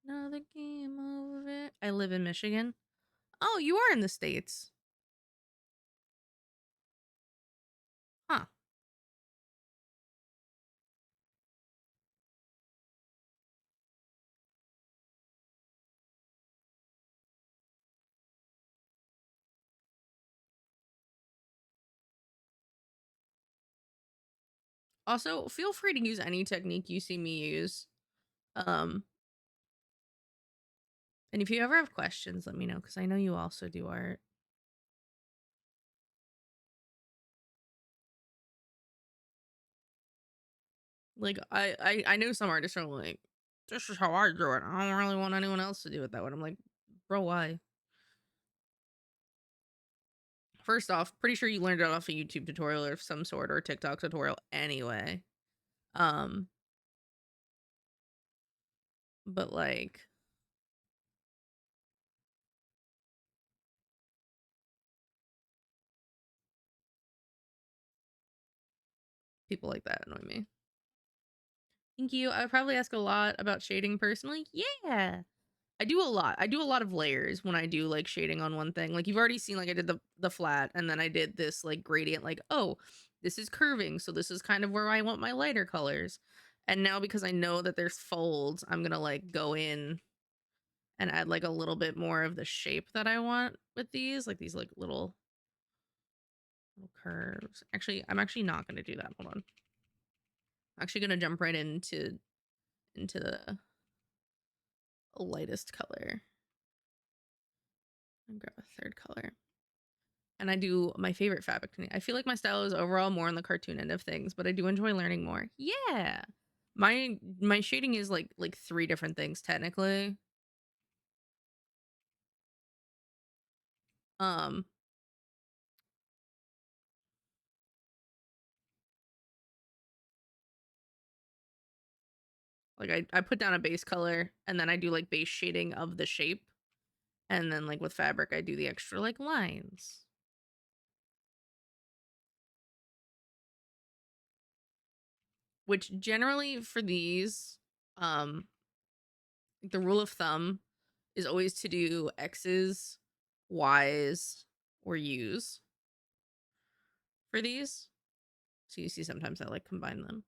Another game over. I live in Michigan. Oh, you are in the States. Huh. Also, feel free to use any technique you see me use. And if you ever have questions, let me know, because I know you also do art. Like, I know some artists are like, this is how I do it. I don't really want anyone else to do it that way. I'm like, bro, why? First off, pretty sure you learned it off a YouTube tutorial of some sort or a TikTok tutorial anyway. But like, people like that annoy me. Thank you. I would probably ask a lot about shading personally. Yeah. I do a lot. I do a lot of layers when I do like shading on one thing. Like you've already seen, like I did the flat and then I did this like gradient, like, oh, this is curving. So this is kind of where I want my lighter colors. And now because I know that there's folds, I'm going to like go in and add like a little bit more of the shape that I want with these, like these like little curves. Actually, I'm actually not going to do that. Hold on. I'm actually going to jump right into the lightest color and grab a third color. And I do my favorite fabric tuning. I feel like my style is overall more on the cartoon end of things, but I do enjoy learning more. Yeah. My shading is like 3 different things technically. Um like I put down a base color and then I do like base shading of the shape. And then like with fabric I do the extra like lines. Which generally for these the rule of thumb is always to do X's, Y's, or U's for these. So you see sometimes I like combine them.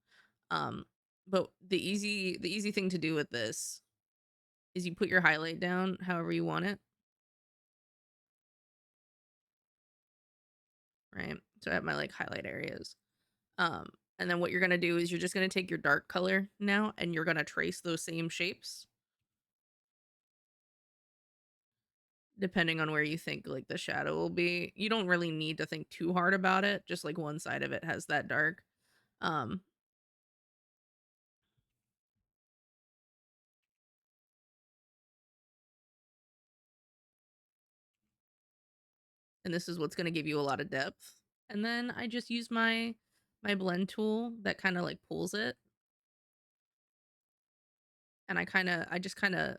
But the easy thing to do with this is you put your highlight down however you want it. Right? So I have my like highlight areas. And then what you're gonna do is you're just gonna take your dark color now and you're gonna trace those same shapes. Depending on where you think like the shadow will be. You don't really need to think too hard about it. Just like one side of it has that dark. And this is what's going to give you a lot of depth. And then I just use my blend tool that kind of like pulls it. And I just kind of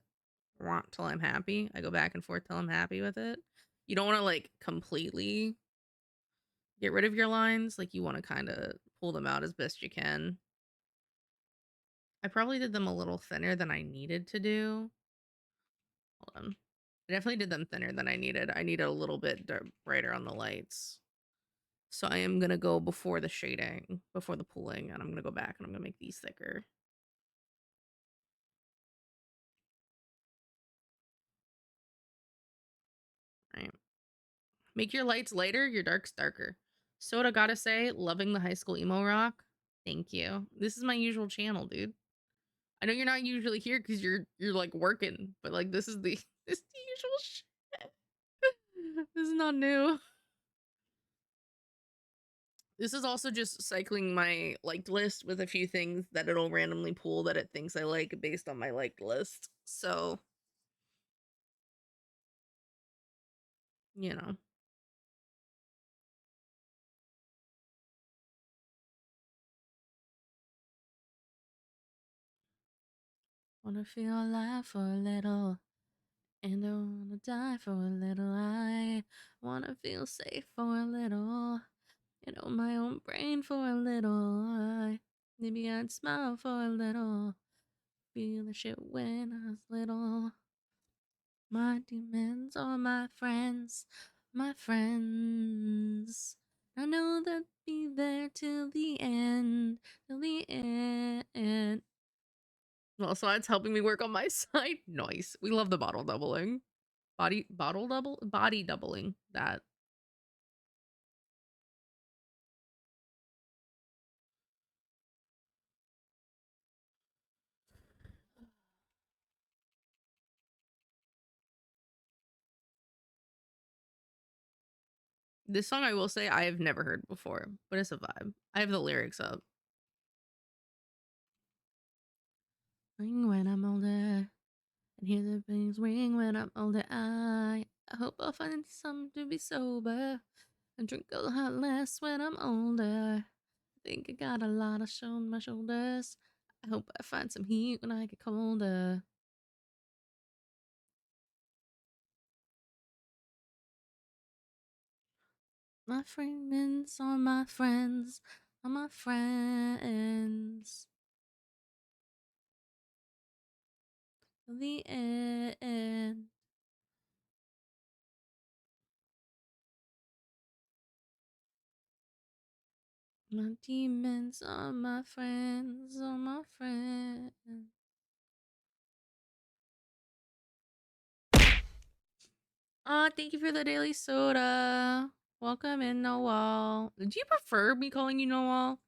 want till I'm happy. I go back and forth till I'm happy with it. You don't want to like completely get rid of your lines. Like you want to kind of pull them out as best you can. I probably did them a little thinner than I needed to do. Hold on. I definitely did them thinner than I needed. I needed a little bit brighter on the lights. So I am going to go before the shading, before the pulling, and I'm going to go back and I'm going to make these thicker. Right. Make your lights lighter, your darks darker. Soda, gotta say, loving the high school emo rock. Thank you. This is my usual channel, dude. I know you're not usually here because you're like working, but like this is the usual shit. This is not new. This is also just cycling my liked list with a few things that it'll randomly pull that it thinks I like based on my liked list. So, you know. Wanna feel alive for a little. And I wanna die for a little. I wanna feel safe for a little. And own my own brain for a little. Maybe I'd smile for a little. Feel the shit when I was little. My demons are my friends, my friends. I know they'll be there till the end, till the end. Also, it's helping me work on my side. Nice. We love the bottle doubling. Body doubling. That. This song I will say I have never heard before, but it's a vibe. I have the lyrics up. Ring when I'm older, and hear the things ring when I'm older. I hope I'll find some to be sober and drink a lot less when I'm older. I think I got a lot of show on my shoulders. I hope I find some heat when I get colder. My friends are my friends, are my friends. The end. My demons are my friends, are my friends. Thank you for the daily soda. Welcome in, Noel. Do you prefer me calling you Noel?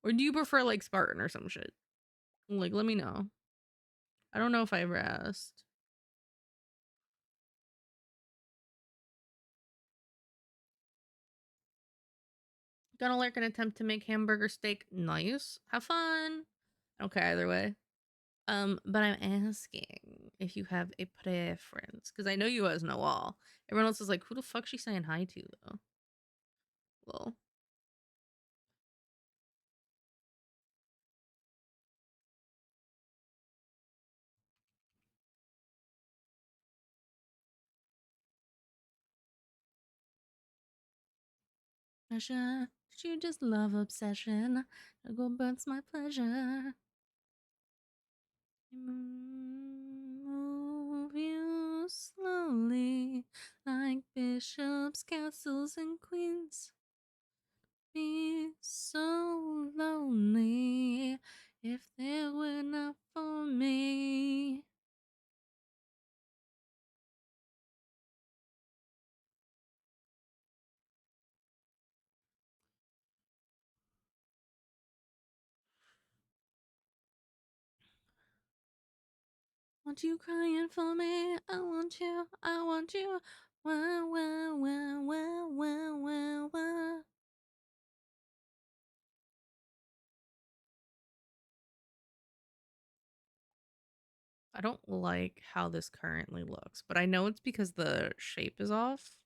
Or do you prefer like Spartan or some shit? Like, let me know. I don't know if I ever asked. Gonna lurk an attempt to make hamburger steak. Nice. Have fun. Okay, either way. But I'm asking if you have a preference. Because I know you as Noel. Everyone else is like, who the fuck she saying hi to, though? Well. Pleasure. Did you just love obsession? To go burns my pleasure. Move you slowly like bishops, castles, and queens. Be so lonely if they were not for me. Want you crying for me? I want you, I want you. Wah, wah, wah, wah, wah, wah, wah. I don't like how this currently looks, but I know it's because the shape is off.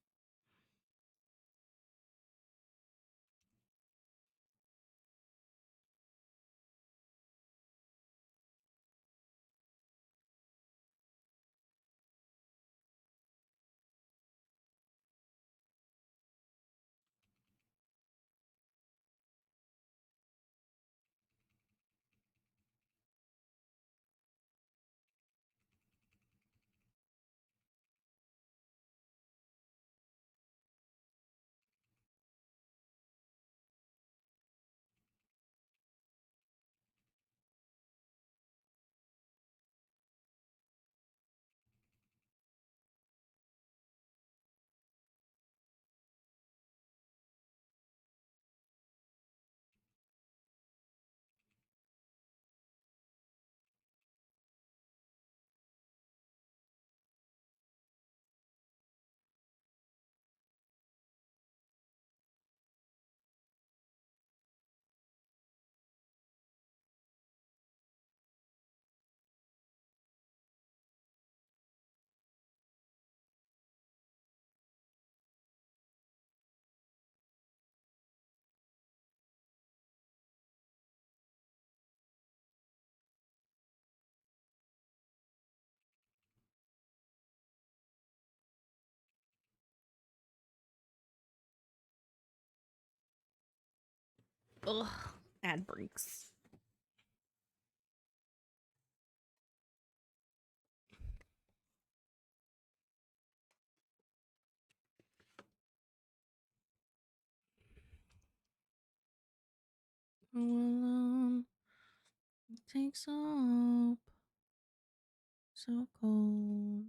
Ugh, ad breaks. All alone, it takes hope. So cold.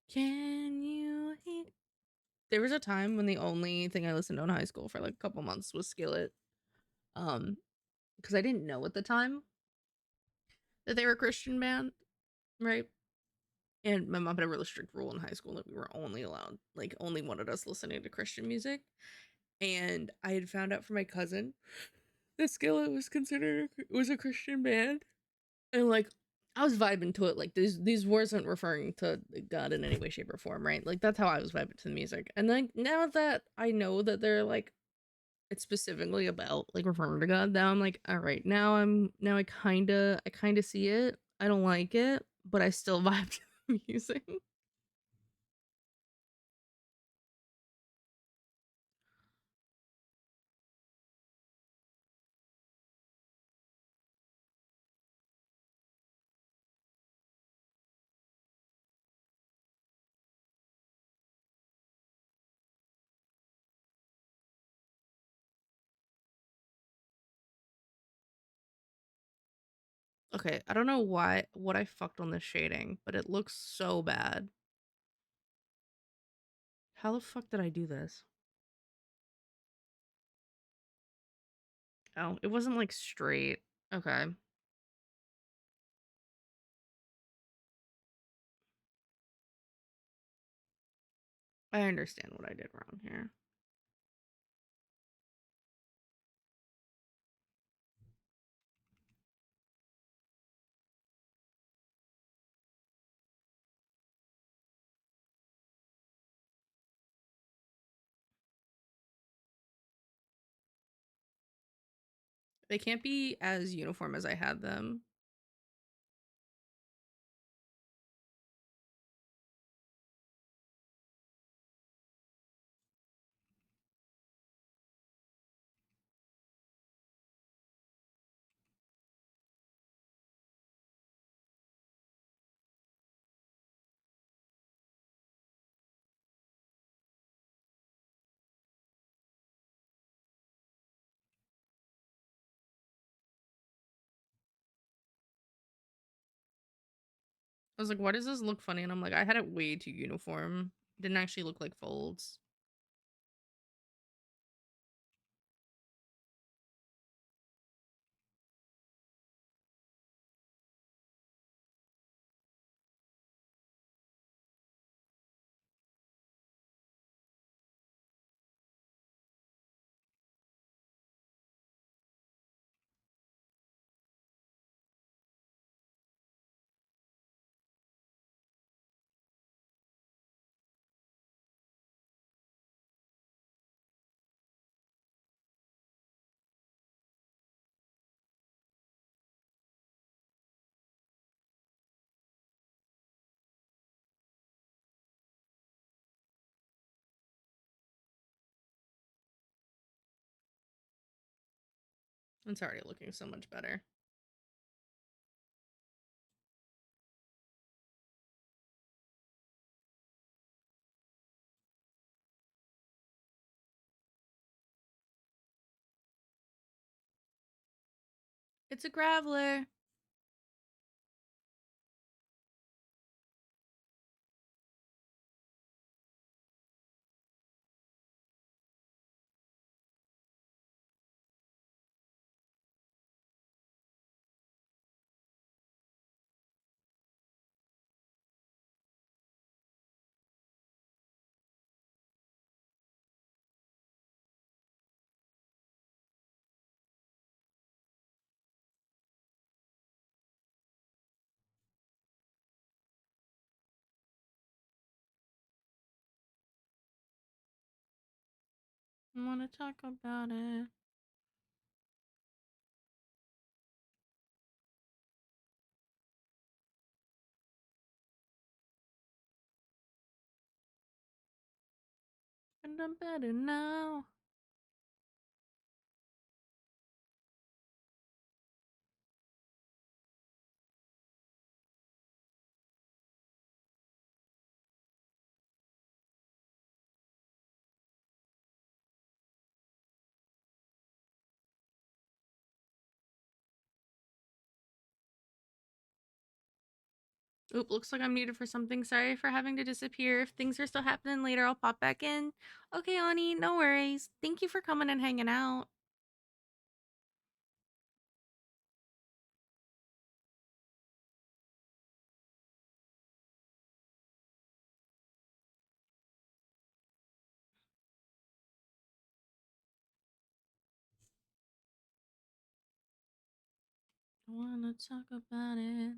Can you hear? There was a time when the only thing I listened to in high school for like a couple months was Skillet. Because I didn't know at the time that they were a Christian band, right? And my mom had a really strict rule in high school that we were only allowed, like, only wanted us listening to Christian music. And I had found out from my cousin that Skillet was a Christian band, and like I was vibing to it. Like these words aren't referring to God in any way, shape, or form, right? Like that's how I was vibing to the music. And then now that I know that they're like it's specifically about like referring to God, now I'm like, all right, now I kinda see it. I don't like it, but I still vibe to the music. Okay, I don't know what I fucked on the shading, but it looks so bad. How the fuck did I do this? Oh, it wasn't like straight. Okay. I understand what I did wrong here. They can't be as uniform as I had them. I was like, why does this look funny? And I'm like, I had it way too uniform. It didn't actually look like folds. It's already looking so much better. It's a graveler. I want to talk about it. And I'm better now. Oop, looks like I'm muted for something. Sorry for having to disappear. If things are still happening later, I'll pop back in. Okay, Ani, no worries. Thank you for coming and hanging out. I wanna talk about it.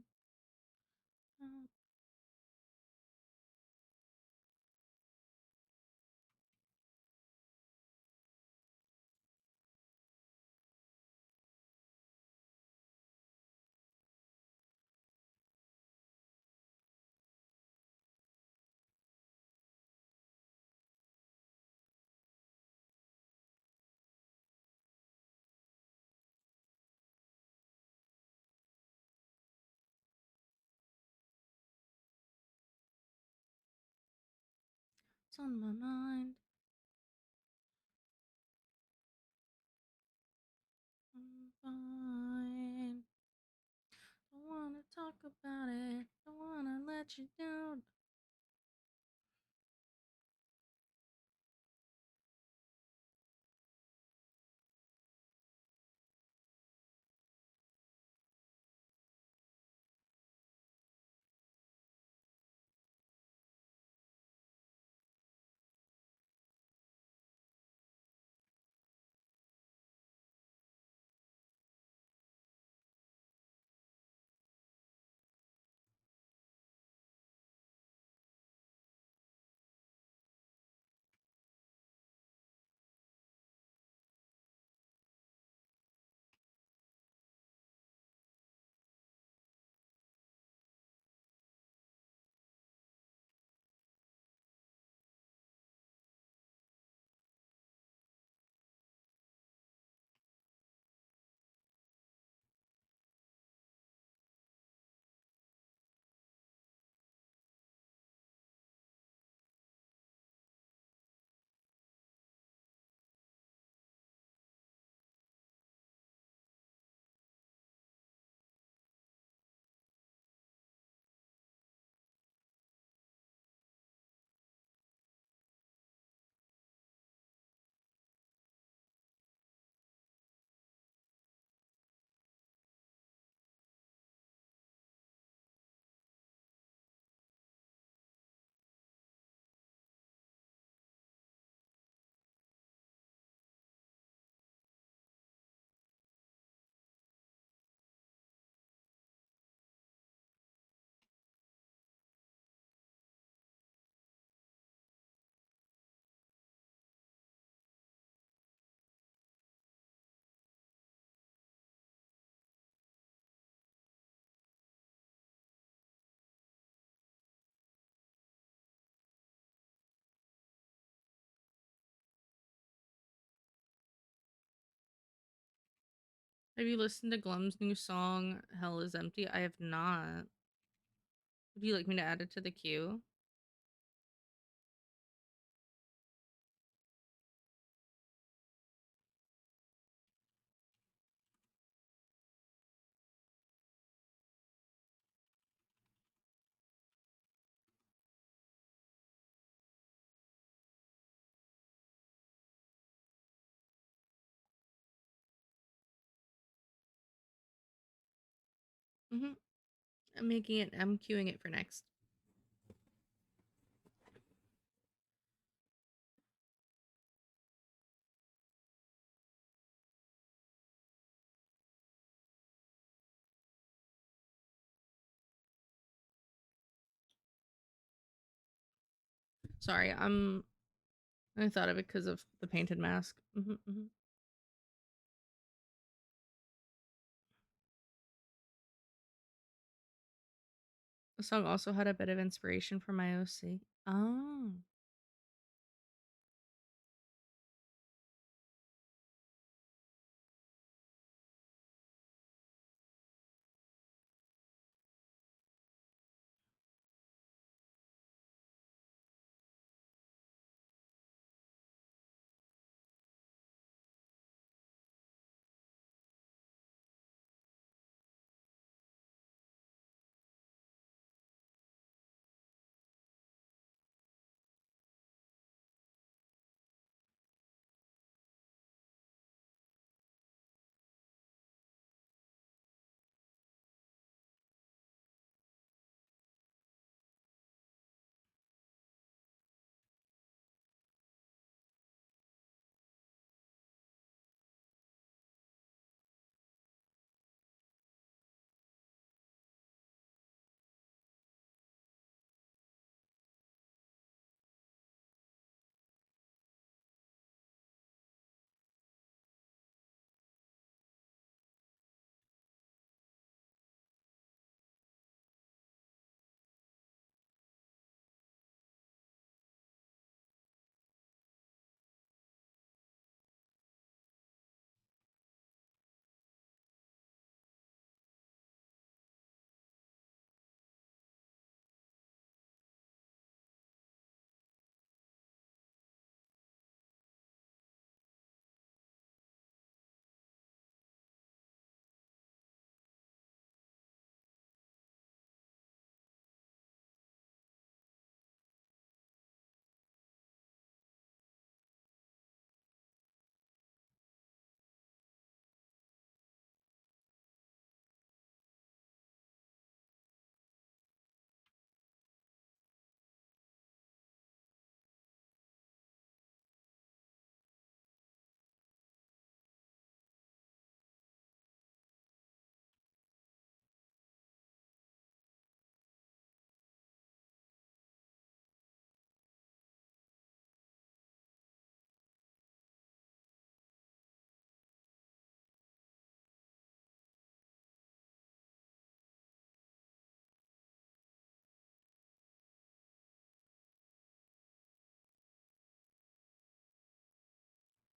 It's on my mind. I'm fine. Don't wanna talk about it. Don't wanna let you down. Have you listened to Glum's new song, Hell is Empty? I have not. Would you like me to add it to the queue? Mm-hmm. I'm queuing it for next. Sorry, I'm I thought of it because of the painted mask. The song also had a bit of inspiration from my OC. Oh.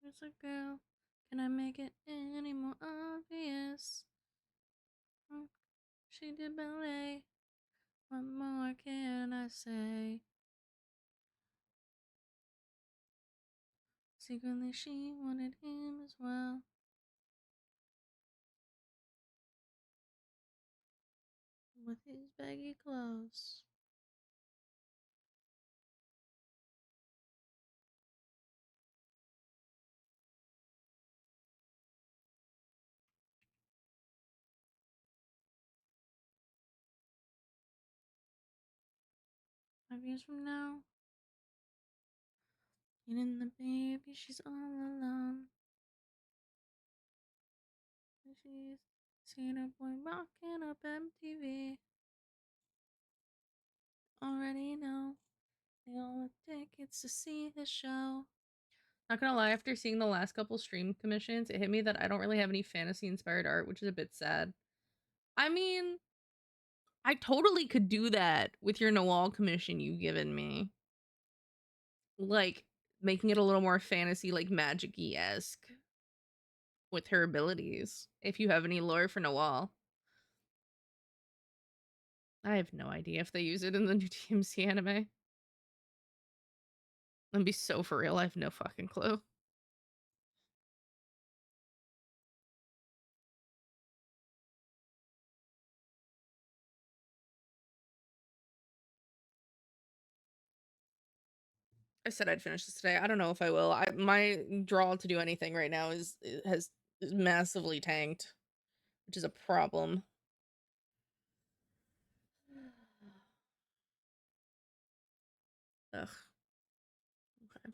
It's a girl. Can I make it any more obvious? She did ballet. What more can I say? Secretly, she wanted him as well. With his baggy clothes. Years from now, eating the baby, she's all alone. And she's seen a boy rocking up MTV. Already know they all have tickets to see the show. Not gonna lie, after seeing the last couple stream commissions, it hit me that I don't really have any fantasy inspired art, which is a bit sad. I mean, I totally could do that with your Noel commission you've given me. Like, making it a little more fantasy, like magic-y esque with her abilities. If you have any lore for Noel. I have no idea if they use it in the new TMC anime. I'd be so for real, I have no fucking clue. I said I'd finish this today. I don't know if I will. My draw to do anything right now is massively tanked, which is a problem. Ugh. Okay.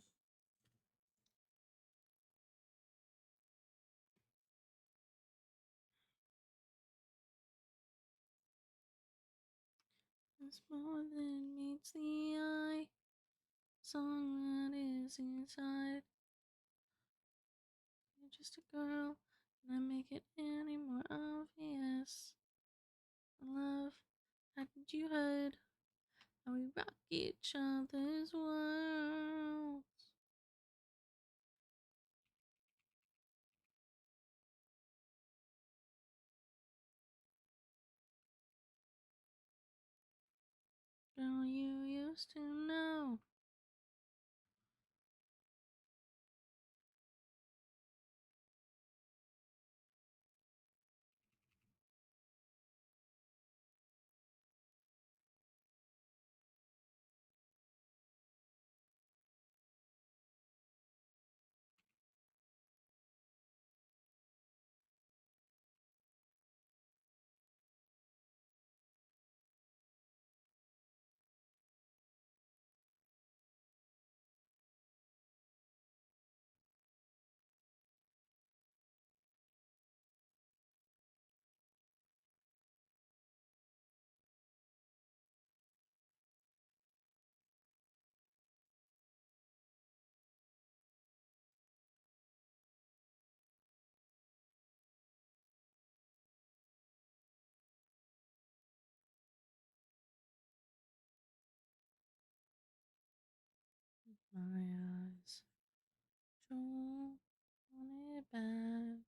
It's more than meets the eye. song that is inside. You're just a girl, and I make it any more obvious. Love, hadn't you heard how we rock each other's world? Girl, you used to know. My eyes, Joel, want it back.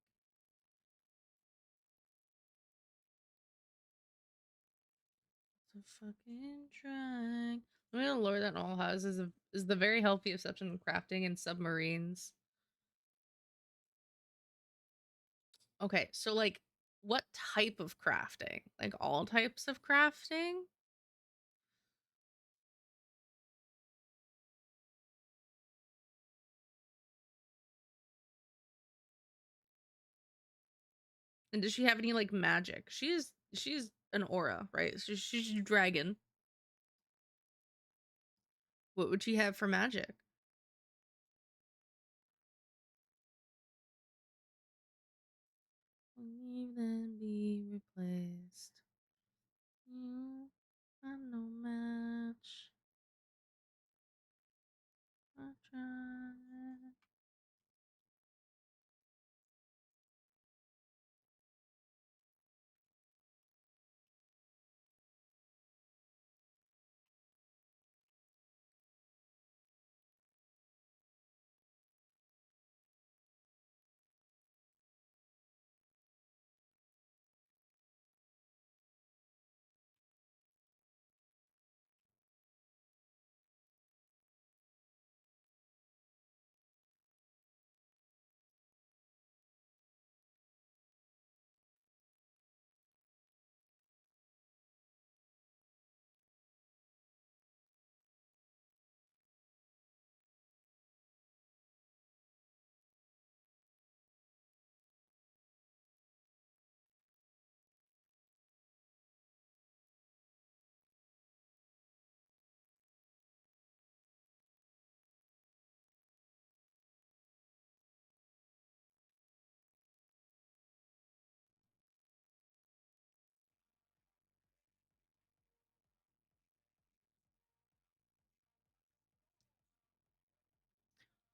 It's a fucking drag. I'm gonna lure that all has is the very healthy exception of crafting and submarines. Okay, so like what type of crafting? Like all types of crafting? And does she have any like magic? She's an aura, right? So she's a dragon. What would she have for magic? Leave then be replaced. You are no match. I tried.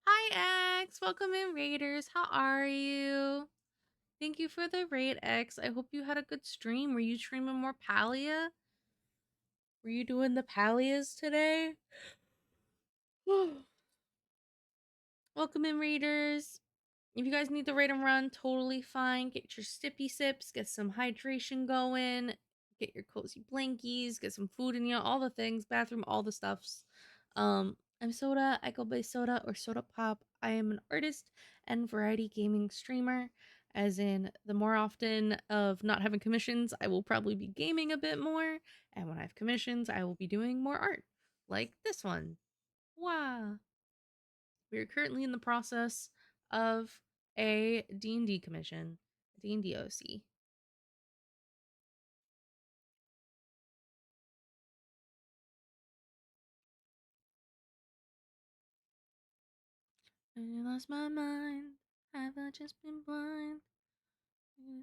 Hi X, welcome in Raiders. How are you? Thank you for the raid, X. I hope you had a good stream. Were you streaming more Palia? Were you doing the Palias today? Welcome in, Raiders. If you guys need to raid and run, totally fine. Get your sippy sips, get some hydration going, get your cozy blankies, get some food in you, all the things, bathroom, all the stuffs. I'm Soda. I go by Soda or Soda Pop. I am an artist and variety gaming streamer. As in, the more often of not having commissions, I will probably be gaming a bit more. And when I have commissions, I will be doing more art, like this one. Wow. We are currently in the process of a D&D commission, D&D Oc. I lost my mind. Have I just been blind?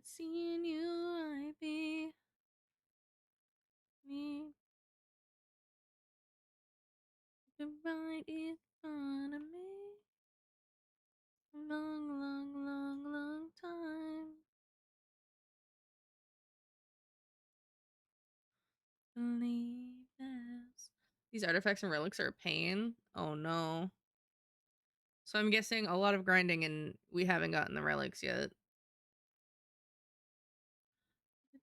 Seeing you, I be me. right in front of me. Long, long, long, long time. Believe this. These artifacts and relics are a pain. Oh no. So I'm guessing a lot of grinding and we haven't gotten the relics yet.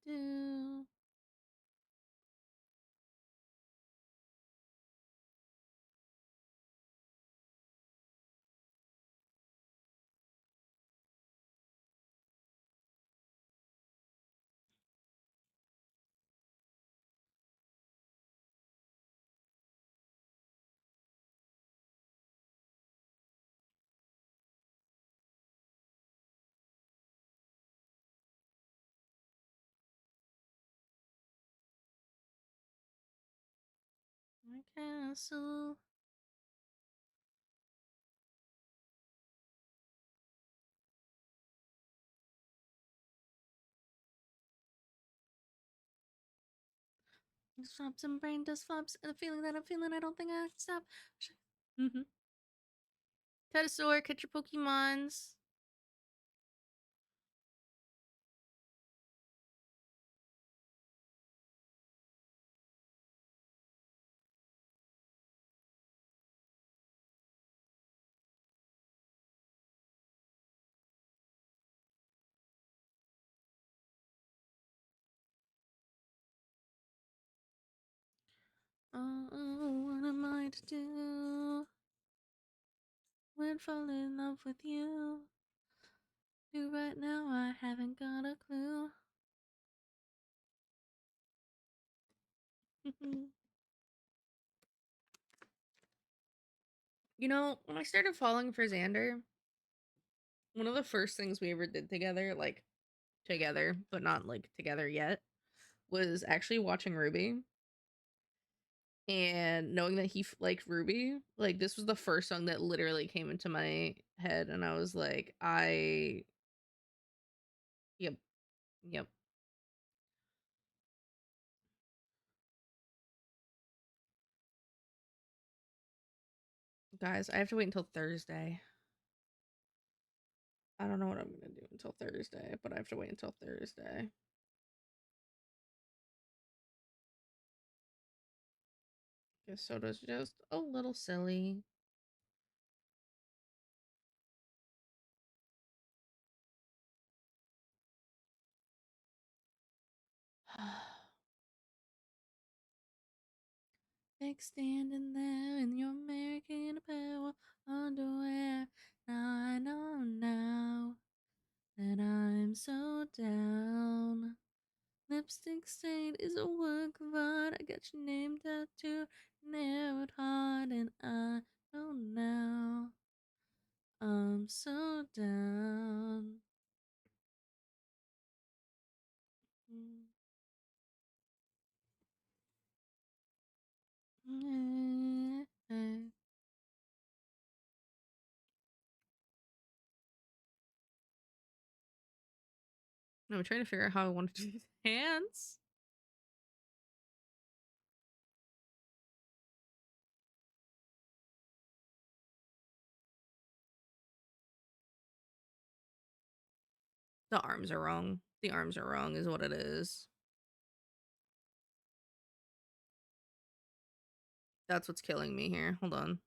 Do. My castle. Flops and brain dust flops, and the feeling that I'm feeling, I don't think I can stop. Mm-hmm. Tetasaur, catch your Pokemons. Oh, what am I to do when fall in love with you? Do right now, I haven't got a clue. You know, when I started falling for Xander, one of the first things we ever did together, like together, but not like together yet, was actually watching Ruby. And knowing that he liked Ruby, like this was the first song that literally came into my head, and I was like, yep, yep. Guys, I have to wait until Thursday. I don't know what I'm gonna do until Thursday, but I have to wait until Thursday. Guess Soda's just a little silly. Like standing there in your American Apparel underwear. Now I know now that I'm so down. Lipstick stain is a work of art. I got your name tattooed, narrowed hard, and I know now I'm so down. No, I'm trying to figure out how I want to do these hands. The arms are wrong. The arms are wrong, is what it is. That's what's killing me here. Hold on.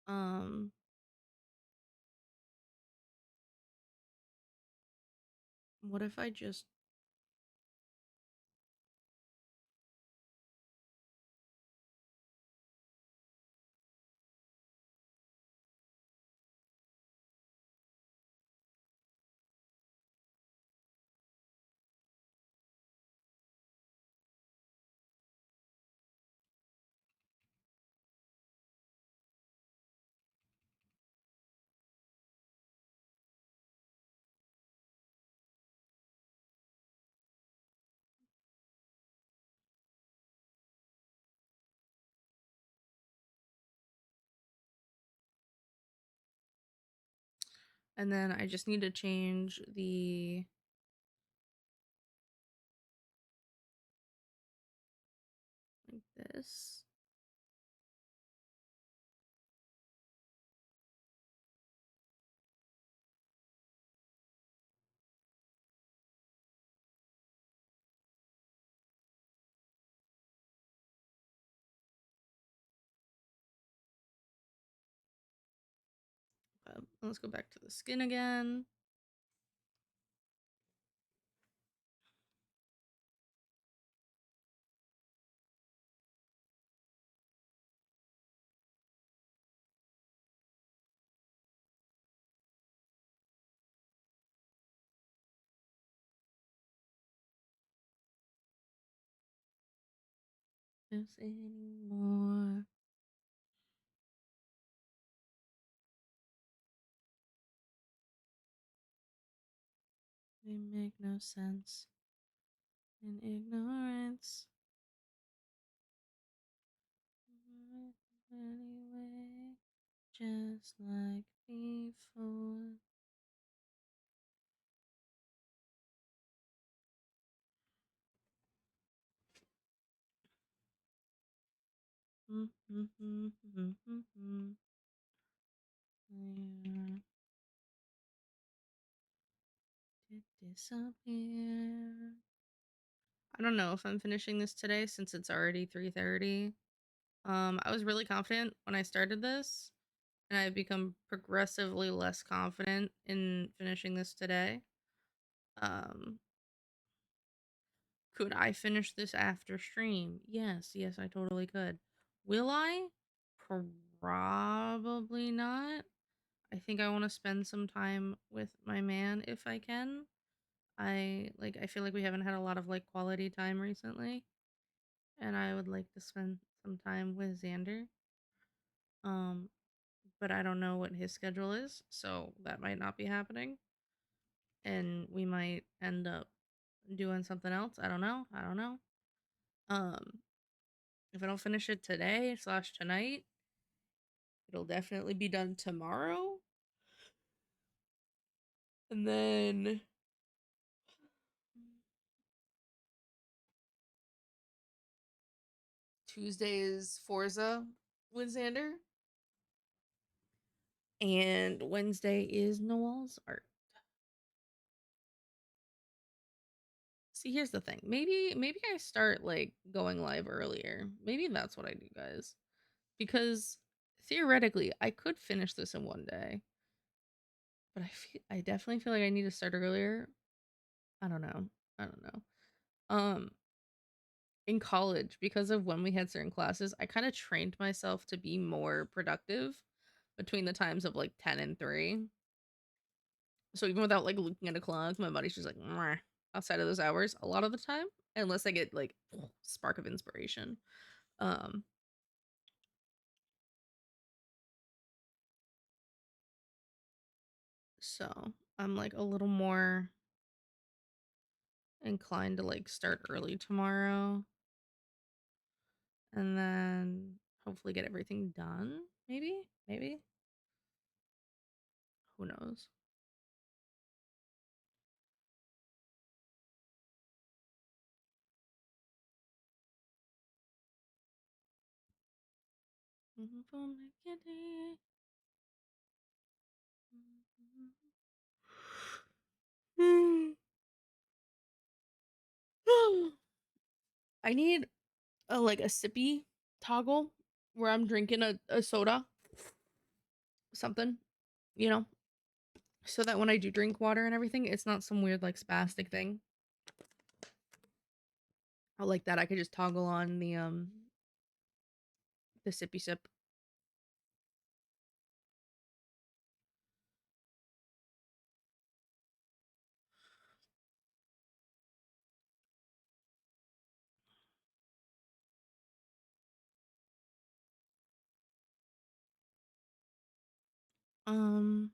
Um, what if I just And then I just need to change the like this. Let's go back to the skin again. Is anymore. They make no sense in ignorance. Anyway, just like before. Yeah. Did disappear. I don't know if I'm finishing this today since it's already 3:30. I was really confident when I started this, and I've become progressively less confident in finishing this today. Um, could I finish this after stream? Yes, I totally could. Will I? Probably not. I think I want to spend some time with my man if I can. I feel like we haven't had a lot of like quality time recently, and I would like to spend some time with Xander. Um, but I don't know what his schedule is, so that might not be happening. And we might end up doing something else. I don't know. Um, if I don't finish it today / tonight, it'll definitely be done tomorrow. And then Tuesday is Forza with Xander. And Wednesday is Noel's art. See, here's the thing. Maybe I start like going live earlier. Maybe that's what I do, guys. Because theoretically, I could finish this in one day. But I definitely feel like I need to start earlier. I don't know. In college, because of when we had certain classes, I kind of trained myself to be more productive between the times of like 10 and 3. So even without like looking at a clock, my body's just like "Mwah," outside of those hours a lot of the time, unless I get like spark of inspiration. Um so I'm like a little more inclined to like start early tomorrow and then hopefully get everything done. Maybe. Who knows? I need a like a sippy toggle where I'm drinking a soda, something, you know, so that when I do drink water and everything, it's not some weird like spastic thing. I like that I could just toggle on the sippy sip. Um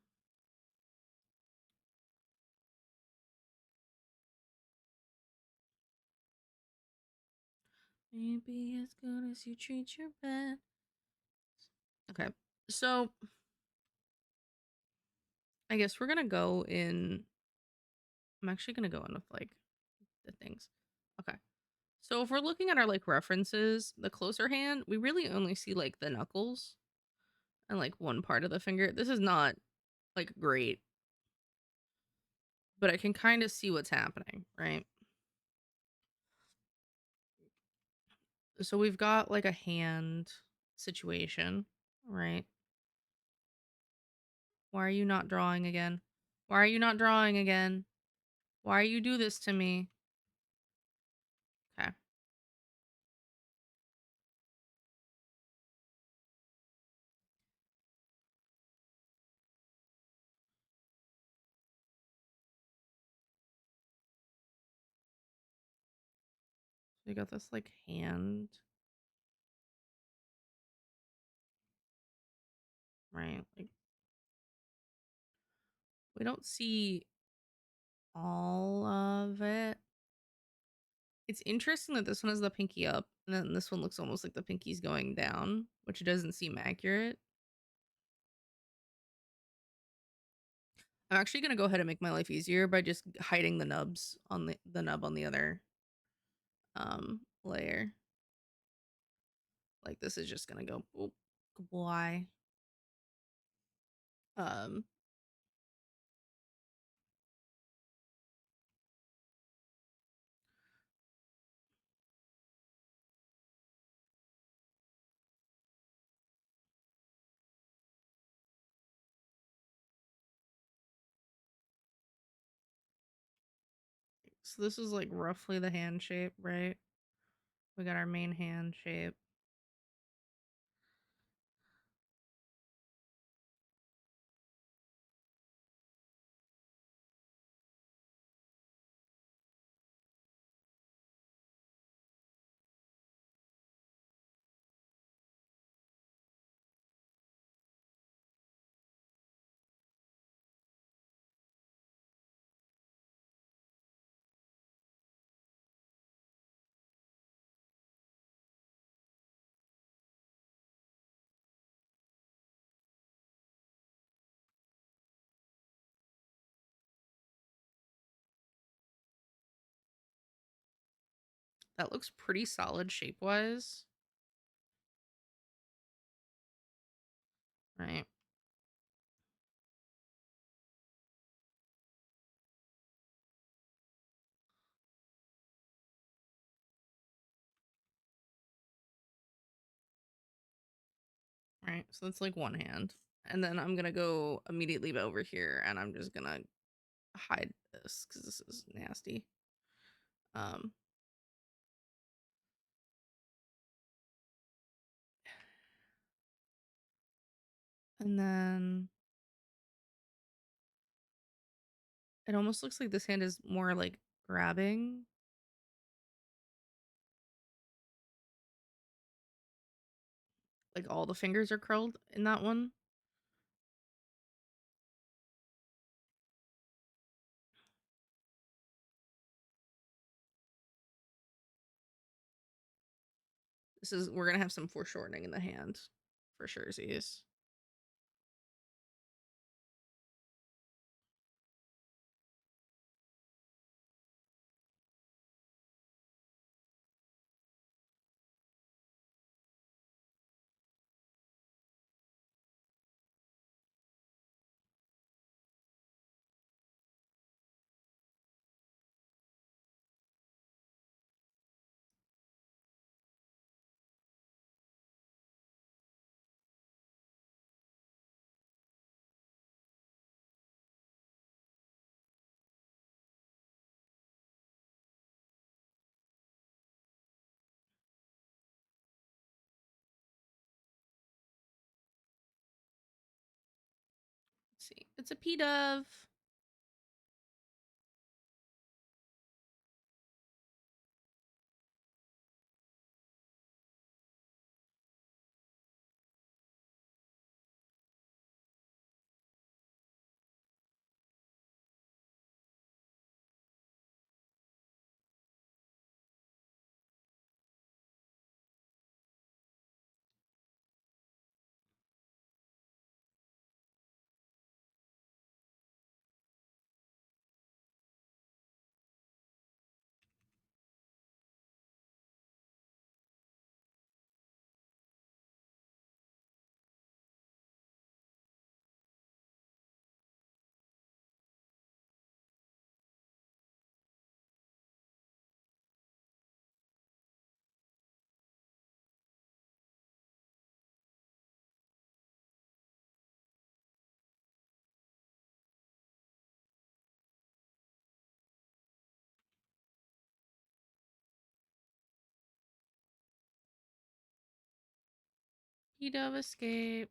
Maybe as good as you treat your pet. Okay. So I guess we're gonna go in. I'm actually gonna go in with like the things. Okay. So if we're looking at our like references, the closer hand, we really only see like the knuckles and like one part of the finger. This is not like great, but I can kind of see what's happening, right? So we've got like a hand situation, right? Why are you not drawing again? Why are you not drawing again? Why you do this to me? Okay. So we got this like hand, right? Like we don't see all of it. It's interesting that this one has the pinky up, and then this one looks almost like the pinky's going down, which doesn't seem accurate. I'm actually gonna go ahead and make my life easier by just hiding the nubs on the nub on the other layer. Like this is just gonna go boop, why? Um so this is like roughly the hand shape, right? We got our main hand shape. That looks pretty solid shape-wise. Right. Right. So that's like one hand. And then I'm gonna go immediately over here and I'm just gonna hide this because this is nasty. Um and then it almost looks like this hand is more like grabbing. Like all the fingers are curled in that one. We're gonna have some foreshortening in the hand for surezies. Let's see. It's a P-Dove. Dove escaped.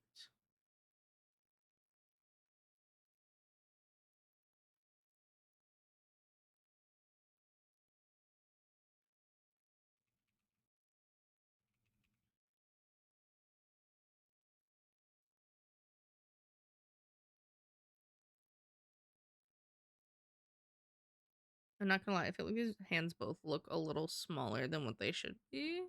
I'm not gonna lie, I feel like his hands both look a little smaller than what they should be.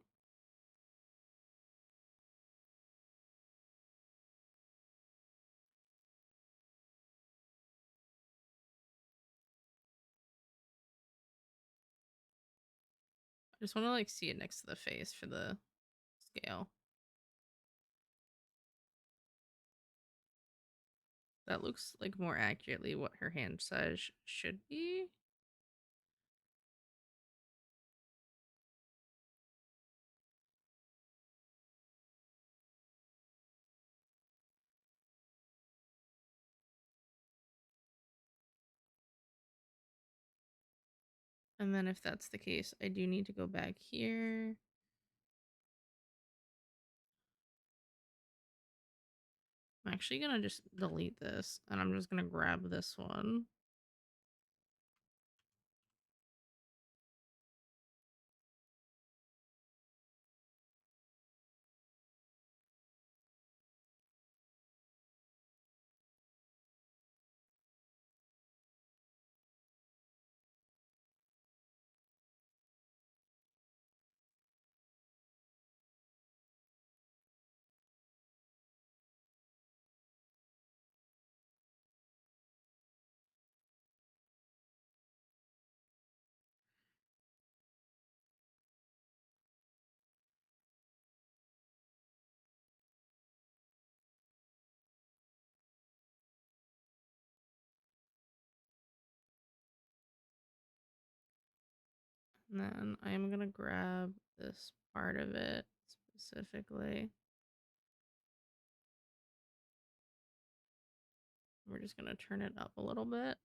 I just want to like see it next to the face for the scale. That looks like more accurately what her hand size should be. And then if that's the case, I do need to go back here. I'm actually gonna just delete this and I'm just gonna grab this one. And then I am gonna grab this part of it specifically. We're just gonna turn it up a little bit.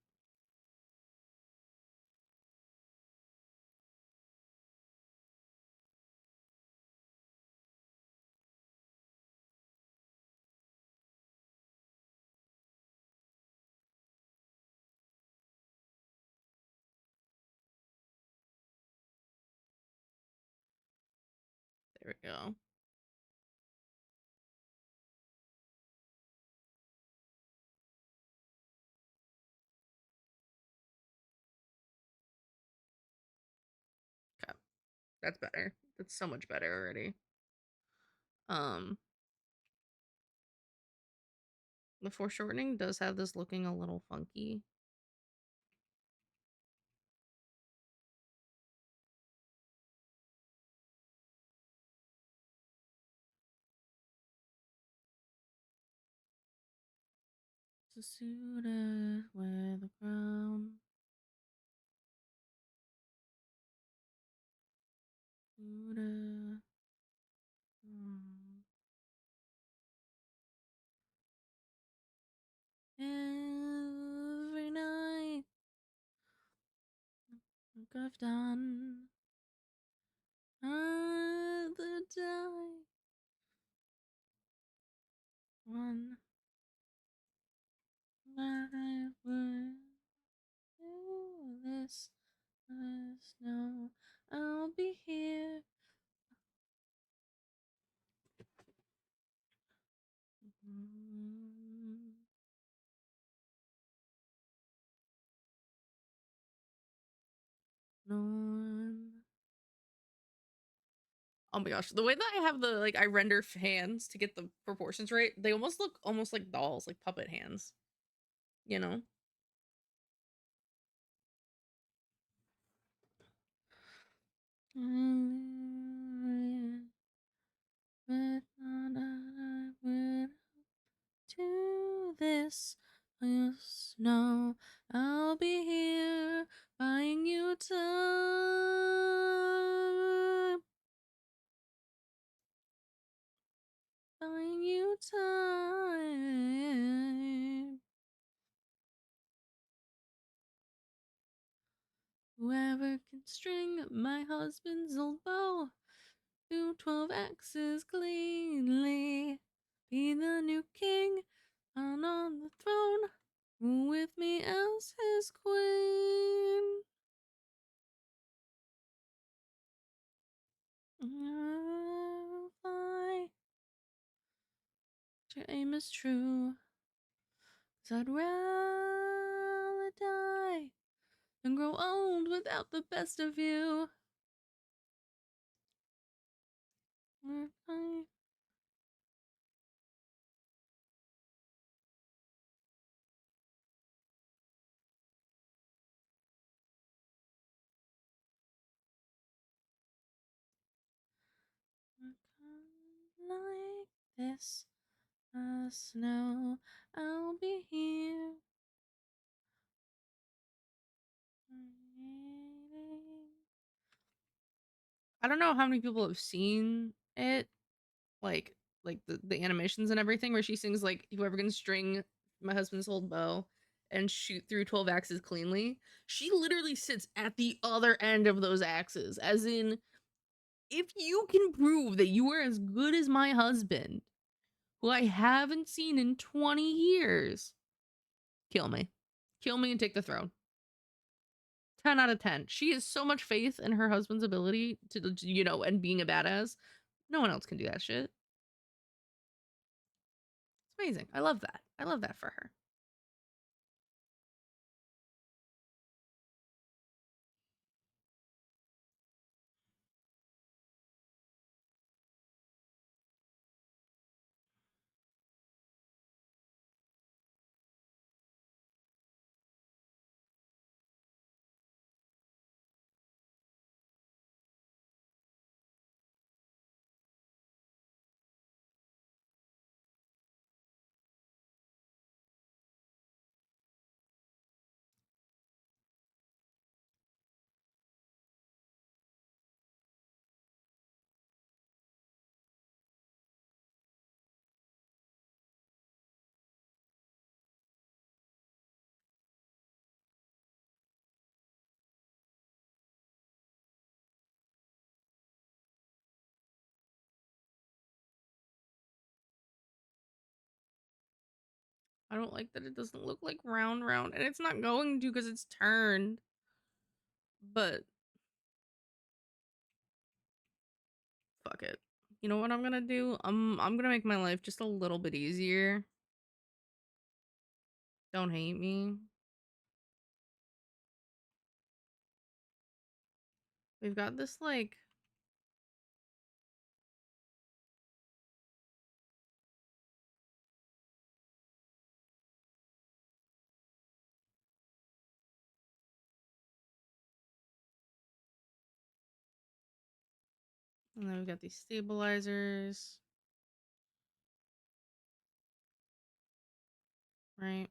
There we go. Okay, that's better. That's so much better already. The foreshortening does have this looking a little funky. To suit it with a crown. Suit it. Every night, like I've done other day. One I would do this. No, I'll be here. No one. Oh my gosh, the way that I have the like I render hands to get the proportions right, they almost look almost like dolls, like puppet hands. You know? But not I would do this. Yes, no, I'll be here buying you time. Buying you time. Whoever can string my husband's old bow through 12 axes cleanly. Fly. Your aim is true. 'Cause I'd rather die than grow old without the best of you. Fly. Like this, snow, I'll be here. I don't know how many people have seen it, like the animations and everything, where she sings like, "Whoever can string my husband's old bow and shoot through 12 axes cleanly." She literally sits at the other end of those axes, as in, if you can prove that you are as good as my husband, who I haven't seen in 20 years, kill me. Kill me and take the throne. 10 out of 10. She has so much faith in her husband's ability to, and being a badass. No one else can do that shit. It's amazing. I love that. I love that for her. I don't like that it doesn't look like round, and it's not going to because it's turned. But fuck it. You know what I'm gonna do? I'm gonna make my life just a little bit easier. Don't hate me. We've got this like and then we've got these stabilizers. Right?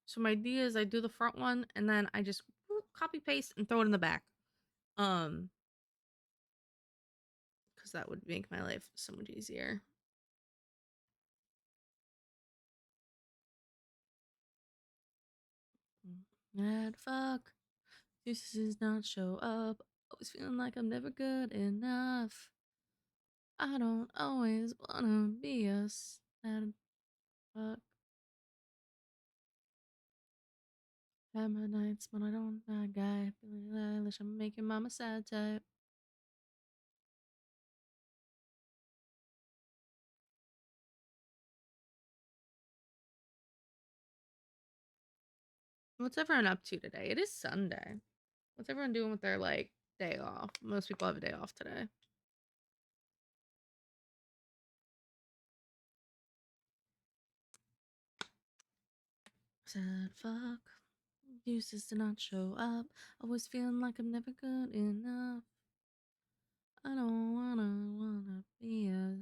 So my idea is I do the front one and then I just copy paste and throw it in the back. Because that would make my life so much easier. Mad fuck. This does not show up. Always feeling like I'm never good enough. I don't always wanna be a sad fuck. Have my nights when I don't that guy. Feeling lavish, I'm making mama sad type. What's everyone up to today? It is Sunday. What's everyone doing with their like day off? Most people have a day off today. Said fuck. Uses to not show up. Always feeling like I'm never good enough. I don't wanna be a.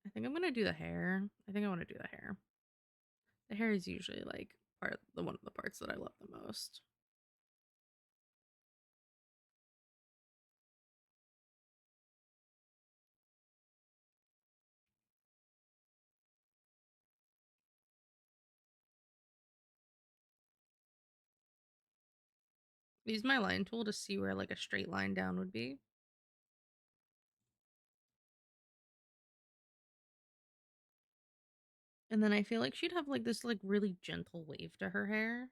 I think I'm gonna do the hair. I think I want to do the hair. The hair is usually like one of the parts that I love the most. Use my line tool to see where like a straight line down would be. And then I feel like she'd have like this like really gentle wave to her hair.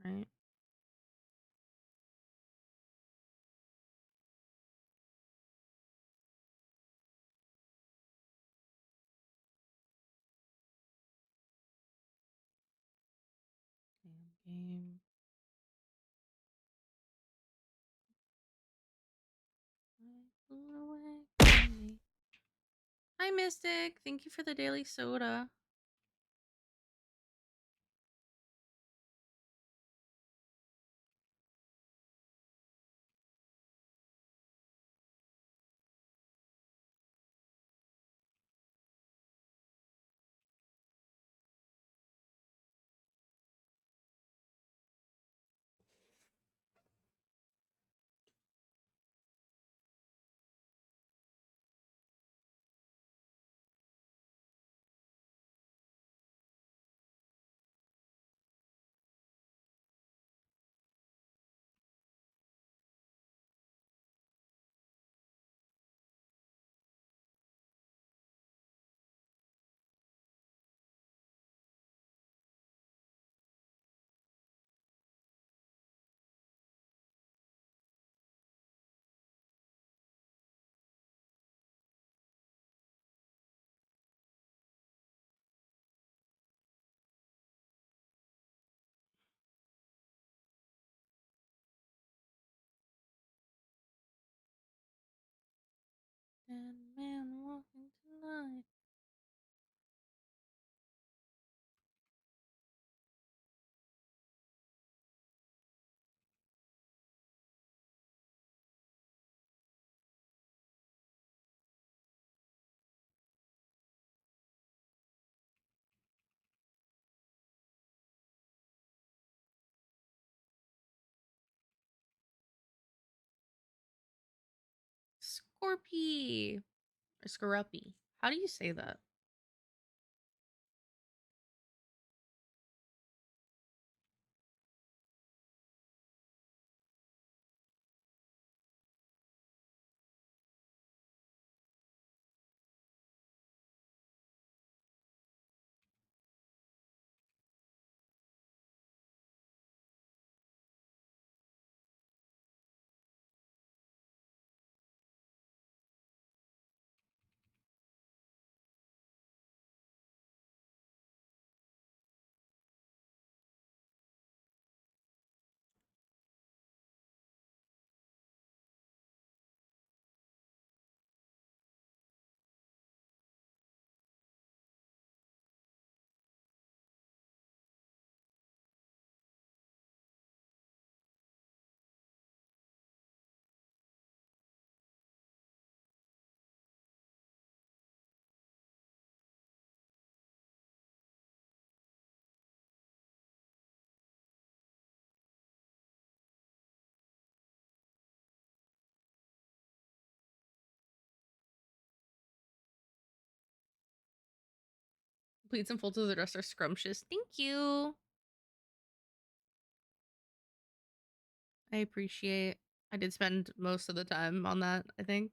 Right? Damn game. I flew away from me. Hi Mystic, thank you for the daily soda. Dead man walking tonight. Scorpy or Scorupy. How do you say that? Pleats and folds of the dress are scrumptious. Thank you. I appreciate. I did spend most of the time on that, I think.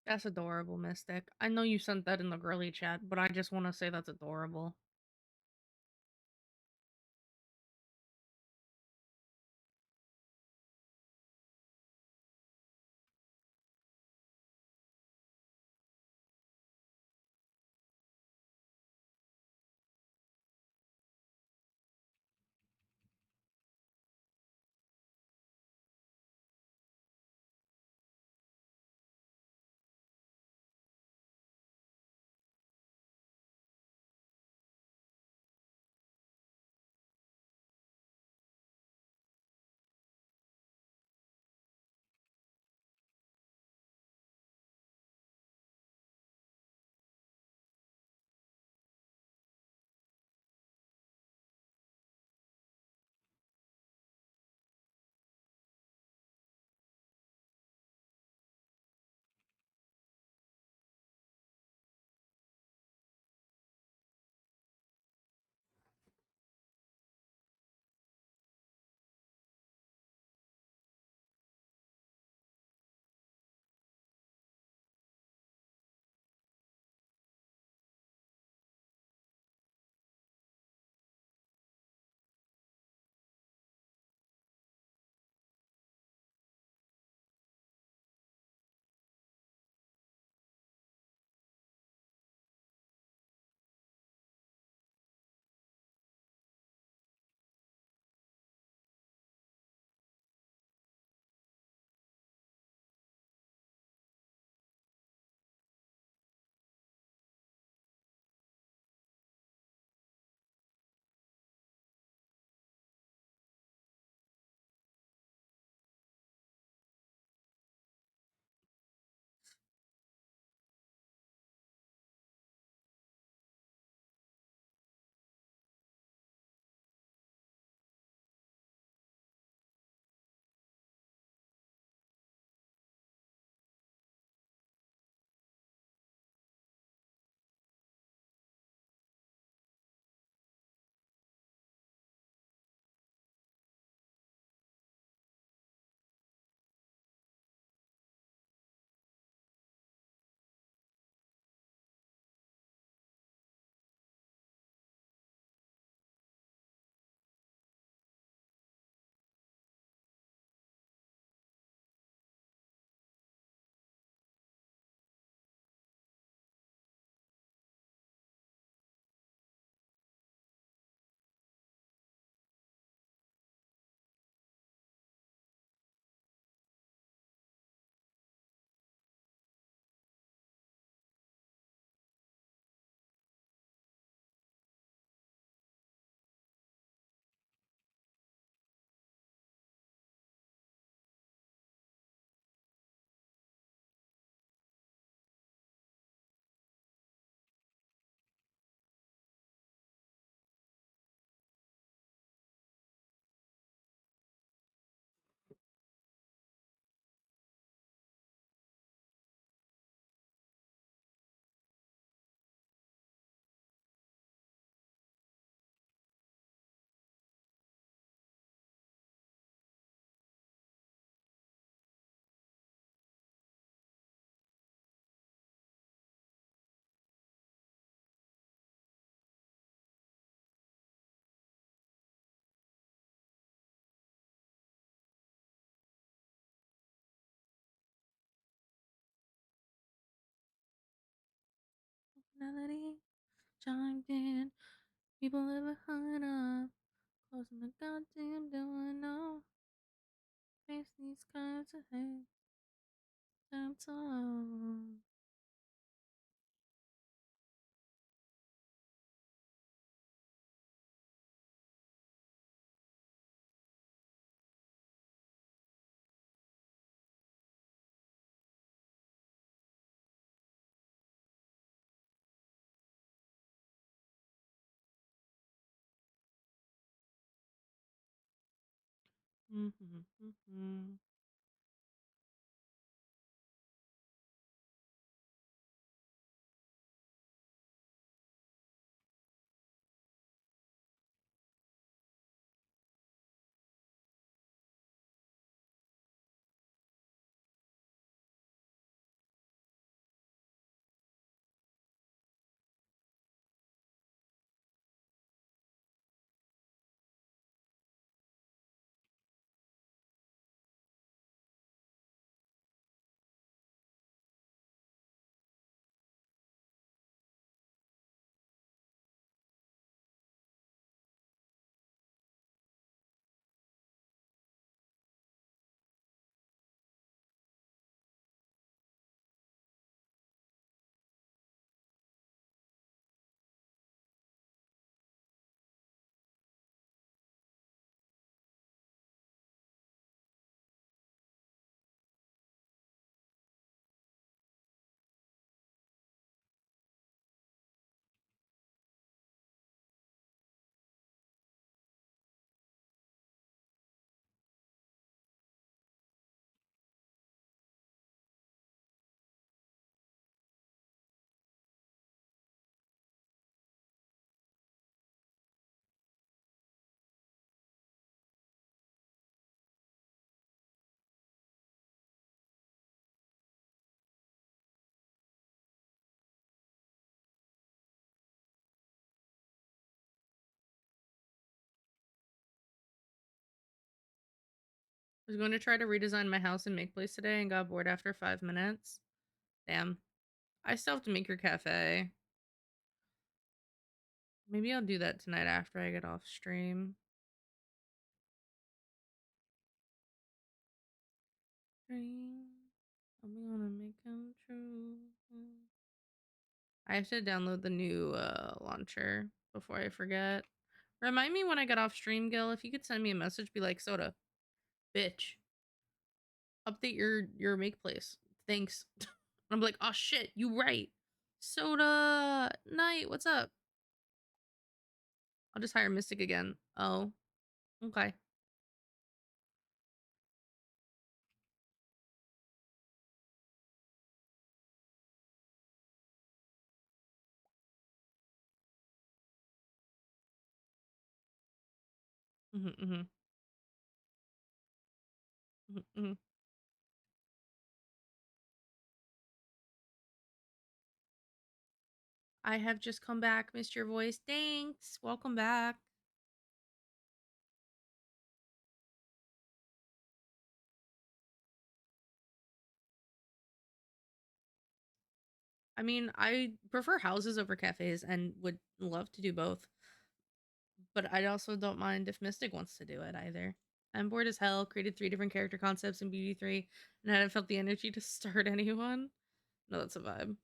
That's adorable, Mystic. I know you sent that in the girly chat, but I just want to say that's adorable. Melody chimed in. People ever hung up. Closing the goddamn door. No. Face these kinds of hate. That's all. I was going to try to redesign my house and make place today and got bored after 5 minutes. Damn. I still have to make your cafe. Maybe I'll do that tonight after I get off stream. I'm gonna make them true. I have to download the new launcher before I forget. Remind me when I get off stream, Gil. If you could send me a message, be like, Soda, bitch, update your make place. Thanks. I'm like, oh shit, you right. Soda Night, what's up? I'll just hire Mystic again. Oh, okay. Mm-hmm, mm-hmm. I have just come back, missed your voice. Thanks. Welcome back. I mean, I prefer houses over cafes and would love to do both. But I also don't mind if Mystic wants to do it either. I'm bored as hell, created 3 different character concepts in BD3, and I hadn't felt the energy to start anyone. No, that's a vibe.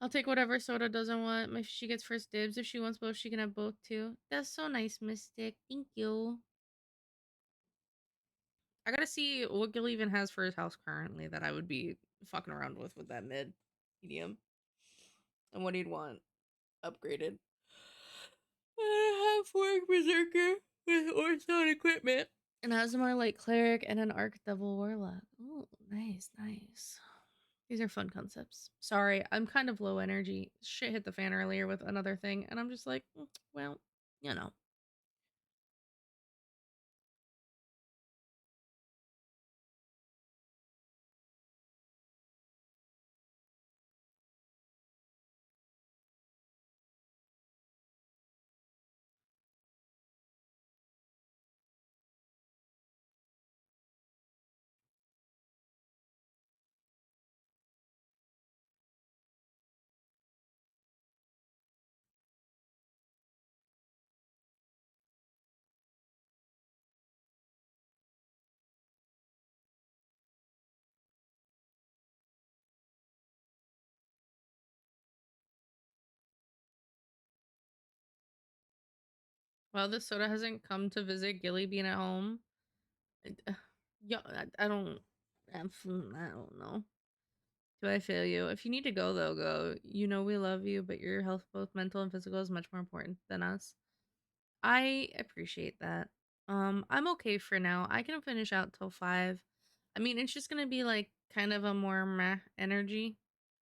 I'll take whatever Soda doesn't want. If she gets first dibs, if she wants both, she can have both too. That's so nice, Mystic. Thank you. I gotta see what Gil even has for his house currently that I would be fucking around with that medium, and what he'd want upgraded. I have Warg Berserker with Orthon equipment, and has more like cleric and an Archdevil Warlock. Oh, nice, nice. These are fun concepts. Sorry, I'm kind of low energy. Shit hit the fan earlier with another thing, and I'm just like, well, you know. Well, the soda hasn't come to visit Gilly being at home. Yeah, I don't. I don't know. Do I fail you? If you need to go, though, go. You know we love you, but your health, both mental and physical, is much more important than us. I appreciate that. I'm okay for now. I can finish out till 5. I mean, it's just gonna be like kind of a more meh energy,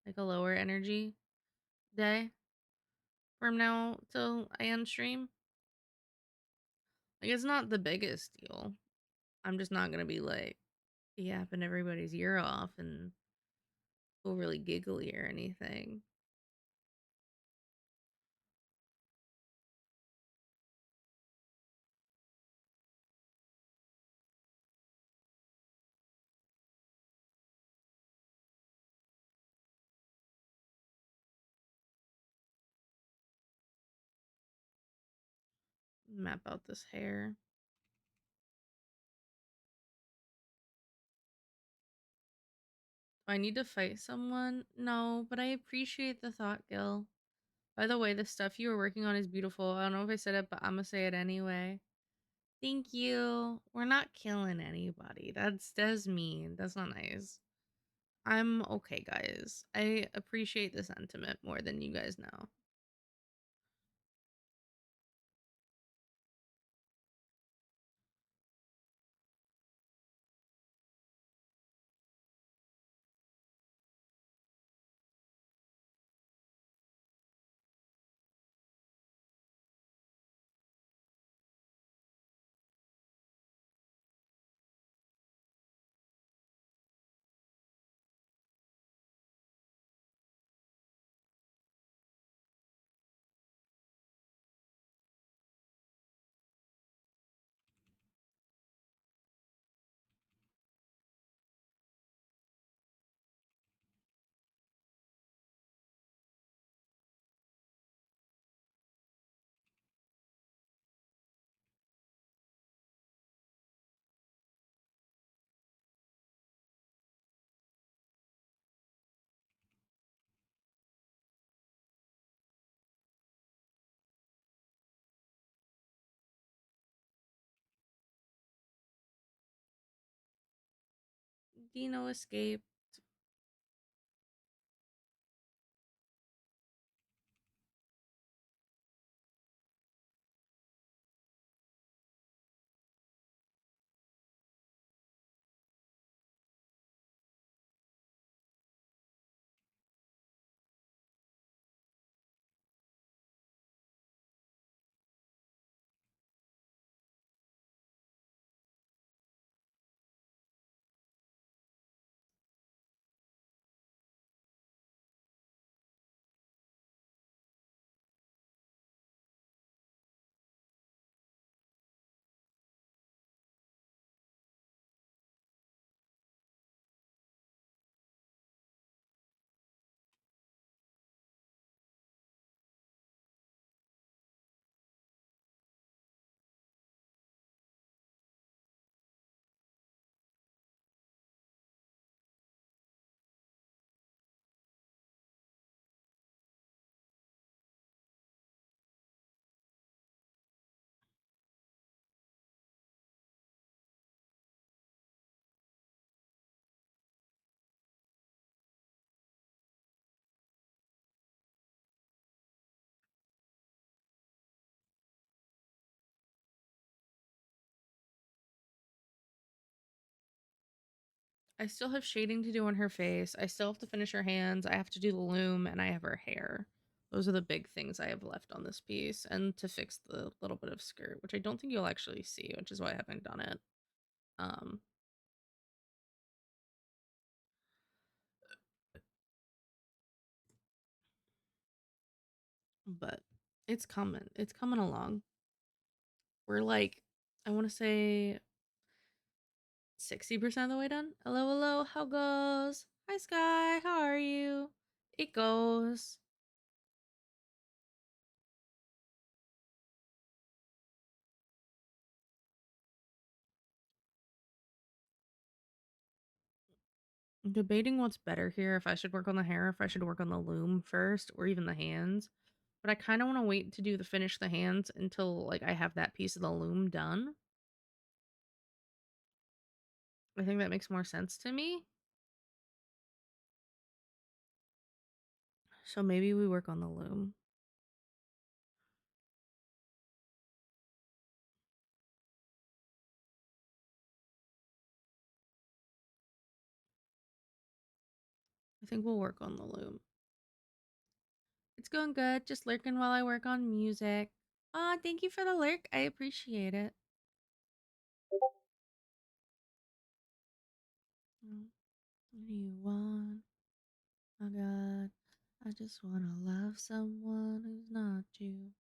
like a lower energy day from now till I end stream. Like it's not the biggest deal. I'm just not gonna be like yapping everybody's ear off and overly giggly or anything. Map out this hair. Do I need to fight someone? No, but I appreciate the thought, Gil. By the way, the stuff you were working on is beautiful. I don't know if I said it, but I'm gonna say it anyway. Thank you. We're not killing anybody. That's mean. That's not nice. I'm okay, guys. I appreciate the sentiment more than you guys know. Dino escaped. I still have shading to do on her face. I still have to finish her hands. I have to do the loom, and I have her hair. Those are the big things I have left on this piece, and to fix the little bit of skirt, which I don't think you'll actually see, which is why I haven't done it. Um, but it's coming. It's coming along. We're like, I want to say 60% of the way done. Hello, hello, how goes? Hi, Sky, how are you? It goes. I'm debating what's better here. If I should work on the hair, if I should work on the loom first, or even the hands. But I kind of want to wait to do the finish the hands until like I have that piece of the loom done. I think that makes more sense to me. So maybe we work on the loom. I think we'll work on the loom. It's going good. Just lurking while I work on music. Aw, thank you for the lurk. I appreciate it. What do you want? Oh God, I just wanna love someone who's not you.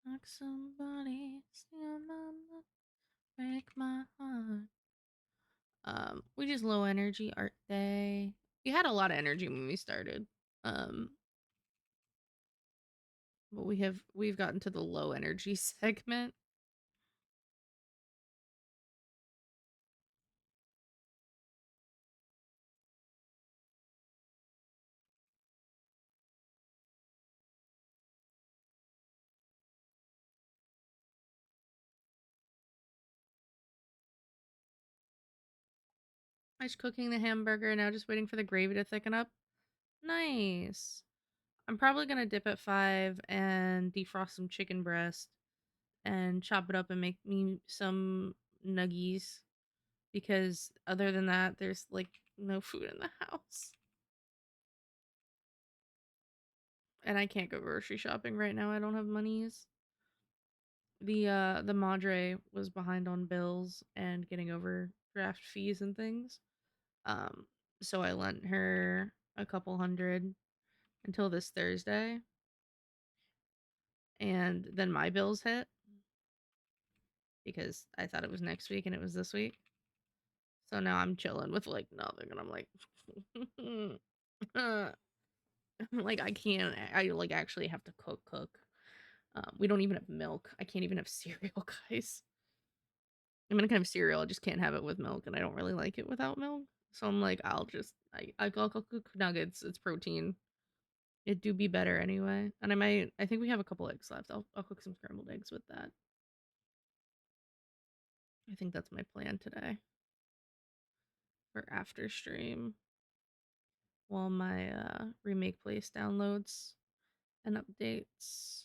Like somebody steal my love, break my heart. We just low energy art day. We had a lot of energy when we started. Um, but we've gotten to the low energy segment. I was cooking the hamburger, now just waiting for the gravy to thicken up. Nice. I'm probably gonna dip at 5 and defrost some chicken breast and chop it up and make me some nuggies because other than that, there's like no food in the house. And I can't go grocery shopping right now. I don't have monies. The Madre was behind on bills and getting overdraft fees and things. Um, so I lent her a couple hundred until this Thursday. And then my bills hit because I thought it was next week and it was this week. So now I'm chilling with like nothing and I'm like like I can't I like actually have to cook. We don't even have milk. I can't even have cereal, guys. I mean, I can have cereal, I just can't have it with milk, and I don't really like it without milk. So I'm like, I'll cook nuggets. It's protein. It do be better anyway. And I think we have a couple eggs left. I'll cook some scrambled eggs with that. I think that's my plan today for after stream while my remake place downloads and updates.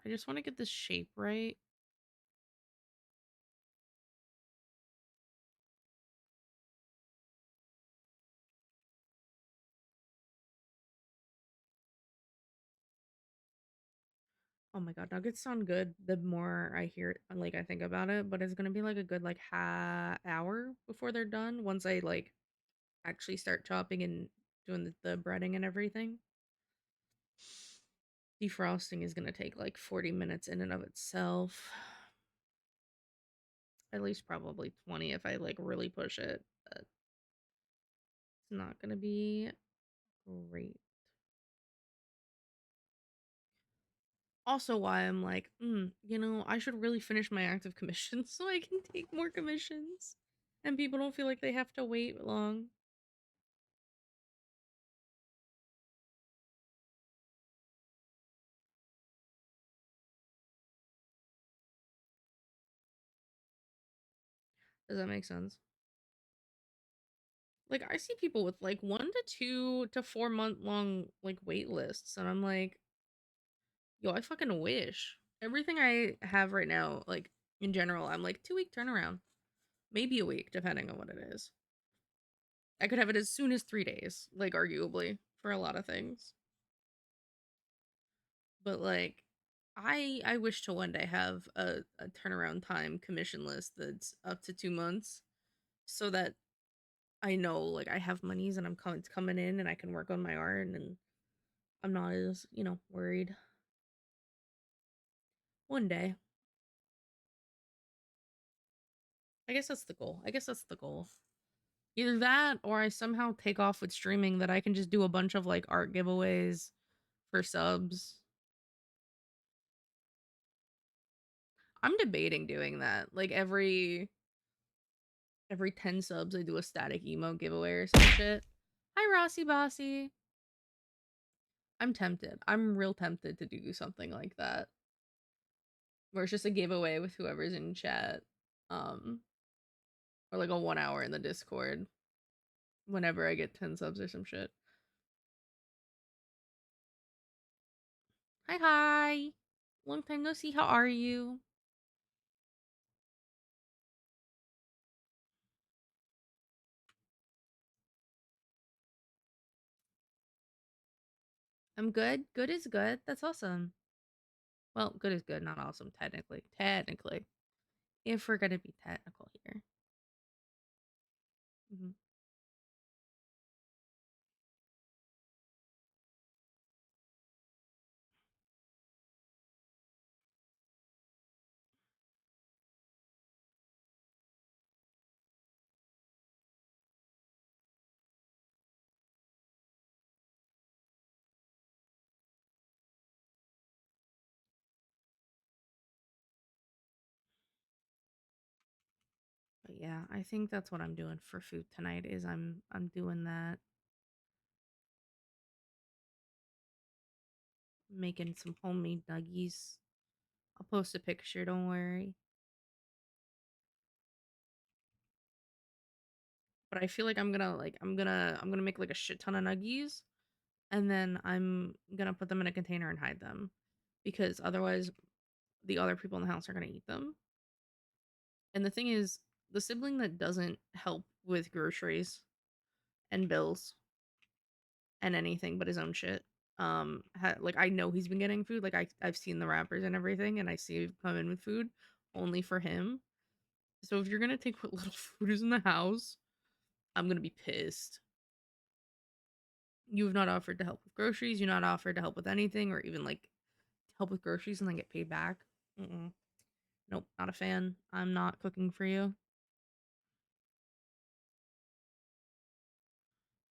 I just want to get this shape right. Oh my god, nuggets sound good the more I hear it, like I think about it, but it's gonna be like a good like hour before they're done once I like actually start chopping and doing the breading and everything. Defrosting is gonna take like 40 minutes in and of itself. At least probably 20 if I like really push it, but it's not gonna be great. Also why I'm like, I should really finish my active commissions so I can take more commissions and people don't feel like they have to wait long. Does that make sense? Like, I see people with like 1 to 2 to 4 month long like wait lists, and I'm like, yo, I fucking wish. Everything I have right now, like in general, I'm like 2 week turnaround, maybe a week, depending on what it is. I could have it as soon as 3 days, like arguably for a lot of things. But like, I wish to one day have a turnaround time commission list that's up to 2 months, so that I know like I have monies and it's coming in and I can work on my art and I'm not as, worried. One day. I guess that's the goal. I guess that's the goal. Either that or I somehow take off with streaming that I can just do a bunch of like art giveaways for subs. I'm debating doing that. Like every 10 subs I do a static emote giveaway or some shit. Hi Rossi Bossy. I'm tempted. I'm real tempted to do something like that. Where it's just a giveaway with whoever's in chat. Or like a 1 hour in the Discord whenever I get 10 subs or some shit. Hi, hi. Long time no see. How are you? I'm good. Good is good. That's awesome. Well, good is good, not awesome, technically. Technically. If we're gonna be technical here. Mhm. But yeah, I think that's what I'm doing for food tonight is I'm doing that. Making some homemade nuggies. I'll post a picture, don't worry. But I feel like I'm gonna make like a shit ton of nuggies and then I'm gonna put them in a container and hide them. Because otherwise the other people in the house are gonna eat them. And the thing is, the sibling that doesn't help with groceries and bills and anything but his own shit, like I know he's been getting food. Like I've seen the wrappers and everything, and I see him come in with food only for him. So if you're gonna take what little food is in the house, I'm gonna be pissed. You have not offered to help with groceries. You're not offered to help with anything, or even like help with groceries and then get paid back. Mm-mm. Nope, not a fan. I'm not cooking for you.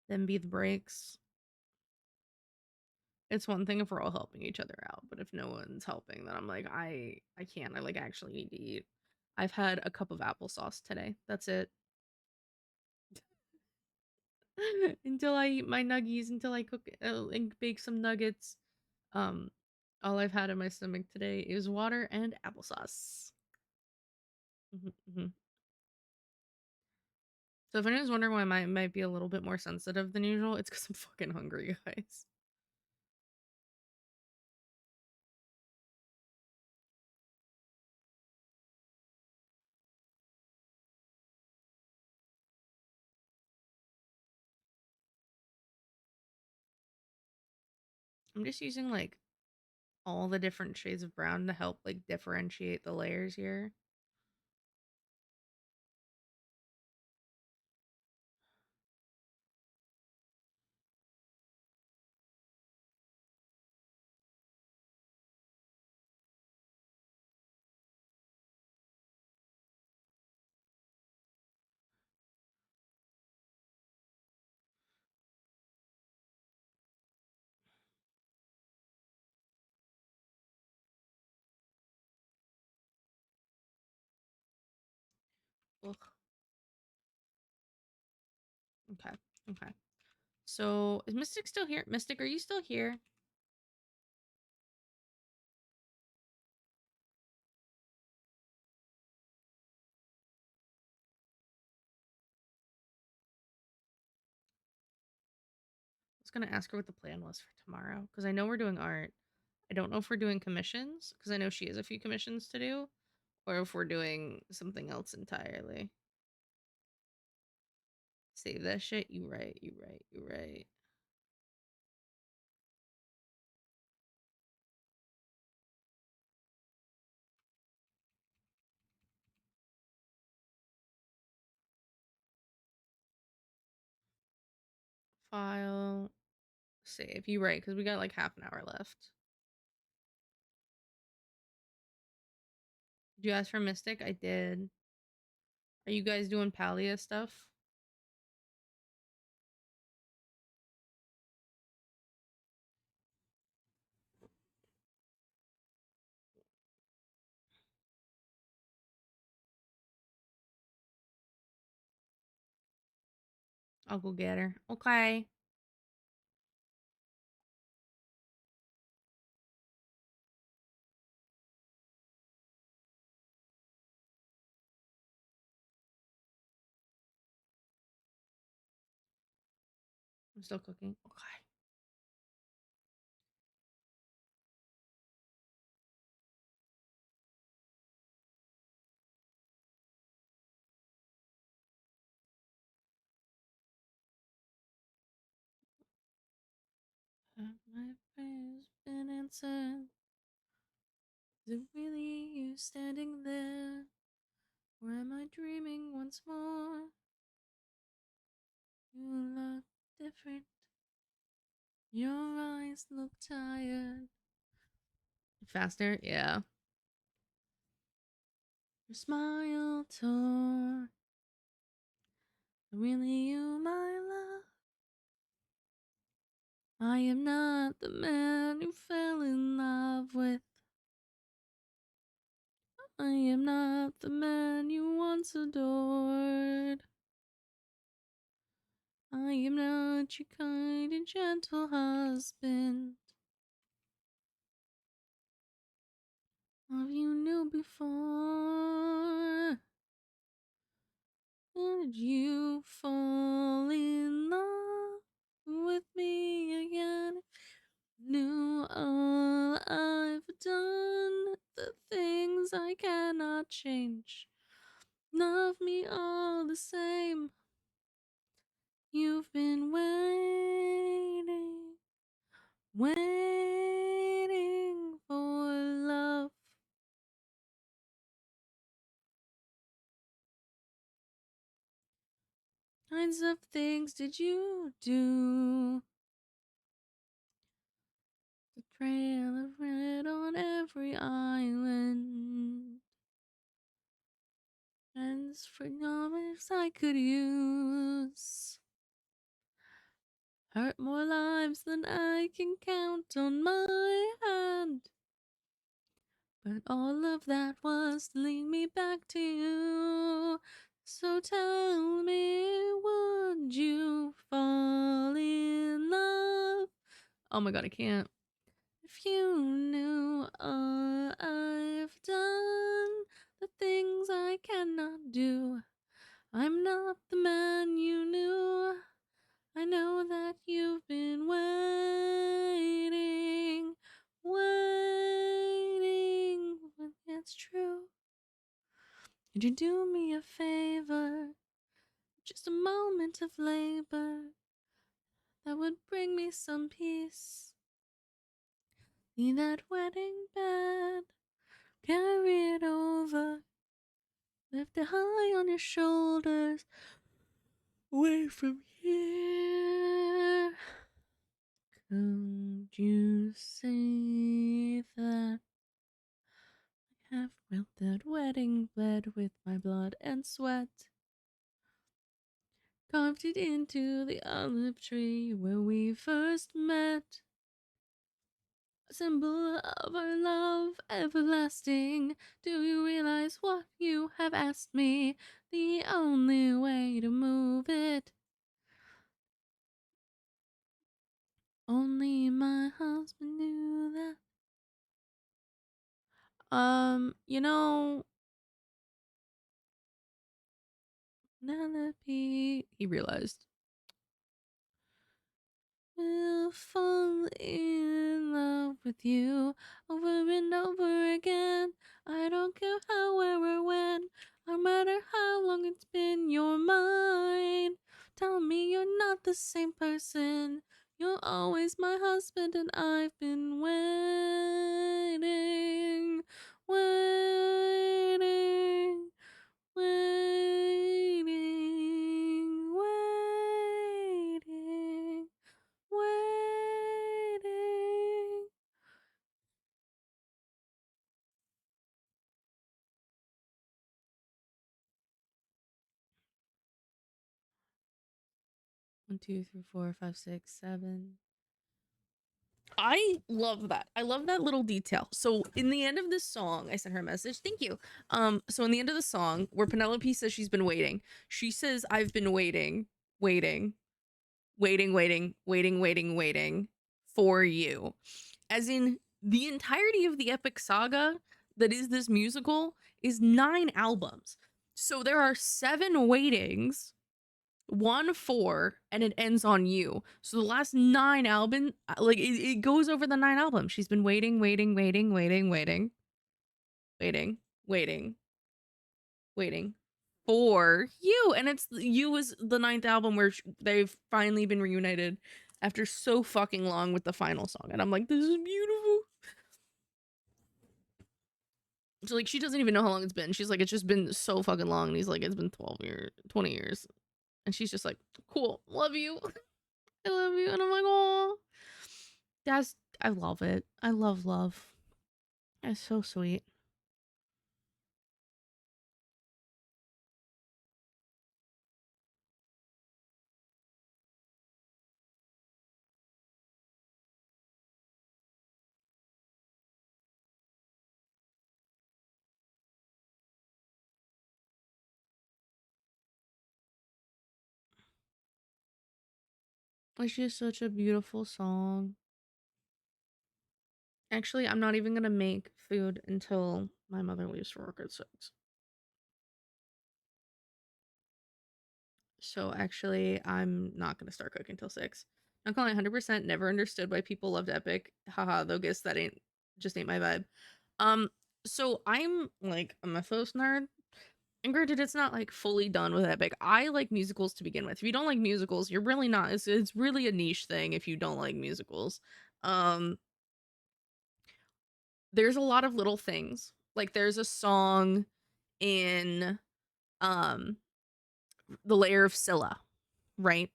Then be the breaks. It's one thing if we're all helping each other out, but if no one's helping, then I'm like, I can't. I like actually need to eat. I've had a cup of applesauce today. That's it. Until I eat my nuggies, until I cook and bake some nuggets. Um, all I've had in my stomach today is water and applesauce. So if anyone's wondering why I might be a little bit more sensitive than usual, it's because I'm fucking hungry, guys. I'm just using like all the different shades of brown to help like differentiate the layers here. Ugh. Okay. Okay. So is Mystic still here? Mystic, are you still here? gonna ask her what the plan was for tomorrow because I know we're doing art. I don't know if we're doing commissions because I know she has a few commissions to do, or if we're doing something else entirely. Save that shit. You right. You right. You right. File. Save. You right because we got like half an hour left. Did you ask for Mystic? I did. Are you guys doing Palia stuff? I'll go get her. Okay. I'm still cooking. Okay. Have my prayers been answered? Is it really you standing there? Or am I dreaming once more? You look different. Your eyes look tired. Faster? Yeah. Your smile tore. Really you, my love? I am not the man you fell in love with. I am not the man you once adored. I am not your kind and gentle husband. Have you knew before? Did you fall in love with me again? Knew all I've done, the things I cannot change. Love me all the same. You've been waiting, waiting for love. Kinds of things did you do? The trail of red on every island. Friends for knowledge I could use. Hurt more lives than I can count on my hand. But all of that was to lead me back to you. So tell me, would you fall in love? Oh my god, I can't. If you knew all I've done, the things I cannot do, I'm not the man you knew. I know that you've been waiting, waiting, but it's true. Could you do me a favor? Just a moment of labor that would bring me some peace. Need that wedding bed, carry it over, lift it high on your shoulders, away from here. Could you say that I have built that wedding bed with my blood and sweat? Carved it into the olive tree where we first met. A symbol of our love everlasting. Do you realize what you have asked me? The only way to move it. Only my husband knew that. You know, Penelope. He realized. will fall in love with you over and over again. I don't care how, where, or when, no matter how long it's been, you're mine. Tell me you're not the same person. You're always my husband, and I've been waiting, waiting, waiting, waiting, waiting. One, two, three, four, five, six, seven. I love that. I love that little detail. So in the end of this song, I sent her a message. Thank you. So in the end of the song, where Penelope says she's been waiting, she says, I've been waiting, waiting, waiting, waiting, waiting, waiting, waiting for you. As in, the entirety of the epic saga that is this musical is 9 albums. So there are 7 waitings, 1 4, and it ends on you. So the last 9 album, like it goes over the 9 albums. She's been waiting, waiting, waiting, waiting, waiting, waiting, waiting, waiting for you. And it's You is the 9th album where they've finally been reunited after so fucking long with the final song. And I'm like, this is beautiful. So like, she doesn't even know how long it's been. She's like, it's just been so fucking long. And he's like, it's been 12 years, 20 years. And she's just like, cool, love you. I love you. And I'm like, oh, I love it. I love love. It's so sweet. It's just such a beautiful song. Actually, I'm not even gonna make food until my mother leaves for work at 6. So actually, I'm not gonna start cooking till 6. Not gonna lie, 100% never understood why people loved Epic. Haha, though guess that ain't my vibe. So I'm like a Mythos nerd. And granted, it's not like fully done with Epic. I like musicals to begin with. If you don't like musicals, you're really not. It's really a niche thing if you don't like musicals. There's a lot of little things. Like there's a song in the Lair of Scylla, right?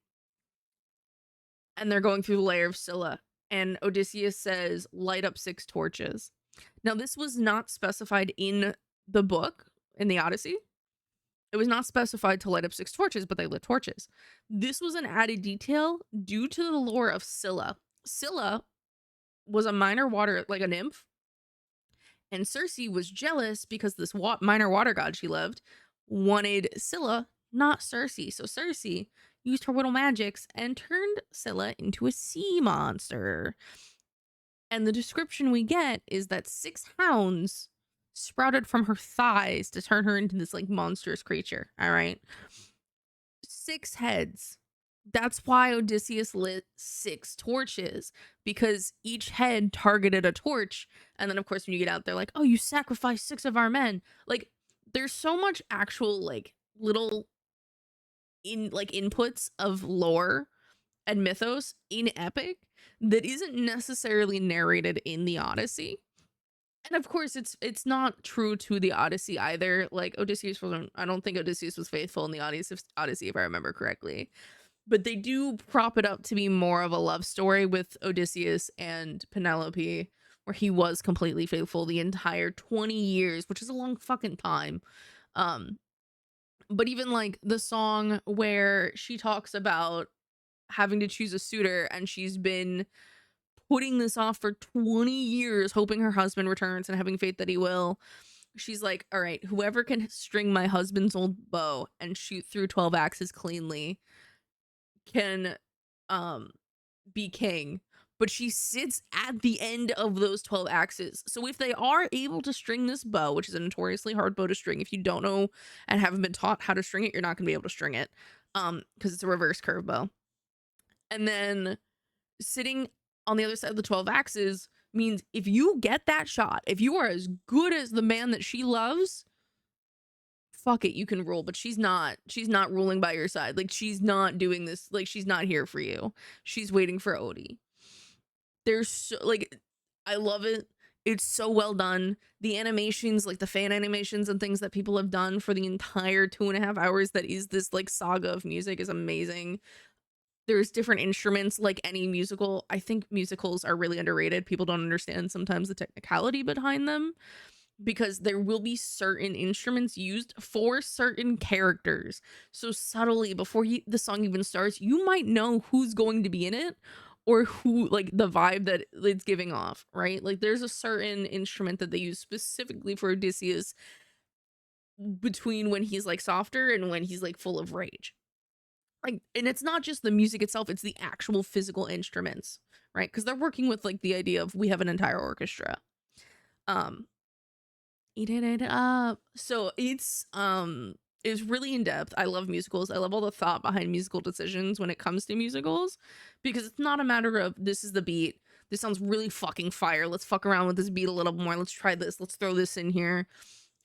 And they're going through the Lair of Scylla, and Odysseus says, "Light up 6 torches." Now, this was not specified in the book, in the Odyssey. It was not specified to light up 6 torches, but they lit torches. This was an added detail due to the lore of Scylla. Scylla was a minor water, like a nymph, and Circe was jealous because this minor water god she loved wanted Scylla, not Circe. So Circe used her little magics and turned Scylla into a sea monster. And the description we get is that 6 hounds sprouted from her thighs to turn her into this like monstrous creature. All right. 6 heads. That's why Odysseus lit 6 torches, because each head targeted a torch. And then of course when you get out, they're like, oh, you sacrificed 6 of our men. Like there's so much actual like little inputs of lore and mythos in Epic that isn't necessarily narrated in the Odyssey. And of course it's not true to the Odyssey either. Like Odysseus wasn't, I don't think Odysseus was faithful in the Odyssey if I remember correctly. But they do prop it up to be more of a love story with Odysseus and Penelope, where he was completely faithful the entire 20 years, which is a long fucking time. But even like the song where she talks about having to choose a suitor, and she's been putting this off for 20 years, hoping her husband returns and having faith that he will. She's like, all right, whoever can string my husband's old bow and shoot through 12 axes cleanly can be king. But she sits at the end of those 12 axes. So if they are able to string this bow, which is a notoriously hard bow to string, if you don't know and haven't been taught how to string it, you're not gonna be able to string it, because it's a reverse curve bow. And then sitting on the other side of the 12 axes means if you get that shot, if you are as good as the man that she loves, fuck it, you can rule. But she's not ruling by your side. Like, she's not doing this. Like, she's not here for you. She's waiting for Odie. There's so, like, I love it. It's so well done. The animations, like the fan animations and things that people have done for the entire 2.5 hours that is this like saga of music is amazing. There's different instruments like any musical. I think musicals are really underrated. People don't understand sometimes the technicality behind them, because there will be certain instruments used for certain characters. So subtly, before the song even starts, you might know who's going to be in it, or who, like, the vibe that it's giving off, right? Like, there's a certain instrument that they use specifically for Odysseus between when he's like softer and when he's like full of rage. Like, and it's not just the music itself, it's the actual physical instruments, right? Because they're working with like the idea of we have an entire orchestra. Eating it up. So it's really in depth. I love musicals. I love all the thought behind musical decisions when it comes to musicals, because it's not a matter of this is the beat. This sounds really fucking fire. Let's fuck around with this beat a little more. Let's try this. Let's throw this in here.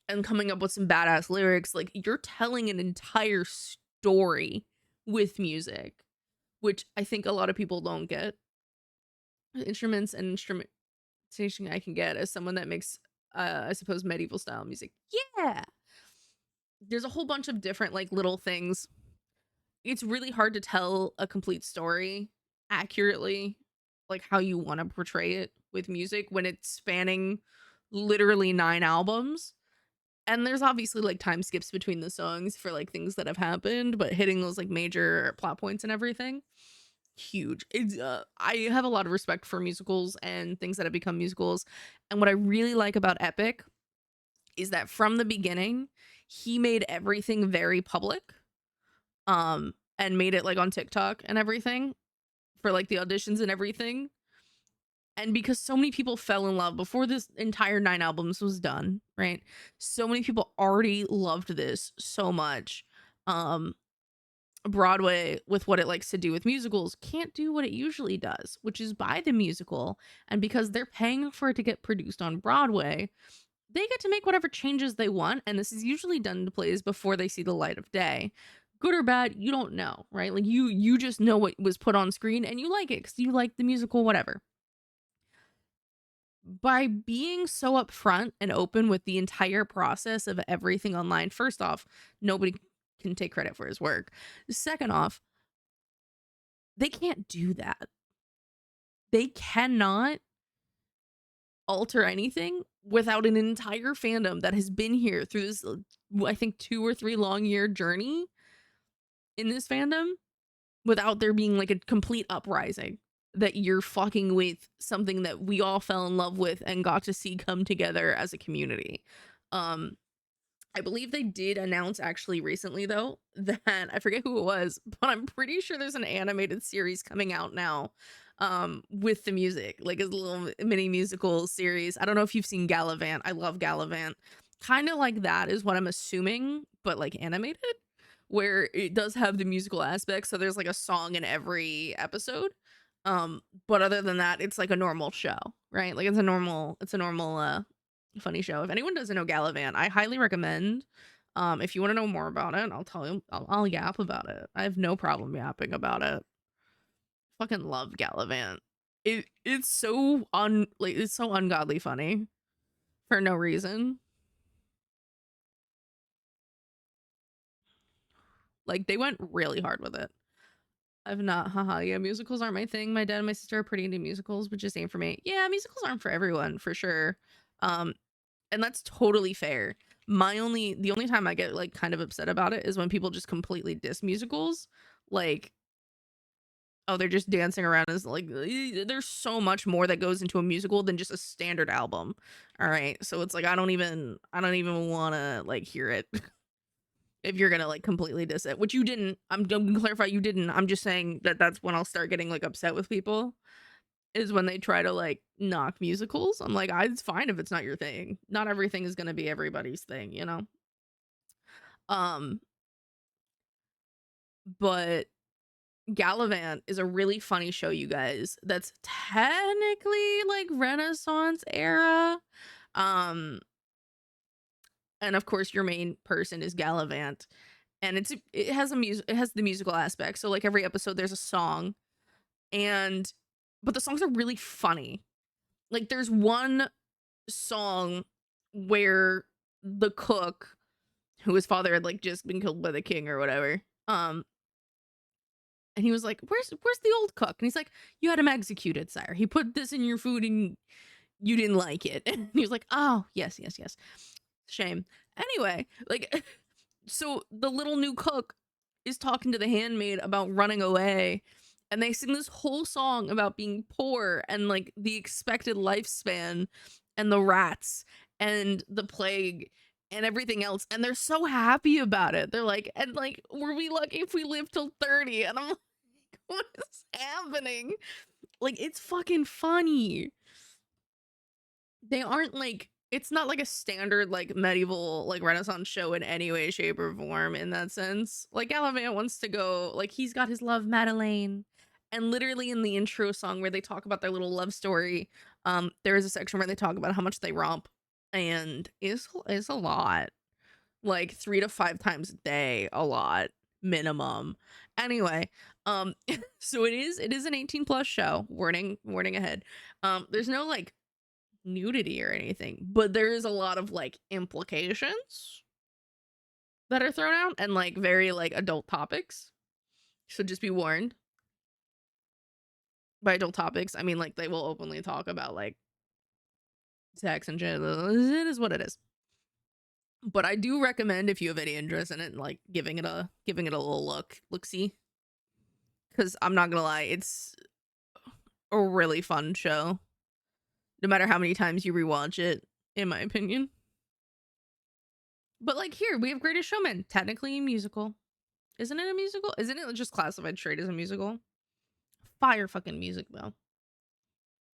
And coming up with some badass lyrics. Like, you're telling an entire story with music, which I think a lot of people don't get. Instruments and instrumentation I can get as someone that makes I suppose medieval style music. Yeah. There's a whole bunch of different like little things. It's really hard to tell a complete story accurately, like how you want to portray it with music when it's spanning literally 9 albums. And there's obviously like time skips between the songs for like things that have happened, but hitting those like major plot points and everything, huge. It's I have a lot of respect for musicals and things that have become musicals. And what I really like about Epic is that from the beginning, he made everything very public. And made it like on TikTok and everything for like the auditions and everything. And because so many people fell in love before this entire 9 albums was done, right? So many people already loved this so much. Broadway, with what it likes to do with musicals, can't do what it usually does, which is buy the musical. And because they're paying for it to get produced on Broadway, they get to make whatever changes they want. And this is usually done to plays before they see the light of day. Good or bad, you don't know, right? Like, you just know what was put on screen and you like it because you like the musical, whatever. By being so upfront and open with the entire process of everything online, first off, nobody can take credit for his work. Second off, they can't do that. They cannot alter anything without an entire fandom that has been here through this, I think, 2 or 3 long year journey in this fandom, without there being like a complete uprising that you're fucking with something that we all fell in love with and got to see come together as a community. I believe they did announce actually recently though that I forget who it was, but I'm pretty sure there's an animated series coming out now with the music, like a little mini musical series. I don't know if you've seen Gallivant. I love Gallivant. Kind of like that is what I'm assuming, but like animated, where it does have the musical aspect, so there's like a song in every episode. But other than that, it's like a normal show, right? Like it's a normal funny show. If anyone doesn't know Gallivant, I highly recommend. If you want to know more about it, I'll tell you. I'll yap about it. I have no problem yapping about it. Fucking love Gallivant. It's so it's so ungodly funny for no reason. Like, they went really hard with it. I've not, haha, yeah, musicals aren't my thing. My dad and my sister are pretty into musicals, but just ain't for me. Yeah, musicals aren't for everyone, for sure. And that's totally fair. The only time I get like kind of upset about it is when people just completely diss musicals. Like, oh, they're just dancing around as like, there's so much more that goes into a musical than just a standard album. All right. So it's like, I don't even want to like hear it. If you're gonna like completely diss it, which you didn't. I'm gonna clarify, you didn't. I'm just saying that that's when I'll start getting like upset with people, is when they try to like knock musicals. I'm like, it's fine if it's not your thing. Not everything is gonna be everybody's thing, you know. But Gallivant is a really funny show, you guys. That's technically like Renaissance era. Um, and of course your main person is Gallivant. And it has the musical aspect. So like every episode there's a song, but the songs are really funny. Like there's one song where the cook, who his father had like just been killed by the king or whatever, and he was like, where's the old cook? And he's like, you had him executed, sire. He put this in your food and you didn't like it. And he was like, oh, yes. Shame. Anyway, like, so the little new cook is talking to the handmaid about running away. And they sing this whole song about being poor and like the expected lifespan and the rats and the plague and everything else. And they're so happy about it. They're like, and like, were we lucky if we lived till 30? And I'm like, what is happening? Like, it's fucking funny. They aren't like, it's not like a standard like medieval like Renaissance show in any way, shape, or form in that sense. Like Gallivant wants to go, like he's got his love Madeleine. And literally in the intro song where they talk about their little love story, there is a section where they talk about how much they romp. And it's a lot. Like 3 to 5 times a day, a lot minimum. Anyway, so it is an 18 plus show. Warning ahead. There's no like nudity or anything, but there is a lot of like implications that are thrown out and like very like adult topics. So just be warned. By adult topics, I mean like they will openly talk about like sex and shit. It is what it is. But I do recommend, if you have any interest in it, like giving it a little look-see. Because I'm not gonna lie, it's a really fun show. No matter how many times you rewatch it, in my opinion. But like here, we have Greatest Showman, technically a musical. Isn't it a musical? Isn't it just classified straight as a musical? Fire fucking music though.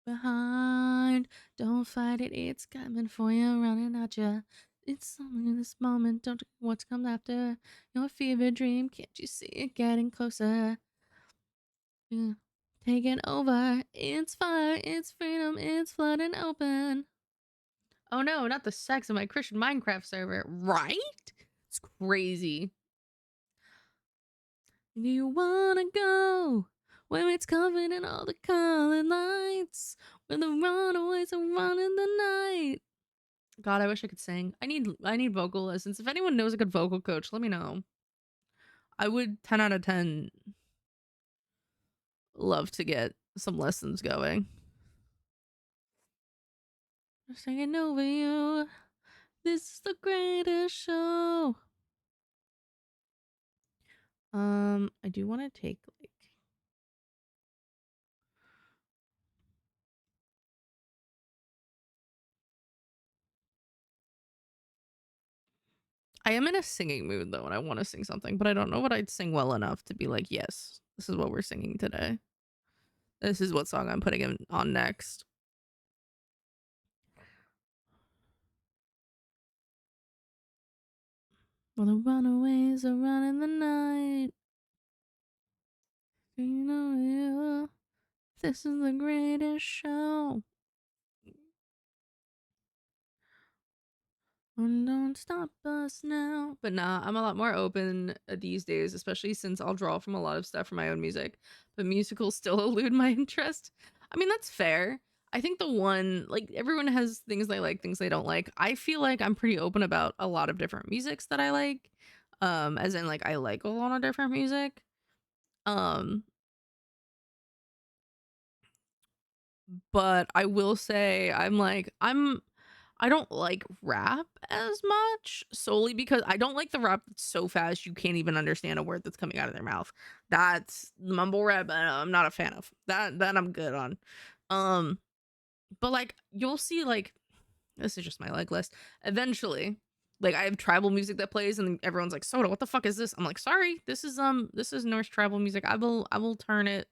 Behind, don't fight it, it's coming for you, running at you. It's only in this moment, don't what's come after your fever dream. Can't you see it getting closer? Yeah. Taking over, it's fire, it's freedom, it's flooding open. Oh no, not the sex of my Christian Minecraft server, right? It's crazy. Do you wanna go where it's covered in all the colored lights, where the runaways are running the night? God, I wish I could sing. I need vocal lessons. If anyone knows a good vocal coach, let me know. I would 10 out of 10 love to get some lessons going. Singing over you. This is the greatest show. I do want to take like I am in a singing mood though, and I want to sing something, but I don't know what I'd sing well enough to be like, yes, this is what we're singing today. This is what song I'm putting on next. Well, the runaways are running the night. You know you. This is the greatest show. And don't stop us now. But nah, I'm a lot more open these days, especially since I'll draw from a lot of stuff from my own music. But musicals still elude my interest. I mean, that's fair. I think the one, like, everyone has things they like, things they don't like. I feel like I'm pretty open about a lot of different musics that I like. As in, like, I like a lot of different music. But I will say I don't like rap as much, solely because I don't like the rap that's so fast you can't even understand a word that's coming out of their mouth. That's mumble rap. I'm not a fan of that. That I'm good on. But like you'll see, like this is just my like list. Eventually, like I have tribal music that plays, and everyone's like, "Soda, what the fuck is this?" I'm like, "Sorry, this is Norse tribal music. I will turn it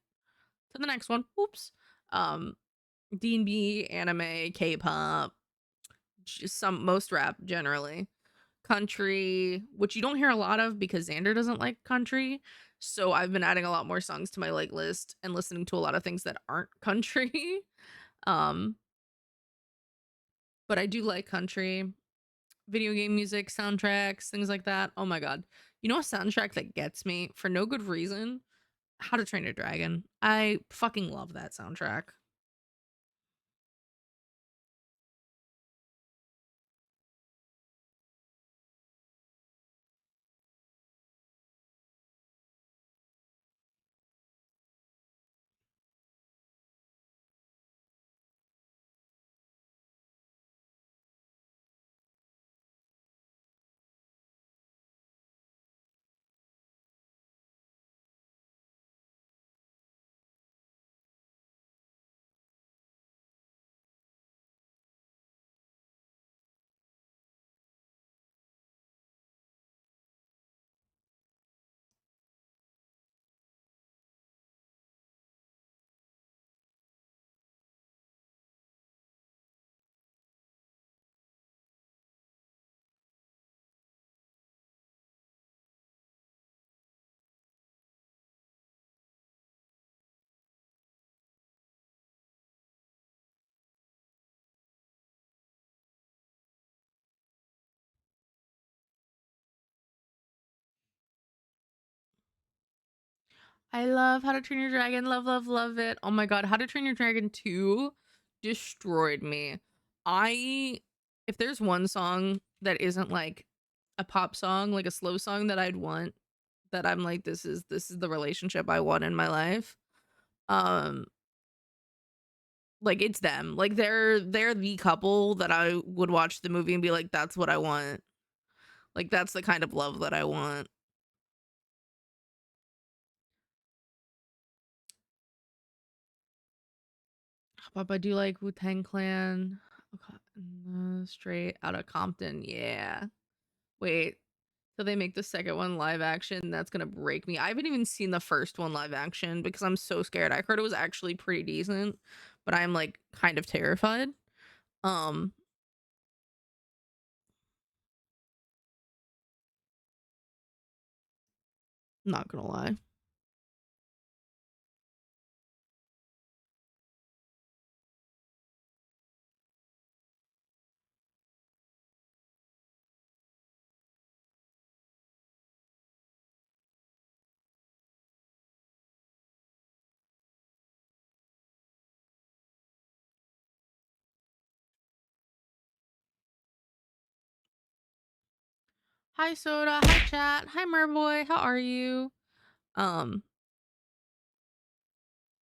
to the next one." Oops. D&B, anime, K-pop, just most rap generally, country, which you don't hear a lot of because Xander doesn't like country. So I've been adding a lot more songs to my like list and listening to a lot of things that aren't country. um but I do like country, video game music, soundtracks, things like that. Oh my god. You know a soundtrack that gets me for no good reason? How to Train Your Dragon. I fucking love that soundtrack. I love How to Train Your Dragon. Love, love, love it. Oh my god, How to Train Your Dragon 2 destroyed me. If there's one song that isn't like a pop song, like a slow song that I'd want, that I'm like, this is the relationship I want in my life. Um, like it's them. Like they're the couple that I would watch the movie and be like, that's what I want. Like that's the kind of love that I want. But I do like Wu-Tang Clan. Straight out of Compton. Yeah. Wait. So they make the second one live action. That's gonna break me. I haven't even seen the first one live action because I'm so scared. I heard it was actually pretty decent, but I'm like kind of terrified. Um, not gonna lie. Hi Soda, hi chat, hi Merboy, how are you? Um,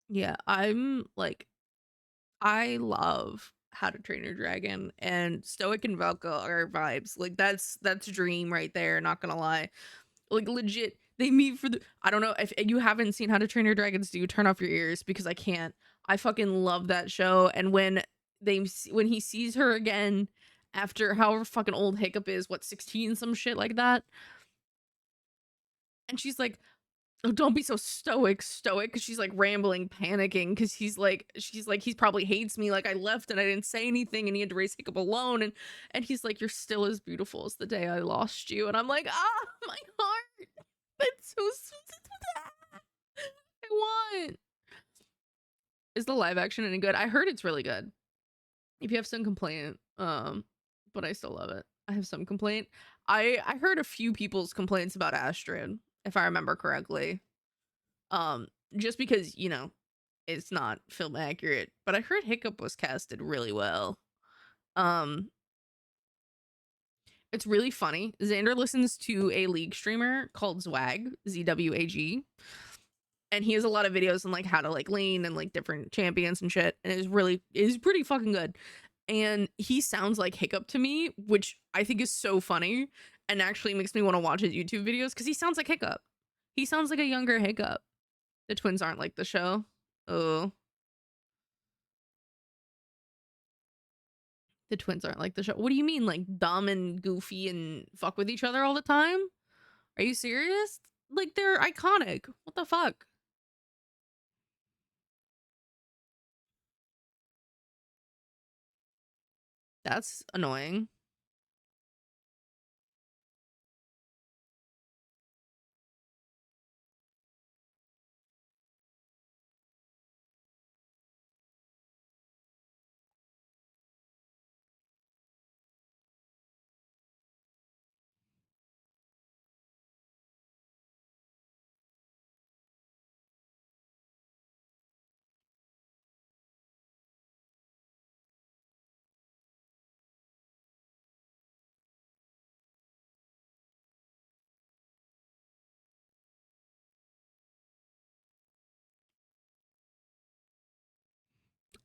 yeah, I'm like I love How to Train Your Dragon, and Stoic and Velka are vibes. Like that's a dream right there, not gonna lie. Like legit, they meet for the I don't know if you haven't seen How to Train Your Dragons, do turn off your ears because I can't. I fucking love that show, and when he sees her again after however fucking old Hiccup is, what 16 some shit like that, and she's like, oh, don't be so stoic, because she's like rambling, panicking, because she's like, he probably hates me, like I left and I didn't say anything and he had to raise Hiccup alone, and he's like, you're still as beautiful as the day I lost you, and I'm like, ah, my heart, that's so sweet. I want. Is the live action any good? I heard it's really good. If you have some complaint, but I still love it. I have some complaint. I heard a few people's complaints about Astrid, if I remember correctly. Just because, it's not film accurate, but I heard Hiccup was casted really well. Um, it's really funny. Xander listens to a League streamer called Zwag, ZWAG, and he has a lot of videos on like how to like lane and like different champions and shit, and is pretty fucking good. And he sounds like Hiccup to me, which I think is so funny and actually makes me want to watch his YouTube videos because he sounds like Hiccup. He sounds like a younger Hiccup. The twins aren't like the show. Oh, the twins aren't like the show. What do you mean, like dumb and goofy and fuck with each other all the time? Are you serious? Like they're iconic. What the fuck? That's annoying.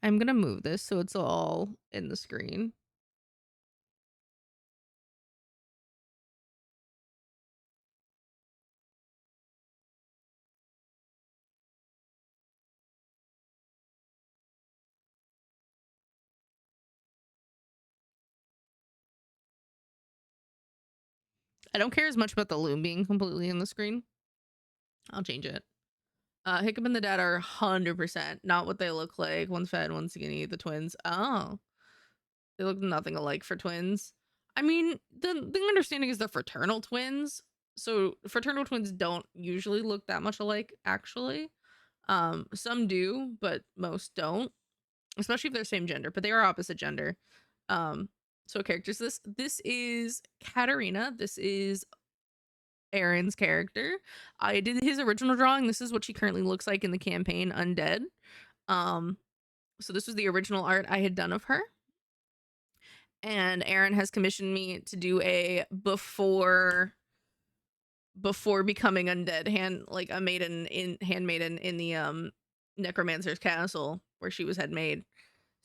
I'm gonna move this so it's all in the screen. I don't care as much about the loom being completely in the screen. I'll change it. Hiccup and the dad are 100% not what they look like. One's fat, one's skinny. The twins. Oh, they look nothing alike for twins. I mean, the understanding is they're fraternal twins. So fraternal twins don't usually look that much alike, actually. Some do, but most don't, especially if they're same gender, but they are opposite gender. So characters, this is Katarina. This is Aaron's character. I did his original drawing. This is what she currently looks like in the campaign Undead. So this was the original art I had done of her. And Aaron has commissioned me to do a before becoming undead handmaiden in the necromancer's castle where she was head maid.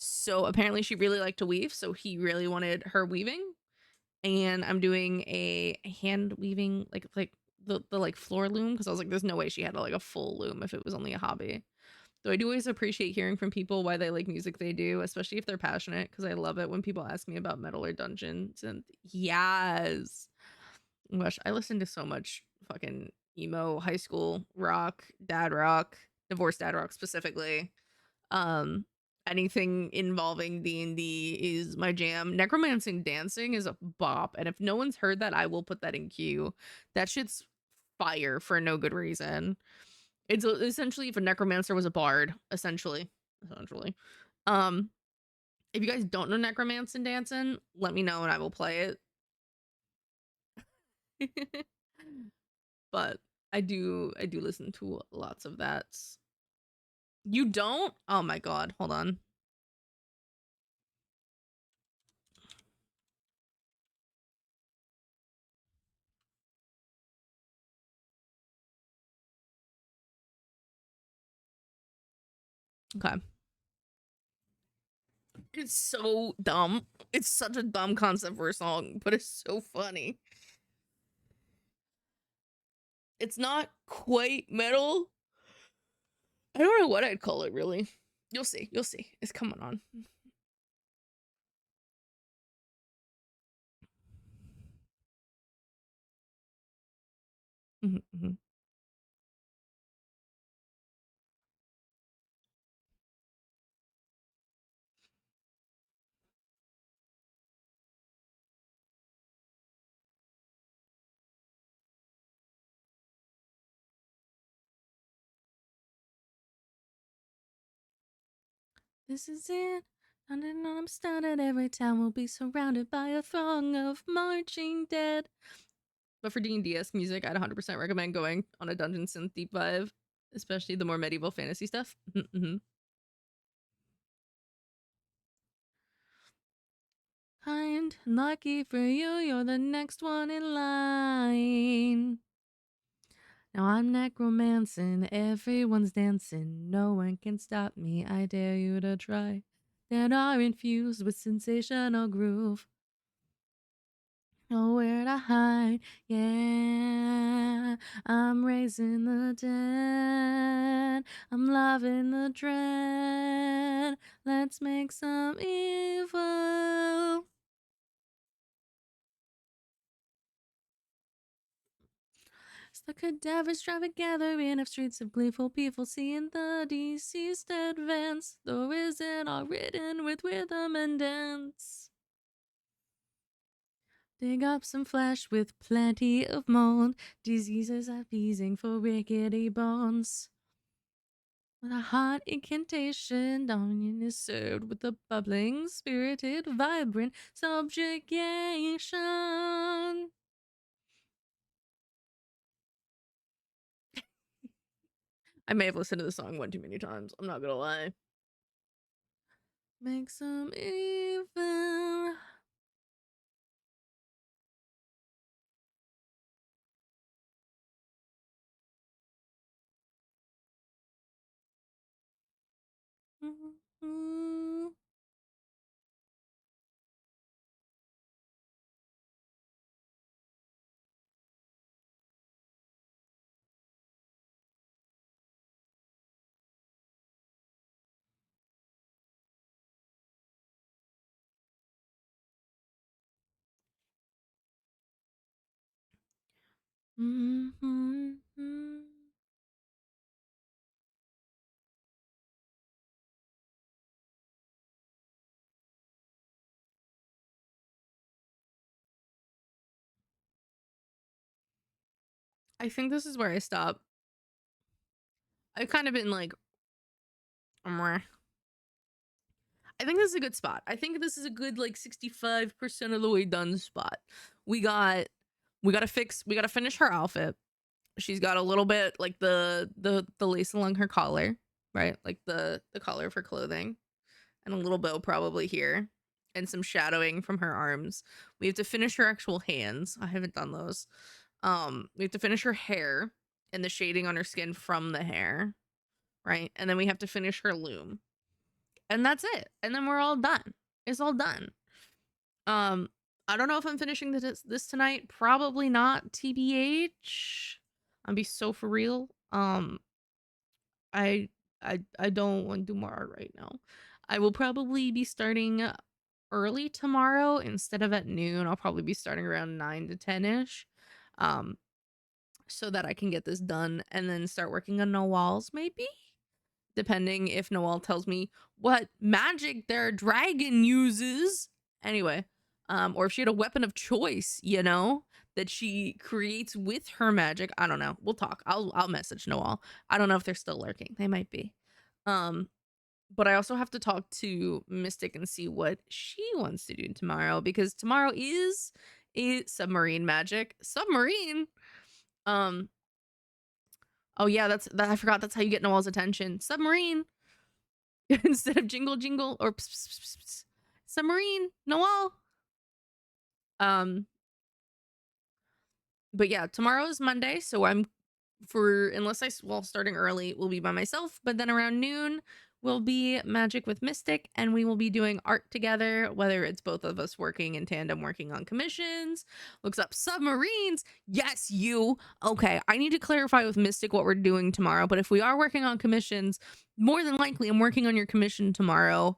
So apparently she really liked to weave, so he really wanted her weaving. And I'm doing a hand weaving like the like floor loom, because I was like, there's no way she had like a full loom if it was only a hobby. So I do always appreciate hearing from people why they like music they do, especially if they're passionate, because I love it when people ask me about metal or dungeons. And yes, gosh, I listened to so much fucking emo high school rock, dad rock, divorced dad rock specifically. Um, anything involving D&D is my jam. Necromancing dancing is a bop, and if no one's heard that, I will put that in queue. That shit's fire for no good reason. It's essentially if a necromancer was a bard, essentially. Um, if you guys don't know necromancing dancing, let me know and I will play it. But I do listen to lots of that. You don't? Oh my god, hold on. Okay. It's so dumb. It's such a dumb concept for a song, but it's so funny. It's not quite metal. I don't know what I'd call it, really. You'll see. You'll see. It's coming on. Mhm. This is it. And I'm started. Every town will be surrounded by a throng of marching dead. But for D&D-esque music, I'd 100% recommend going on a dungeon synth deep dive, especially the more medieval fantasy stuff. Kind, lucky for you, you're the next one in line. Now I'm necromancing, everyone's dancing, no one can stop me, I dare you to try. That are infused with sensational groove. Nowhere to hide, yeah. I'm raising the dead, I'm loving the dread. Let's make some evil. As the cadavers drive a gathering of streets of gleeful people, seeing the deceased advance. The risen are ridden with rhythm and dance. Dig up some flesh with plenty of mold. Diseases appeasing for rickety bones. With a hot incantation, dominion is served with a bubbling, spirited, vibrant subjugation. I may have listened to the song one too many times. I'm not gonna lie. Make some evil. Mhm. I think this is where I stop. I've kind of been like, "Mwah." I think this is a good spot. I think this is a good like 65% of the way done spot. We got we gotta finish her outfit. She's got a little bit like the lace along her collar, right? Like the collar of her clothing, and a little bow probably here, and some shadowing from her arms. We have to finish her actual hands. I haven't done those. We have to finish her hair and the shading on her skin from the hair, right? And then we have to finish her loom. And that's it. And then we're all done. It's all done. Um, I don't know if I'm finishing this tonight. Probably not, TBH. I'll be so for real. I I don't want to do more art right now. I will probably be starting early tomorrow instead of at noon. I'll probably be starting around 9 to 10ish. So that I can get this done and then start working on no walls maybe, depending if Noelle tells me what magic their dragon uses. Anyway, or if she had a weapon of choice, that she creates with her magic. I don't know. We'll talk. I'll message Noelle. I don't know if they're still lurking. They might be. But I also have to talk to Mystic and see what she wants to do tomorrow, because tomorrow is a submarine magic. Submarine. Oh yeah, I forgot that's how you get Noelle's attention. Submarine. Instead of jingle jingle or pss, pss, pss, pss. Submarine, Noelle. But yeah, tomorrow is Monday, so starting early, we'll be by myself, but then around noon will be magic with Mystic, and we will be doing art together, whether it's both of us working in tandem, working on commissions. Looks up submarines. Yes, you. Okay, I need to clarify with Mystic what we're doing tomorrow, but if we are working on commissions, more than likely I'm working on your commission tomorrow.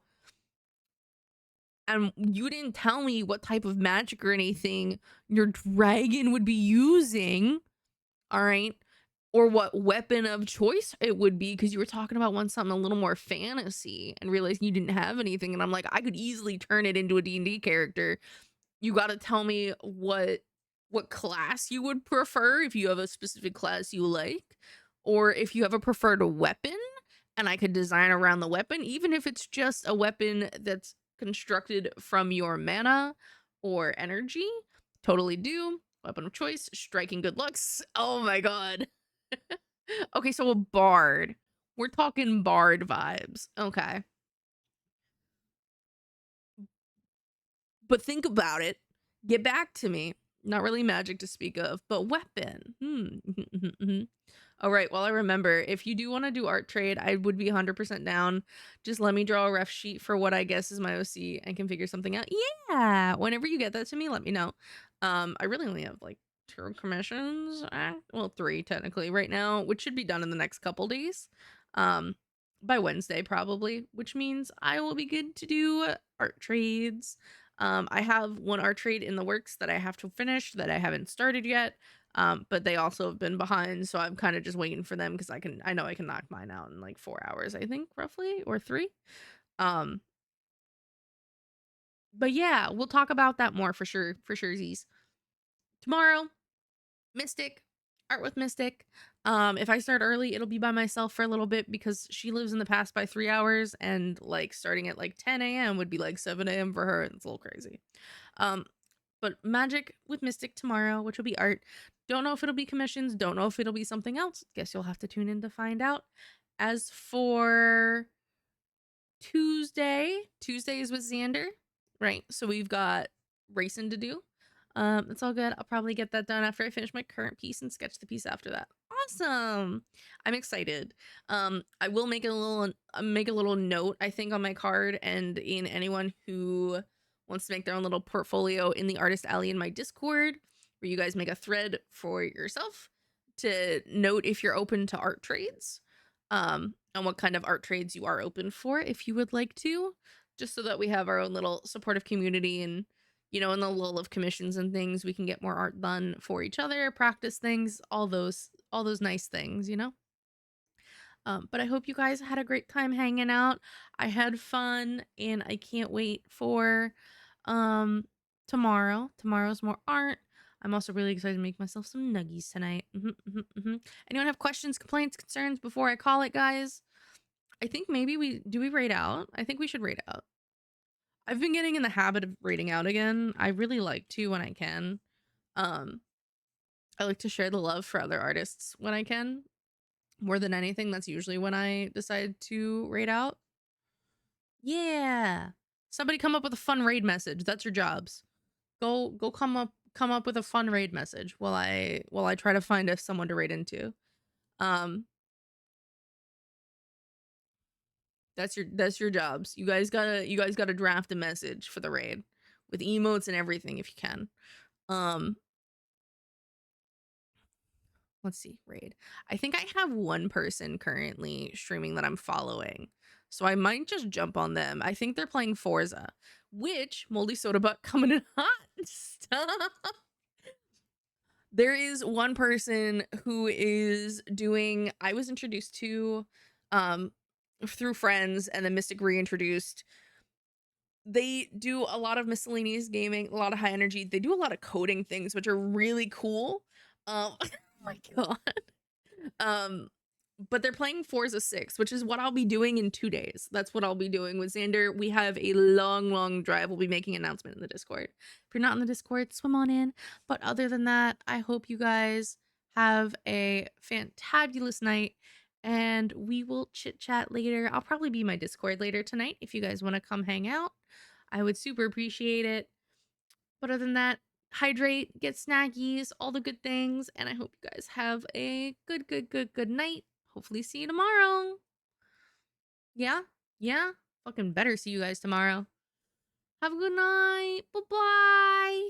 And you didn't tell me what type of magic or anything your dragon would be using. All right. Or what weapon of choice it would be, because you were talking about wanting something a little more fantasy and realizing you didn't have anything. And I'm like, I could easily turn it into a D&D character. You got to tell me what class you would prefer, if you have a specific class you like, or if you have a preferred weapon, and I could design around the weapon, even if it's just a weapon that's constructed from your mana or energy. Totally do. Weapon of choice, striking good looks. Oh my god. Okay, so a bard. We're talking bard vibes. Okay. But think about it. Get back to me. Not really magic to speak of, but weapon. All right, well, I remember, if you do want to do art trade, I would be 100% down. Just let me draw a ref sheet for what I guess is my OC and can figure something out. Yeah, whenever you get that to me, let me know. I really only have like 2 commissions. Well, 3 technically right now, which should be done in the next couple days. By Wednesday probably, which means I will be good to do art trades. I have 1 art trade in the works that I have to finish that I haven't started yet. But they also have been behind, so I'm kind of just waiting for them, because I know I can knock mine out in like 4 hours, I think, roughly, or 3. But yeah, we'll talk about that more for sure, Z's. Tomorrow, Mystic, art with Mystic. If I start early, it'll be by myself for a little bit, because she lives in the past by 3 hours, and like starting at like 10 a.m. would be like 7 a.m. for her, and it's a little crazy. But magic with Mystic tomorrow, which will be art. Don't know if it'll be commissions. Don't know if it'll be something else. Guess you'll have to tune in to find out. As for Tuesday is with Xander, right? So we've got racing to do. It's all good. I'll probably get that done after I finish my current piece and sketch the piece after that. Awesome. I'm excited. I will make a little note, I think, on my card, and in anyone who wants to make their own little portfolio in the Artist Alley in my Discord, where you guys make a thread for yourself to note if you're open to art trades, and what kind of art trades you are open for, if you would like to, just so that we have our own little supportive community, and you know, in the lull of commissions and things, we can get more art done for each other, practice things, all those nice things, you know. But I hope you guys had a great time hanging out. I had fun, and I can't wait for tomorrow. Tomorrow's more art. I'm also really excited to make myself some nuggies tonight. Anyone have questions, complaints, concerns before I call it, guys? I think maybe we raid out. I think we should raid out. I've been getting in the habit of raiding out again. I really like to when I can. I like to share the love for other artists when I can. More than anything, that's usually when I decide to raid out. Yeah. Somebody come up with a fun raid message. That's your jobs. Go come up with a fun raid message while I try to find someone to raid into. That's your jobs. You guys gotta draft a message for the raid with emotes and everything if you can. Let's see, raid. I think I have one person currently streaming that I'm following, so I might just jump on them. I think they're playing Forza, which Moldy Soda Butt coming in hot. Stop. There is one person who is doing. I was introduced to, through friends, and then Mystic reintroduced. They do a lot of miscellaneous gaming, a lot of high energy. They do a lot of coding things, which are really cool. Oh my god. But they're playing Forza 6, which is what I'll be doing in 2 days. That's what I'll be doing with Xander. We have a long drive. We'll be making an announcement in the Discord. If you're not in the Discord, swim on in. But other than that, I hope you guys have a fantabulous night, and we will chit chat later. I'll probably be in my Discord later tonight if you guys want to come hang out. I would super appreciate it. But other than that, hydrate, get snackies, all the good things, and I hope you guys have a good night. Hopefully see you tomorrow. Yeah? Fucking better see you guys tomorrow. Have a good night. Bye-bye.